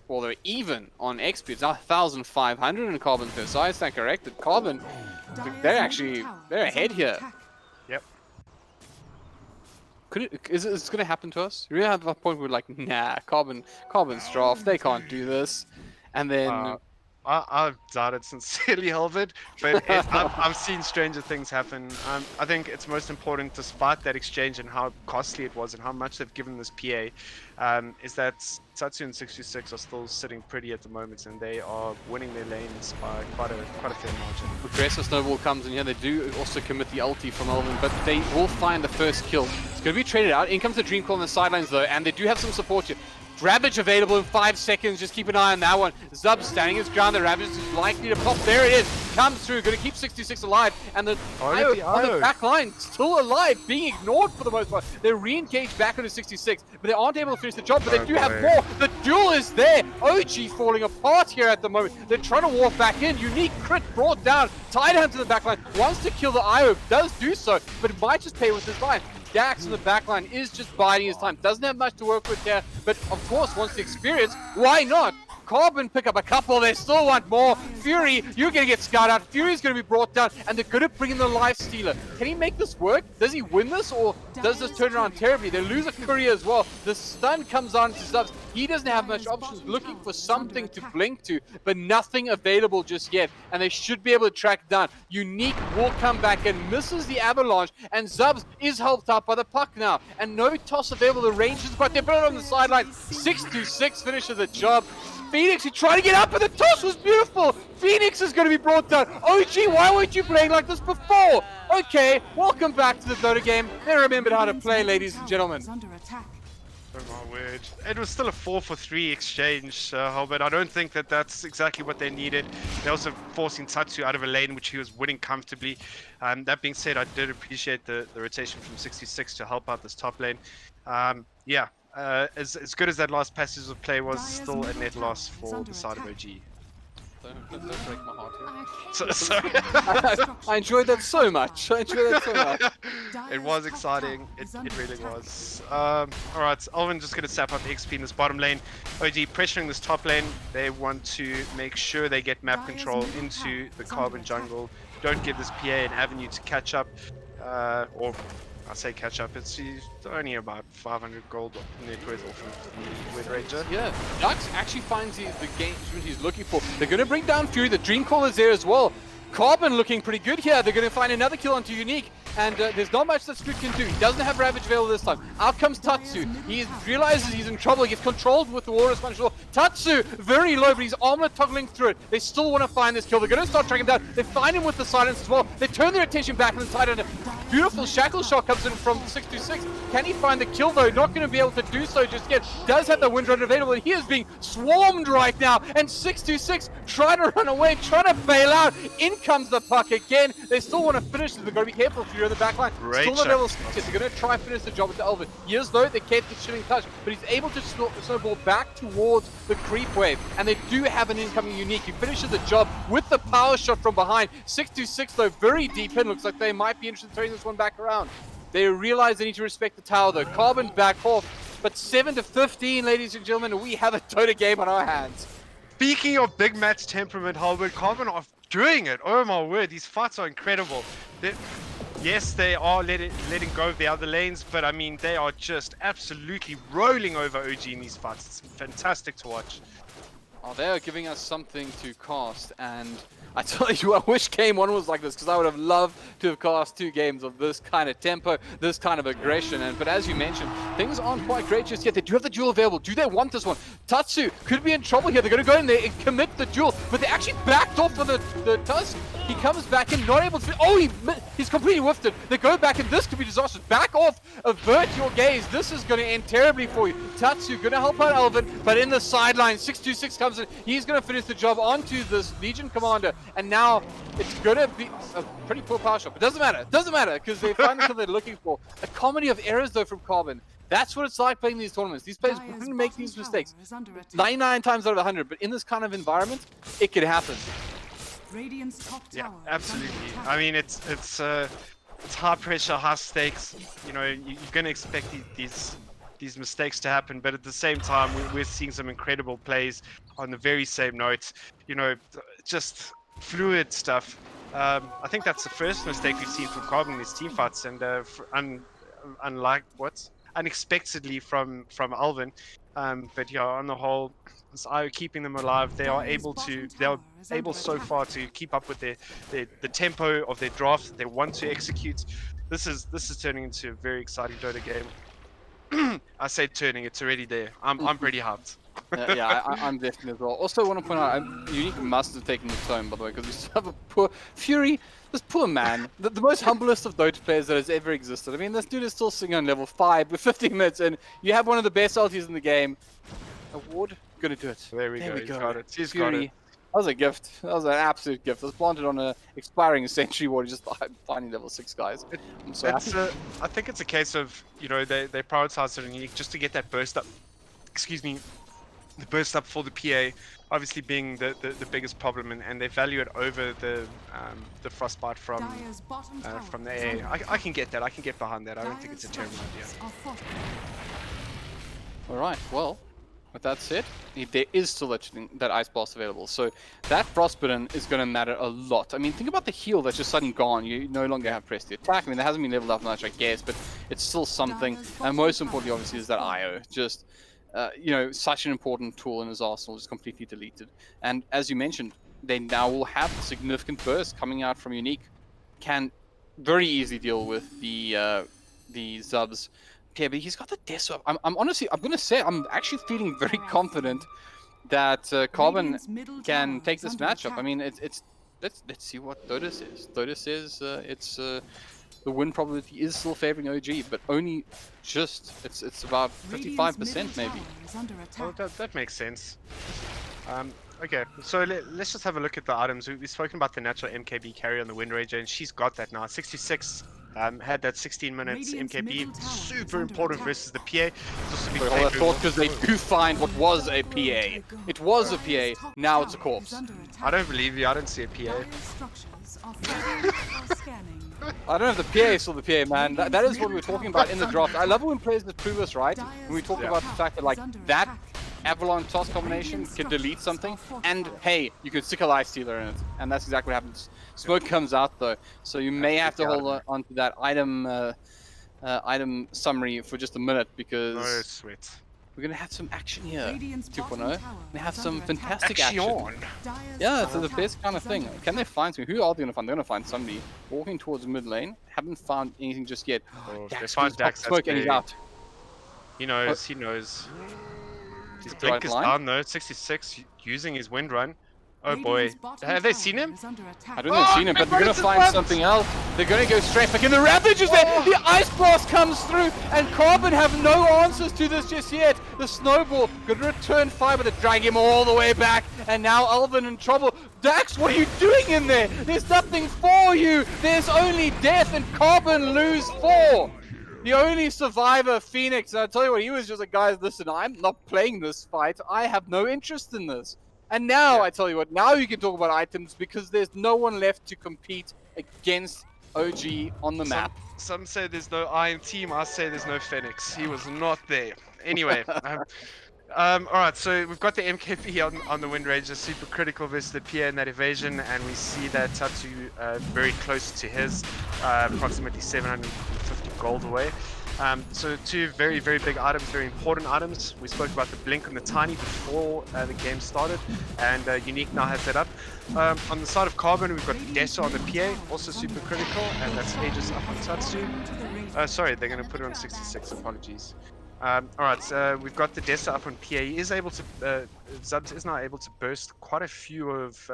well, they're even on XP. It's now 1,500 in Carbon per side. Is that correct? That Carbon, they're ahead here. Yep. Is it going to happen to us? You really have a point where we're like, nah, Carbon's draft. They can't do this. And then... I doubt it sincerely, Helvet, but I've seen stranger things happen. I think it's most important, despite that exchange and how costly it was and how much they've given this PA, is that Tatsu and 626 are still sitting pretty at the moment, and they are winning their lanes by quite a fair margin. Aggressive snowball comes in here. They do also commit the ulti from Elvin, but they will find the first kill. It's going to be traded out. In comes the Dream Call on the sidelines, though, and they do have some support here. Ravage available in 5 seconds. Just keep an eye on that one. Zub standing his ground. The Ravage is likely to pop. There it is. Comes through. Going to keep 66 alive. And the IO on the back line still alive, being ignored for the most part. They're re-engaged back into 66, but they aren't able to finish the job. But they do have more. The duel is there. OG falling apart here at the moment. They're trying to walk back in. Unique crit brought down. Tied to the back line. Wants to kill the IO. Does do so, but it might just pay with his life. Dax in the backline is just biding his time. Doesn't have much to work with here, but of course wants the experience. Why not? Carbon pick up a couple. They still want more. Fury, you're going to get scouted out. Fury's going to be brought down, and they're going to bring in the life stealer. Can he make this work? Does he win this, or does this turn around terribly? They lose a courier as well. The stun comes on to Zubs. He doesn't have much options, looking for something to blink to, but nothing available just yet, and they should be able to track down. Unique will come back and misses the avalanche, and Zubs is helped out by the puck now, and no toss available. The range is quite different on the sideline. 6-6 finishes the job. Phoenix, he tried to get up, but the toss was beautiful. Phoenix is going to be brought down. OG, why weren't you playing like this before? Okay, welcome back to the Dota game. They remembered how to play, ladies and gentlemen. Oh my word. It was still a 4-for-3 exchange, but I don't think that that's exactly what they needed. They're also forcing Tatsu out of a lane, which he was winning comfortably. That being said, I did appreciate the rotation from 66 to help out this top lane. Yeah, as good as that last passage of play was, still a net loss for the side of OG. Don't break my heart here. Sorry. I enjoyed that so much. It was exciting. It really was. Alright, Alvin just going to sap up the XP in this bottom lane. OG pressuring this top lane. They want to make sure they get map control into the Carbon jungle. Don't give this PA an avenue to catch up. Or I say catch up, it's only about 500 gold net worth off of the Wind Ranger. Yeah, Dux actually finds the engagement he's looking for. They're going to bring down Fury. The Dream Call is there as well. Carbon looking pretty good here. They're going to find another kill onto Unique. And there's not much that Squid can do. He doesn't have Ravage available this time. Out comes Tatsu. He realizes he's in trouble. He gets controlled with the War Sponge. Tatsu, very low, but he's armlet toggling through it. They still want to find this kill. They're going to start tracking him down. They find him with the silence as well. They turn their attention back and tied under. Beautiful shackle shot comes in from 626. Can he find the kill though? Not going to be able to do so just yet. Does have the Windrunner available. He is being swarmed right now. And 626 trying to run away, trying to bail out. In comes the puck again. They still want to finish this. They've got to be careful if you're in the back line. Still not able to switch it. They're going to try and finish the job with the Elvin. Yes, though, they kept the chilling touch, but he's able to snowball back towards the creep wave. And they do have an incoming Unique. He finishes the job with the power shot from behind. 626, though, very deep in. Looks like they might be interested in turning this one back around. They realize they need to respect the tower, though. Carbon back off. But 7-15, ladies and gentlemen, we have a Dota game on our hands. Speaking of big match temperament, Halbert, Carbon are doing it. Oh my word, these fights are incredible. Yes, they are letting go of the other lanes, but I mean, they are just absolutely rolling over OG in these fights. It's fantastic to watch. Oh, they are giving us something to cast, and I tell you, I wish Game 1 was like this, because I would have loved to have cast 2 games of this kind of tempo, this kind of aggression. But as you mentioned, things aren't quite great just yet. They do have the duel available. Do they want this one? Tatsu could be in trouble here. They're going to go in there and commit the duel, but they actually backed off for the Tusk. He comes back in, not able to... Oh, he's completely whiffed it. They go back, and this could be disastrous. Back off, avert your gaze. This is going to end terribly for you. Tatsu going to help out Elvin, but in the sideline, 626 comes in. He's going to finish the job onto this Legion Commander. and now it's gonna be a pretty poor power shot. But doesn't matter. Doesn't matter because they find what they're looking for. A comedy of errors though from Carbon. That's what it's like playing these tournaments. These players Dire's wouldn't make bottom these tower mistakes. is under attack. 99 times out of 100, but in this kind of environment, it could happen. Radiant's top Yeah, tower is under absolutely. attack. I mean, it's high pressure, high stakes. You know, you're going to expect these mistakes to happen, but at the same time, we're seeing some incredible plays on the very same note. You know, just fluid stuff. I think that's the first mistake we've seen from Carbon in his team fights, and unexpectedly from Alvin. But yeah, on the whole, it's IO keeping them alive. They are able so far to keep up with the tempo of their drafts that they want to execute. This is turning into a very exciting Dota game. I say turning, it's already there. I'm pretty hyped. I'm definitely as well. Also, want to point out, Unique must have taken the tone, by the way, because we still have a poor Fury. This poor man, the most humblest of Dota players that has ever existed. I mean, this dude is still sitting on level 5 with 15 minutes, and you have one of the best ultis in the game. Award, gonna do it. There we go. He's got it. He's Fury. got it. That was a gift. That was an absolute gift. It was planted on an expiring Sentry Ward, just finding level 6 guys. I'm so happy. I think it's a case of, you know, they prioritize it Unique just to get that burst up. Excuse me. The burst up for the PA, obviously being the biggest problem, and they value it over the frostbite from the AA. I can get that. I can get behind that. I don't think it's a terrible idea. All right. Well, with that said, there is still that Ice Blast available, so that Frostbitten is going to matter a lot. I mean, think about the heal that's just suddenly gone. You no longer have press the attack. I mean, that hasn't been leveled up much, I guess, but it's still something. And most importantly, obviously, is that IO. Just, you know, such an important tool in his arsenal, just completely deleted. And as you mentioned, they now will have a significant burst coming out from Unique. Can very easily deal with the Zubs. Okay, but he's got the Deso. I'm honestly, I'm gonna say, I'm actually feeling very confident that Carbon can take this matchup. I mean, let's see what Dota says. Dota says the win probability is still favoring OG, but only just it's about 55% maybe. Well, that makes sense. Okay, so let's just have a look at the items. We've spoken about the natural MKB carry on the Wind Ranger, and she's got that now. 66 had that 16 minutes MKB, super important versus the PA. I thought because they do find what was a PA. It was a PA, now it's a corpse. I don't believe you, I don't see a PA. I don't know if the PA is still the PA, man. That is what we were talking about in the draft. I love when players that prove us right. When we talk about the fact that, like, that Avalon toss combination could delete something, and hey, you could stick a life stealer in it, and that's exactly what happens. Smoke comes out though, so you may have to hold on to that item summary for just a minute, because we're gonna have some action here. 2.0. We have some fantastic action. Yeah, it's the best kind of thing. Can they find something? Who are they gonna find? They're gonna find somebody walking towards mid lane. Haven't found anything just yet. Dax find Dax, Smoke, and he's out. He knows. He knows. His blink is down though, 66, using his wind run. Oh boy. Have they seen him? I don't know if they've seen him, but they're going to find something else. They're going to go straight back in. The Ravage is there! The Ice Blast comes through, and Carbon have no answers to this just yet. The Snowball going to return fire, but they drag him all the way back. And now Alvin in trouble. Dax, what are you doing in there? There's nothing for you. There's only death, and Carbon lose 4. The only survivor, Phoenix, and I tell you what, he was just like, guys, listen, I'm not playing this fight. I have no interest in this. And now, I tell you what, now you can talk about items because there's no one left to compete against OG on the map. Some say there's no Iron Team, I say there's no Phoenix. He was not there. Anyway, alright, so we've got the MKB on the Wind Ranger, super critical versus the PA in that evasion, and we see that Tatsu very close to his, approximately 750 gold away. So two very, very big items, very important items. We spoke about the Blink and the Tiny before the game started, and Unique now has that up. On the side of Carbon, we've got the Deso on the PA, also super critical, and that's Aegis up on Tatsu. Sorry, they're going to put it on 66, apologies. Alright, we've got the Deso up on PA. He is able to, Zubs is now able to burst quite a few of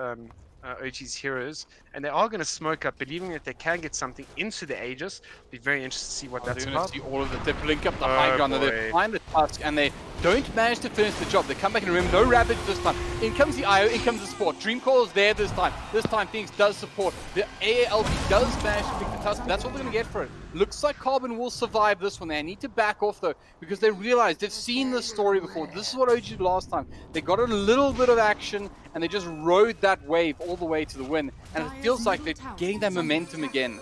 OG's heroes, and they are going to smoke up, believing that they can get something into the Aegis. Be very interested to see what that's They're about. going to see all of it. They blink up the high ground, and they boy. find the Tusk, and they don't manage to finish the job. They come back and remember, no Ravage this time. In comes the IO, in comes the support. Dreamcall is there this time. This time Phoenix does support. The AALB does manage to pick the Tusk. That's what they're going to get for it. Looks like Carbon will survive this one. They need to back off though, because they realize they've seen this story before. This is what OG did last time. They got a little bit of action, and they just rode that wave all the way to the win. And it feels like they're getting that momentum again.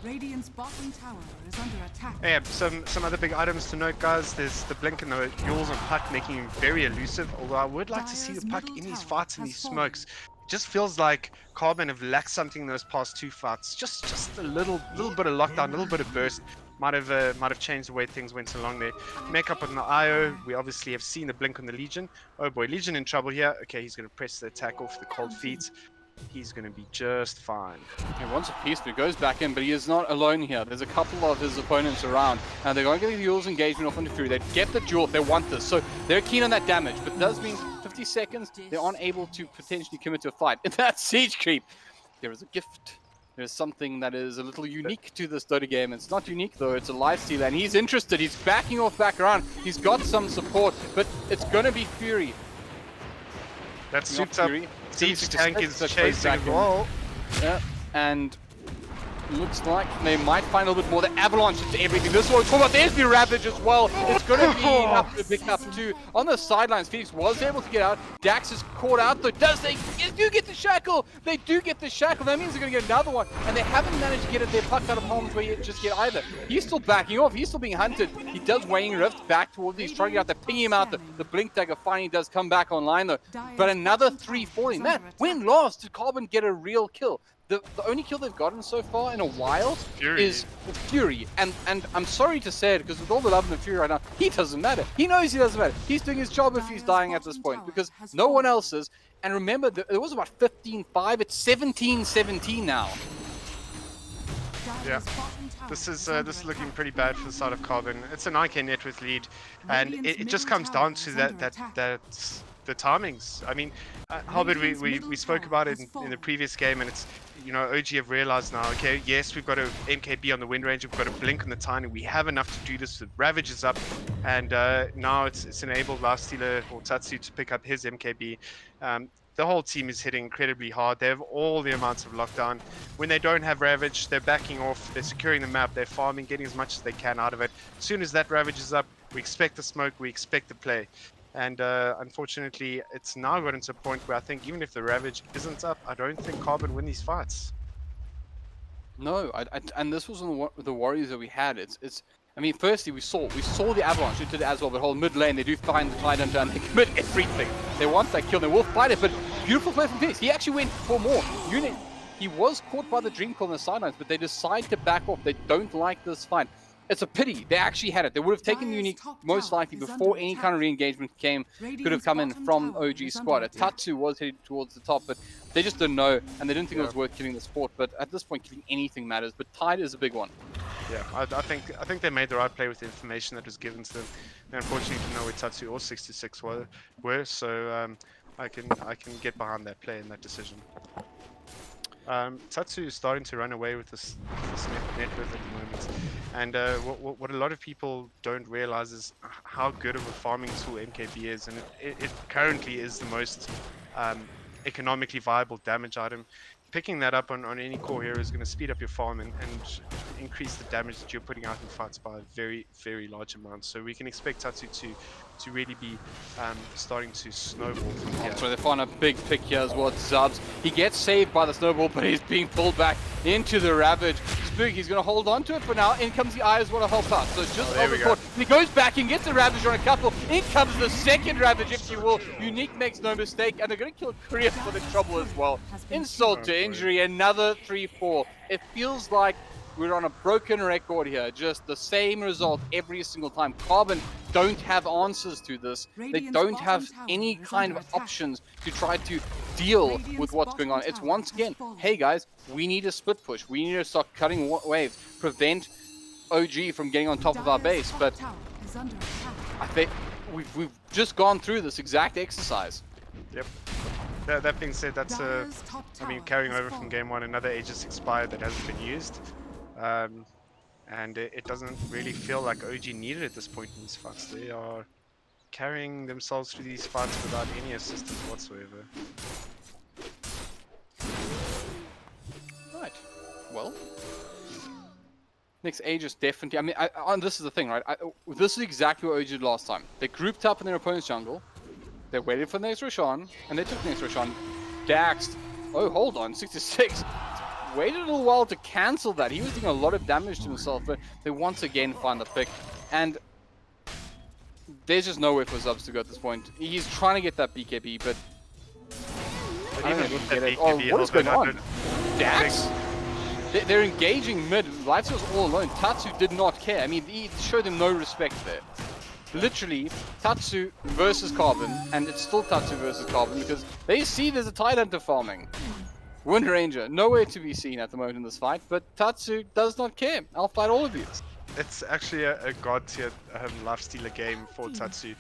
Radiant's bottom tower is under attack. Yeah, some other big items to note, guys. There's the blink and the Yules on Puck, making him very elusive. Although I would like to see the Puck in these fights and these smokes. It just feels like Carbon have lacked something in those past two fights. Just a little bit of lockdown, a little bit of burst. Might have changed the way things went along there. Make up on the IO. We obviously have seen the blink on the Legion. Oh boy, Legion in trouble here. Okay, he's going to press the attack off the cold feet. He's going to be just fine. He wants a piece, but he goes back in, but he is not alone here. There's a couple of his opponents around, and they're going to get the Yule's engagement off onto Fury. They get the duel if they want this, so they're keen on that damage, but it does mean 50 seconds, they aren't able to potentially commit to a fight. In that siege creep, there is a gift. There's something that is a little unique to this Dota game. It's not unique though, it's a lifesteal, and he's interested. He's backing off back around. He's got some support, but it's going to be Fury. That suits up. Siege tank is chasing as well. Yeah, and looks like they might find a little bit more. The avalanche into everything. This one, there's the Ravage as well. It's going to be enough to pick up too. On the sidelines, Phoenix was able to get out. Dax is caught out though. They do get the shackle. They do get the shackle. That means they're going to get another one. And they haven't managed to get their puck out of harm's way yet just yet either. He's still backing off. He's still being hunted. He does Weighing Rift back towards. He's trying to get out there, ping him out. The Blink Dagger finally does come back online though. But another 340. Man, when last did Carbon get a real kill? The only kill they've gotten so far in a while is Fury. And I'm sorry to say it, because with all the love and the Fury right now, he doesn't matter. He knows he doesn't matter. He's doing his job if he's dying at this point, because no one else is. And remember, there was about 15-5. It's 17-17 now. Yeah, this is looking pretty bad for the side of Carbon. It's a 9k net worth lead, and it just comes down to the timings. I mean, Halbert, we spoke about it in the previous game, and it's, you know, OG have realized now, okay, yes, we've got a MKB on the win range, we've got a blink on the tiny, we have enough to do this. The Ravage is up, and now it's enabled Lifestealer or Tatsu to pick up his MKB. The whole team is hitting incredibly hard. They have all the amounts of lockdown. When they don't have Ravage, they're backing off, they're securing the map, they're farming, getting as much as they can out of it. As soon as that Ravage is up, we expect the smoke, we expect the play. And unfortunately, it's now gotten to a point where I think even if the Ravage isn't up, I don't think Carbon win these fights. No, and this was one of the worries that we had. I mean, firstly, we saw the Avalanche into it as well, but whole mid lane, they do find the Tide Hunter and they commit everything. They want that kill, they will fight it, but beautiful play from Phoenix. He actually went for more. He was caught by the Dream Call on the sidelines, but they decide to back off. They don't like this fight. It's a pity. They actually had it. They would have taken the Unique most likely before any kind of re-engagement could have come in from OG squad. Tatsu was headed towards the top, but they just didn't know, and they didn't think it was worth killing the sport. But at this point, killing anything matters. But Tide is a big one. Yeah, I think they made the right play with the information that was given to them. They unfortunately didn't know where Tatsu or 66 were, so I can get behind that play and that decision. Tatsu is starting to run away with this net worth at the moment, and what a lot of people don't realize is how good of a farming tool MKB is, and it currently is the most economically viable damage item. Picking that up on any core hero is going to speed up your farm and increase the damage that you're putting out in fights by a very, very large amount. So we can expect Tatsu to really be starting to snowball from here. So they find a big pick here as well. Zubs, he gets saved by the snowball, but he's being pulled back into the Ravage. Spook, he's going to hold on to it for now. In comes the Eye as well to help out. So just over the court. He goes back and gets the Ravage on a couple. In comes the second Ravage, if you will. Unique makes no mistake, and they're going to kill Korea for the trouble as well. Insult to injury, another 3-4. It feels like we're on a broken record here, just the same result every single time. Carbon don't have answers to this. They don't have any kind of options to try to deal with what's going on. It's once again, hey guys, we need a split push. We need to start cutting waves, prevent OG from getting on top of our base. But I think we've just gone through this exact exercise. Yep. That being said, that's Dyer's top I mean, tower carrying has over from fallen. game one, another Aegis expired that hasn't been used. And it doesn't really feel like OG needed at this point in these fights. They are carrying themselves through these fights without any assistance whatsoever. Right. Well, next Aegis definitely. I mean, this is the thing, right? This is exactly what OG did last time. They grouped up in their opponent's jungle. They waited for the next Roshan, and they took the next Roshan. Daxed. Oh, hold on, 66. Waited a little while to cancel that. He was doing a lot of damage to himself, but they once again find the pick. And there's just no way for Zubs to go at this point. He's trying to get that BKB, but I don't know if he can get it. Oh, what is going on? Dax? They're engaging mid. Lifesteal's all alone. Tatsu did not care. I mean, he showed him no respect there. Literally, Tatsu versus Carbon, and it's still Tatsu versus Carbon because they see there's a Tide Hunter farming. Wind Ranger, nowhere to be seen at the moment in this fight, but Tatsu does not care. I'll fight all of you. It's actually a god tier lifestealer game for Tatsu.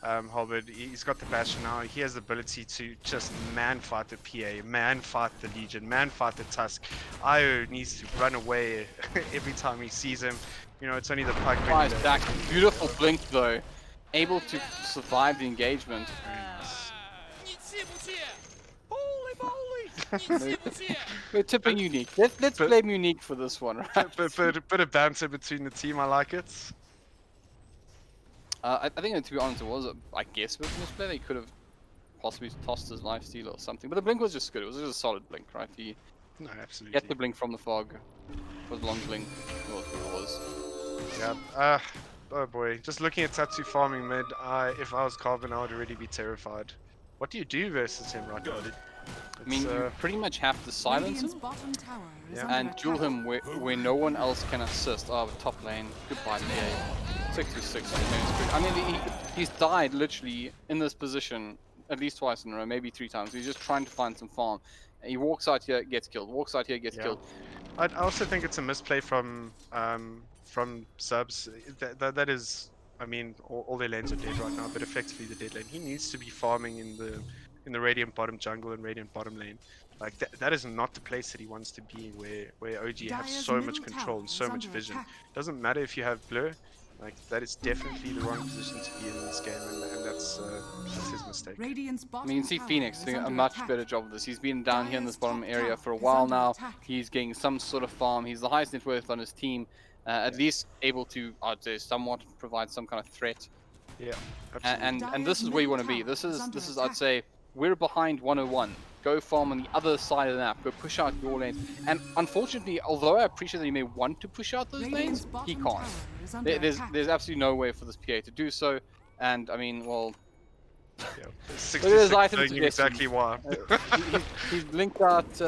Halberd, he's got the Bastion now. He has the ability to just man fight the PA, man fight the Legion, man fight the Tusk. Io needs to run away every time he sees him. You know, it's only the Pike. Nice, Dax. Beautiful blink though. Able to survive the engagement. We're tipping Unique. Let's blame Unique for this one, right? Bit of banter between the team, I like it. I think, to be honest, it was, I guess, a bit of misplay. They could have possibly tossed his lifesteal or something. But the blink was just good. It was just a solid blink, right? No, absolutely. Get the blink from the fog. It was a long blink. It was. Yeah. Oh boy. Just looking at Tatsu farming mid, if I was Carbon, I would already be terrified. What do you do versus him right now? I mean, you pretty much have to silence him and duel him where no one else can assist. Oh, top lane. Goodbye, PA. 66. I mean, he's died literally in this position at least twice in a row, maybe 3 times. He's just trying to find some farm. He walks out here, gets killed. Walks out here, gets killed. I also think it's a misplay from Subs. That is, I mean, all their lanes are dead right now, but effectively the dead lane. He needs to be farming in the Radiant bottom jungle and Radiant bottom lane. Like that is not the place that he wants to be, where OG has so much control and so much vision. Doesn't matter if you have blur. Like that is definitely the wrong position to be in this game, and that's his mistake. I mean, you can see Phoenix doing a much better job of this. He's been down here in this bottom area for a while now. He's getting some sort of farm. He's the highest net worth on his team, at least able to, I'd say, somewhat provide some kind of threat. Yeah, absolutely. And this is where you want to be. This is I'd say, we're behind 101. Go farm on the other side of the map. Go push out your lanes. And unfortunately, although I appreciate that he may want to push out those lanes, he can't. There's absolutely no way for this PA to do so. And I mean, well, yeah. look at his item exactly why. He's linked out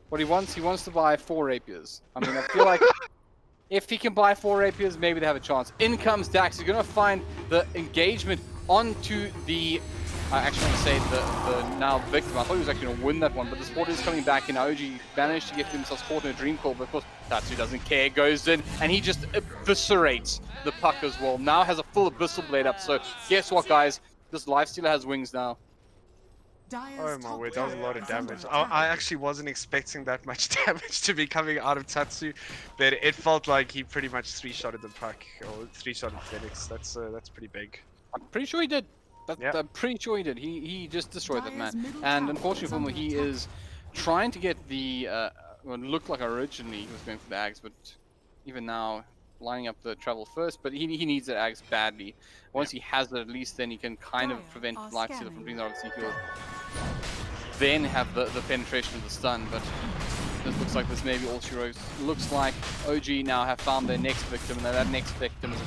what he wants. He wants to buy 4 rapiers. I mean, I feel like if he can buy 4 rapiers, maybe they have a chance. In comes Dax. He's gonna find the engagement onto the. I actually want to say the now victim. I thought he was actually going to win that one, but the support is coming back in. OG managed to get himself caught in a dream call, but of course Tatsu doesn't care, goes in, and he just eviscerates the puck as well. Now has a full Abyssal Blade up, so guess what, guys? This Lifestealer has wings now. Oh my word, that was a lot of damage. I actually wasn't expecting that much damage to be coming out of Tatsu, but it felt like he pretty much 3-shotted the puck, or 3-shotted Phoenix. That's pretty big. I'm pretty sure he did. I'm pretty sure he did. He just destroyed that man. And unfortunately for him, he is trying to get the what looked like originally he was going for the Ags, but even now lining up the travel first. But he needs that Ags badly. Once he has it, at least then he can kind of prevent Lifestealer from being obviously he'll then have the penetration of the stun. But this looks like this maybe all she wrote. Looks like OG now have found their next victim, and that next victim is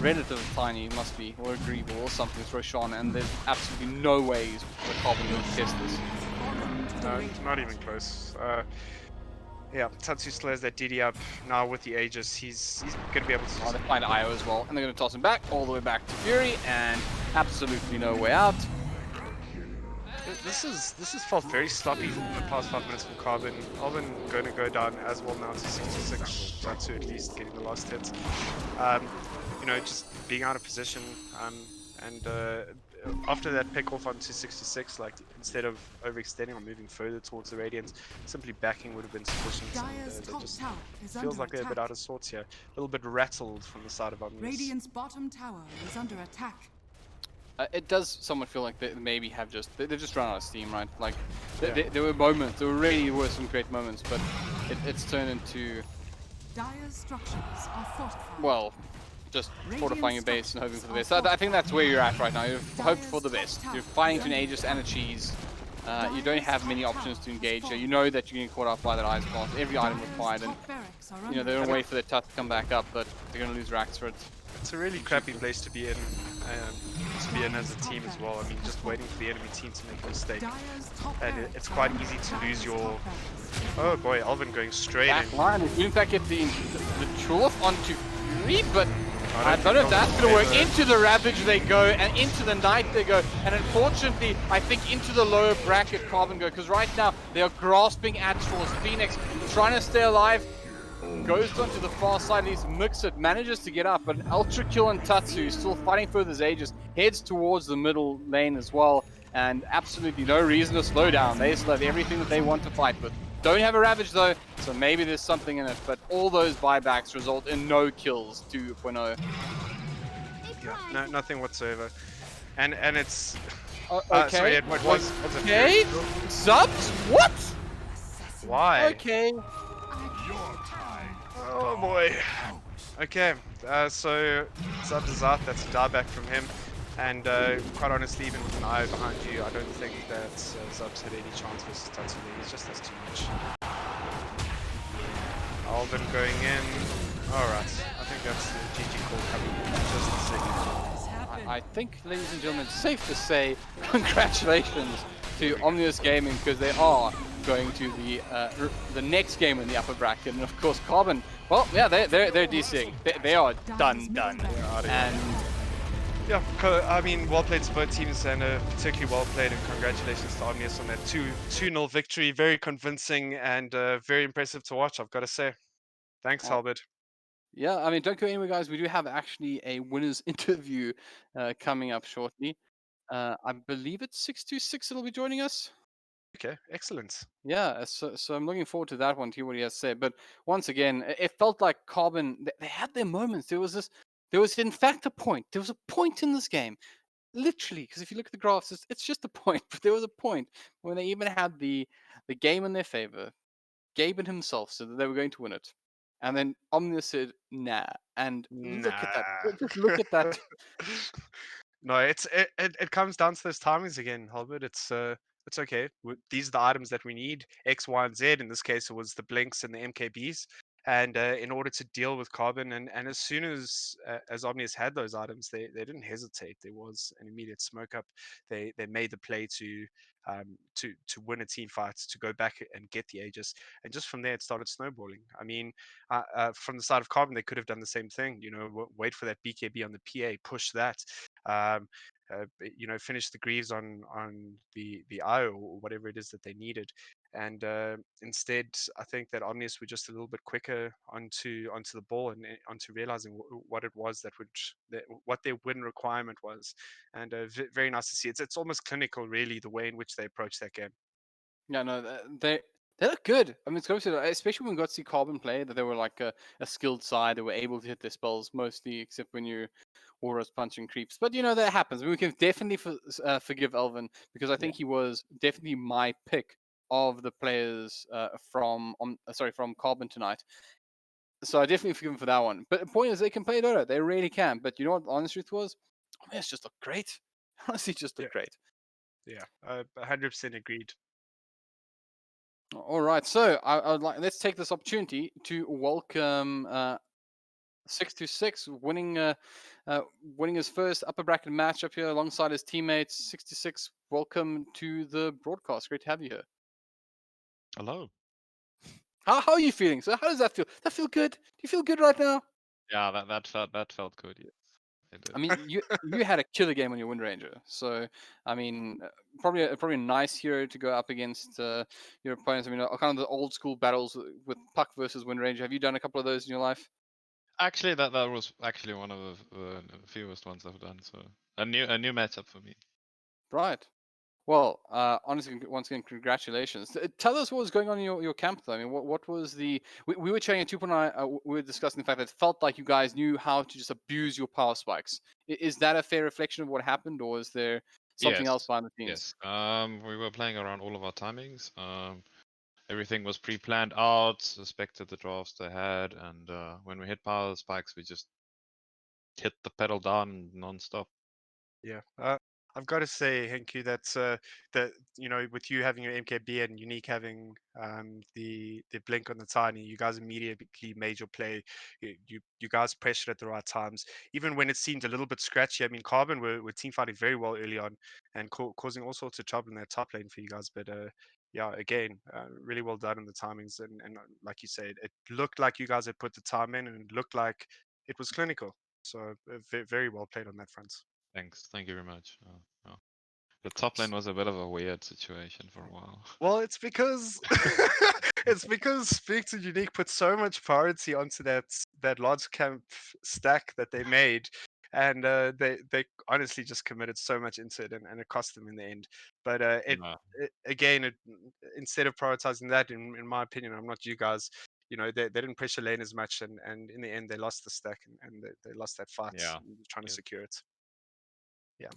relatively tiny, must be, or a Greeble or something, it's Roshan, and there's absolutely no ways the Carbon will test this. No, not even close. Yeah, Tatsu still has that DD up now with the Aegis. He's going to be able to... Oh, they find Io as well, and they're going to toss him back, all the way back to Fury, and absolutely no way out. This has felt very sloppy for the past 5 minutes from Carbon. Alvin going to go down as well now to 66. Tatsu at least getting the last hit. You know, just being out of position, and after that pick off onto 66, like instead of overextending or moving further towards the Radiant, simply backing would have been sufficient. Dire's And, top just tower is feels under like they're a bit attack. out of sorts here, a little bit rattled from the side of Omnius. Radiant's bottom tower is under attack. It does somewhat feel like they maybe have they've just run out of steam, right? Like there were moments, there really were some great moments, but it's turned into Dire's structures are fortified. well, just fortifying your base and hoping for the best. I think that's where you're at right now. You're hoping for the best. You're fighting to an Aegis and a cheese. You don't have many options to engage here. You know that you're getting caught up by that ice blast. Every item required, and you know they're gonna wait for their tough to come back up, but they're gonna lose racks for it. It's a really crappy place to be in as a team as well. I mean, just waiting for the enemy team to make a mistake, and it's quite easy to lose your. Oh boy, Alvin going straight Back in. line. We in fact get the Chulaf onto Fury, but I don't know if that's going to work. Into the Ravage they go, and into the Knight they go, and unfortunately, I think into the lower bracket Carbon go, because right now they are grasping at straws. Phoenix trying to stay alive, goes onto the far side, leaves Mixit, manages to get up, but Ultra Kill and Tatsu still fighting for his Aegis, heads towards the middle lane as well, and absolutely no reason to slow down. They still have everything that they want to fight with. Don't have a Ravage though, so maybe there's something in it, but all those buybacks result in no kills, 2.0. Yeah, nothing whatsoever. And it's... Okay, sorry, it was okay, subs? What? Why? Okay. Oh boy. Okay, so subs is out, that's a dieback from him. And quite honestly, even with an eye behind you, I don't think that Zubs had any chance versus Tatsu. He just has too much. Alvin going in. Alright, I think that's the GG call coming in just a second. I think, ladies and gentlemen, it's safe to say congratulations to Omnius Gaming, because they are going to the next game in the upper bracket, and of course Carbon. Well, yeah, they're DCing. They are done. And yeah, I mean, well played to both teams, and particularly well played, and congratulations to Omnius on that 2-0 victory. Very convincing and very impressive to watch, I've got to say. Thanks, Albert. Yeah, I mean, don't go anywhere, guys. We do have actually a winners interview coming up shortly. I believe it's 626 that'll be joining us. Okay, excellent. Yeah, so I'm looking forward to that one, to hear what he has to say. But once again, it felt like Carbon, they had their moments. There was in fact a point. There was a point in this game, literally, because if you look at the graphs, it's just a point. But there was a point when they even had the game in their favor, Gaben himself said that they were going to win it. And then Omnia said, nah. And look at that. Just look at that. No, it comes down to those timings again, Albert. It's okay. These are the items that we need, X, Y, and Z. In this case, it was the Blinks and the MKBs. And in order to deal with Carbon, and as soon as Omnius had those items, they didn't hesitate. There was an immediate smoke up. They made the play to win a team fight, to go back and get the Aegis, and just from there it started snowballing. I mean, from the side of Carbon, they could have done the same thing. You know, wait for that BKB on the PA, push that. You know, finish the Greaves on the IO or whatever it is that they needed. And instead, I think that Omnius were just a little bit quicker onto the ball and onto realizing what it was what their win requirement was. And very nice to see. It's almost clinical, really, the way in which they approach that game. Yeah, no, they look good. I mean, it's obviously, especially when we got to see Carbon play, that they were like a skilled side. They were able to hit their spells mostly, except when you auras punching creeps. But you know that happens. I mean, we can definitely forgive Elvin, because I think he was definitely my pick of the players from Carbon tonight. So I definitely forgive him for that one. But the point is, they can play Dota. They really can. But you know what the honest truth was? I mean, it's just looked great. Honestly, just looked great. Yeah, 100% agreed. All right, so I would like, let's take this opportunity to welcome 626, winning his first upper bracket matchup here alongside his teammates. 626, welcome to the broadcast. Great to have you here. Hello. How are you feeling? So how does that feel? Does that feel good? Do you feel good right now? Yeah, that felt good. Yes, it did. I mean, you had a killer game on your Wind Ranger, so I mean, probably a nice hero to go up against your opponents. I mean, kind of the old school battles with Puck versus Wind Ranger. Have you done a couple of those in your life? Actually, that was actually one of the fewest ones I've done. So a new matchup for me. Right. Well, honestly, once again, congratulations. Tell us what was going on in your camp, though. I mean, what was the... We were chatting at 2.9, we were discussing the fact that it felt like you guys knew how to just abuse your power spikes. Is that a fair reflection of what happened, or is there something else Yes. behind the scenes? Yes. We were playing around all of our timings. Everything was pre-planned out, suspected the drafts they had, and when we hit power spikes, we just hit the pedal down non-stop. Yeah, I've got to say, Henku, that with you having your MKB and Unique having the blink on the tiny, you guys immediately made your play. You guys pressured at the right times, even when it seemed a little bit scratchy. I mean, Carbon were team fighting very well early on and causing all sorts of trouble in that top lane for you guys. But yeah, again, really well done in the timings, and like you said, it looked like you guys had put the time in, and it looked like it was clinical. So very well played on that front. Thanks. Thank you very much. Yeah. The top lane was a bit of a weird situation for a while. Well, it's because it's because Speak to Unique put so much priority onto that large camp stack that they made, and they honestly just committed so much into it, and it cost them in the end. But instead of prioritizing that, in my opinion, I'm not you guys. They didn't pressure lane as much, and in the end, they lost the stack, and they lost that fight Yeah. trying to Yep. secure it. Yeah.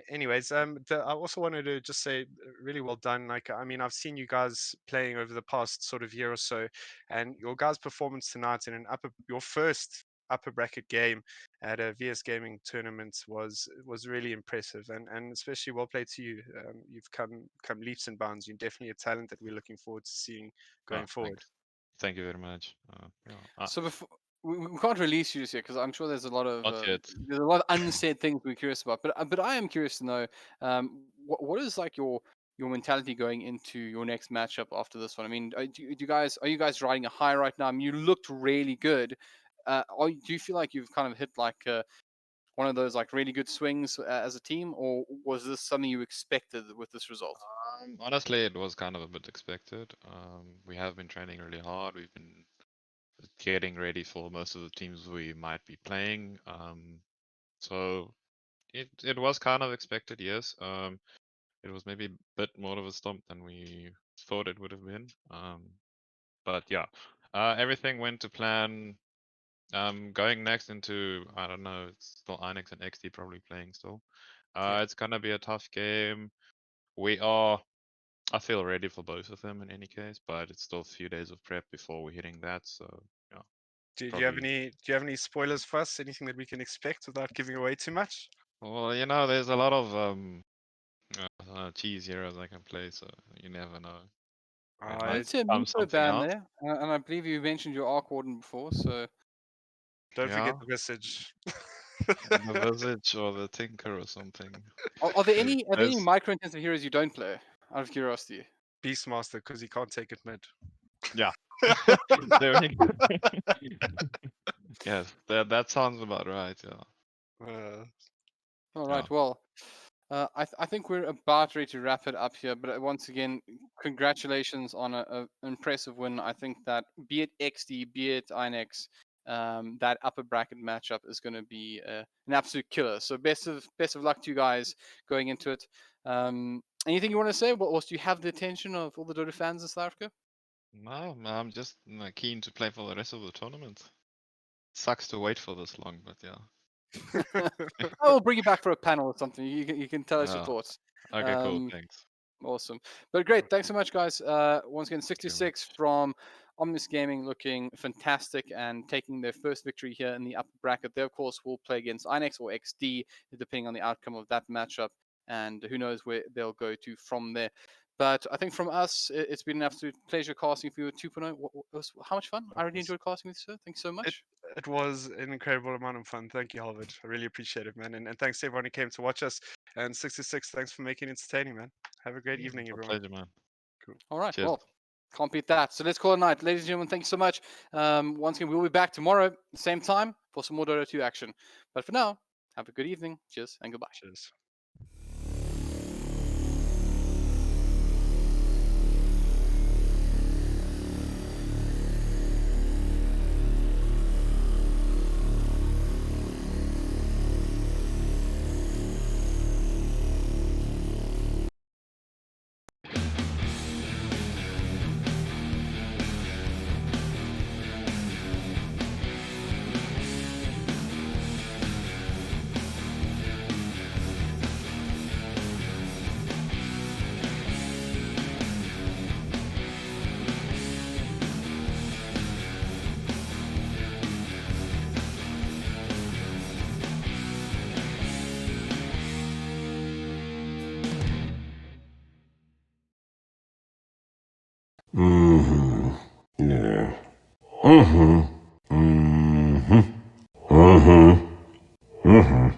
Anyways, I also wanted to just say really well done. Like, I mean, I've seen you guys playing over the past sort of year or so, and your guys' performance tonight in your first upper bracket game at a VS Gaming tournament was really impressive, and especially well played to you. You've come leaps and bounds. You're definitely a talent that we're looking forward to seeing going forward. Thanks. Thank you very much. So before we can't release you just yet because I'm sure there's a lot of Not yet. there's a lot of unsaid things we're curious about. But I am curious to know what is like your mentality going into your next matchup after this one. I mean, are you guys riding a high right now? I mean, you looked really good. Do you feel like you've kind of hit like one of those like really good swings as a team, or was this something you expected with this result? Honestly, it was kind of a bit expected. We have been training really hard. We've been getting ready for most of the teams we might be playing. So it was kind of expected, yes. It was maybe a bit more of a stomp than we thought it would have been. But yeah, everything went to plan. Going next into, I don't know, it's still Inex and XD probably playing still. It's gonna be a tough game. I feel ready for both of them in any case, but it's still a few days of prep before we're hitting that. So yeah. Do you have any spoilers for us? Anything that we can expect without giving away too much? Well, there's a lot of cheese heroes I can play, so you never know. I see a Meepo ban there, and I believe you mentioned your Arc Warden before, so... Don't forget the Visage. The Visage or the Tinker or something. Are there any micro-intensive heroes you don't play, out of curiosity? Beastmaster, because he can't take it mid. Yeah. Yes, that sounds about right, yeah. All right, well, I think we're about ready to wrap it up here, but once again, congratulations on an impressive win. I think that be it XD, be it Inex, that upper bracket matchup is going to be an absolute killer. So best of luck to you guys going into it. Anything you want to say? Or do you have the attention of all the Dota fans in South Africa? No, I'm just keen to play for the rest of the tournament. Sucks to wait for this long, but yeah. I will bring you back for a panel or something. You can tell us your thoughts. Okay, cool. Thanks. Awesome. But great. Thanks so much, guys. Once again, 66 from Omnis Gaming looking fantastic and taking their first victory here in the upper bracket. They, of course, will play against Inex or XD, depending on the outcome of that matchup. And who knows where they'll go to from there. But I think from us, it's been an absolute pleasure casting for you at 2.0. How much fun? I really enjoyed casting with you, sir. Thanks so much. It was an incredible amount of fun. Thank you, Halvard. I really appreciate it, man. And thanks to everyone who came to watch us. And 66, thanks for making it entertaining, man. Have a great evening, everyone. Pleasure, man. Cool. All right. Cheers. Well, can't beat that. So let's call it a night. Ladies and gentlemen, thank you so much. Once again, we'll be back tomorrow, same time, for some more Dota 2 action. But for now, have a good evening. Cheers and goodbye. Cheers. Mm-hmm. Yeah. Mm-hmm.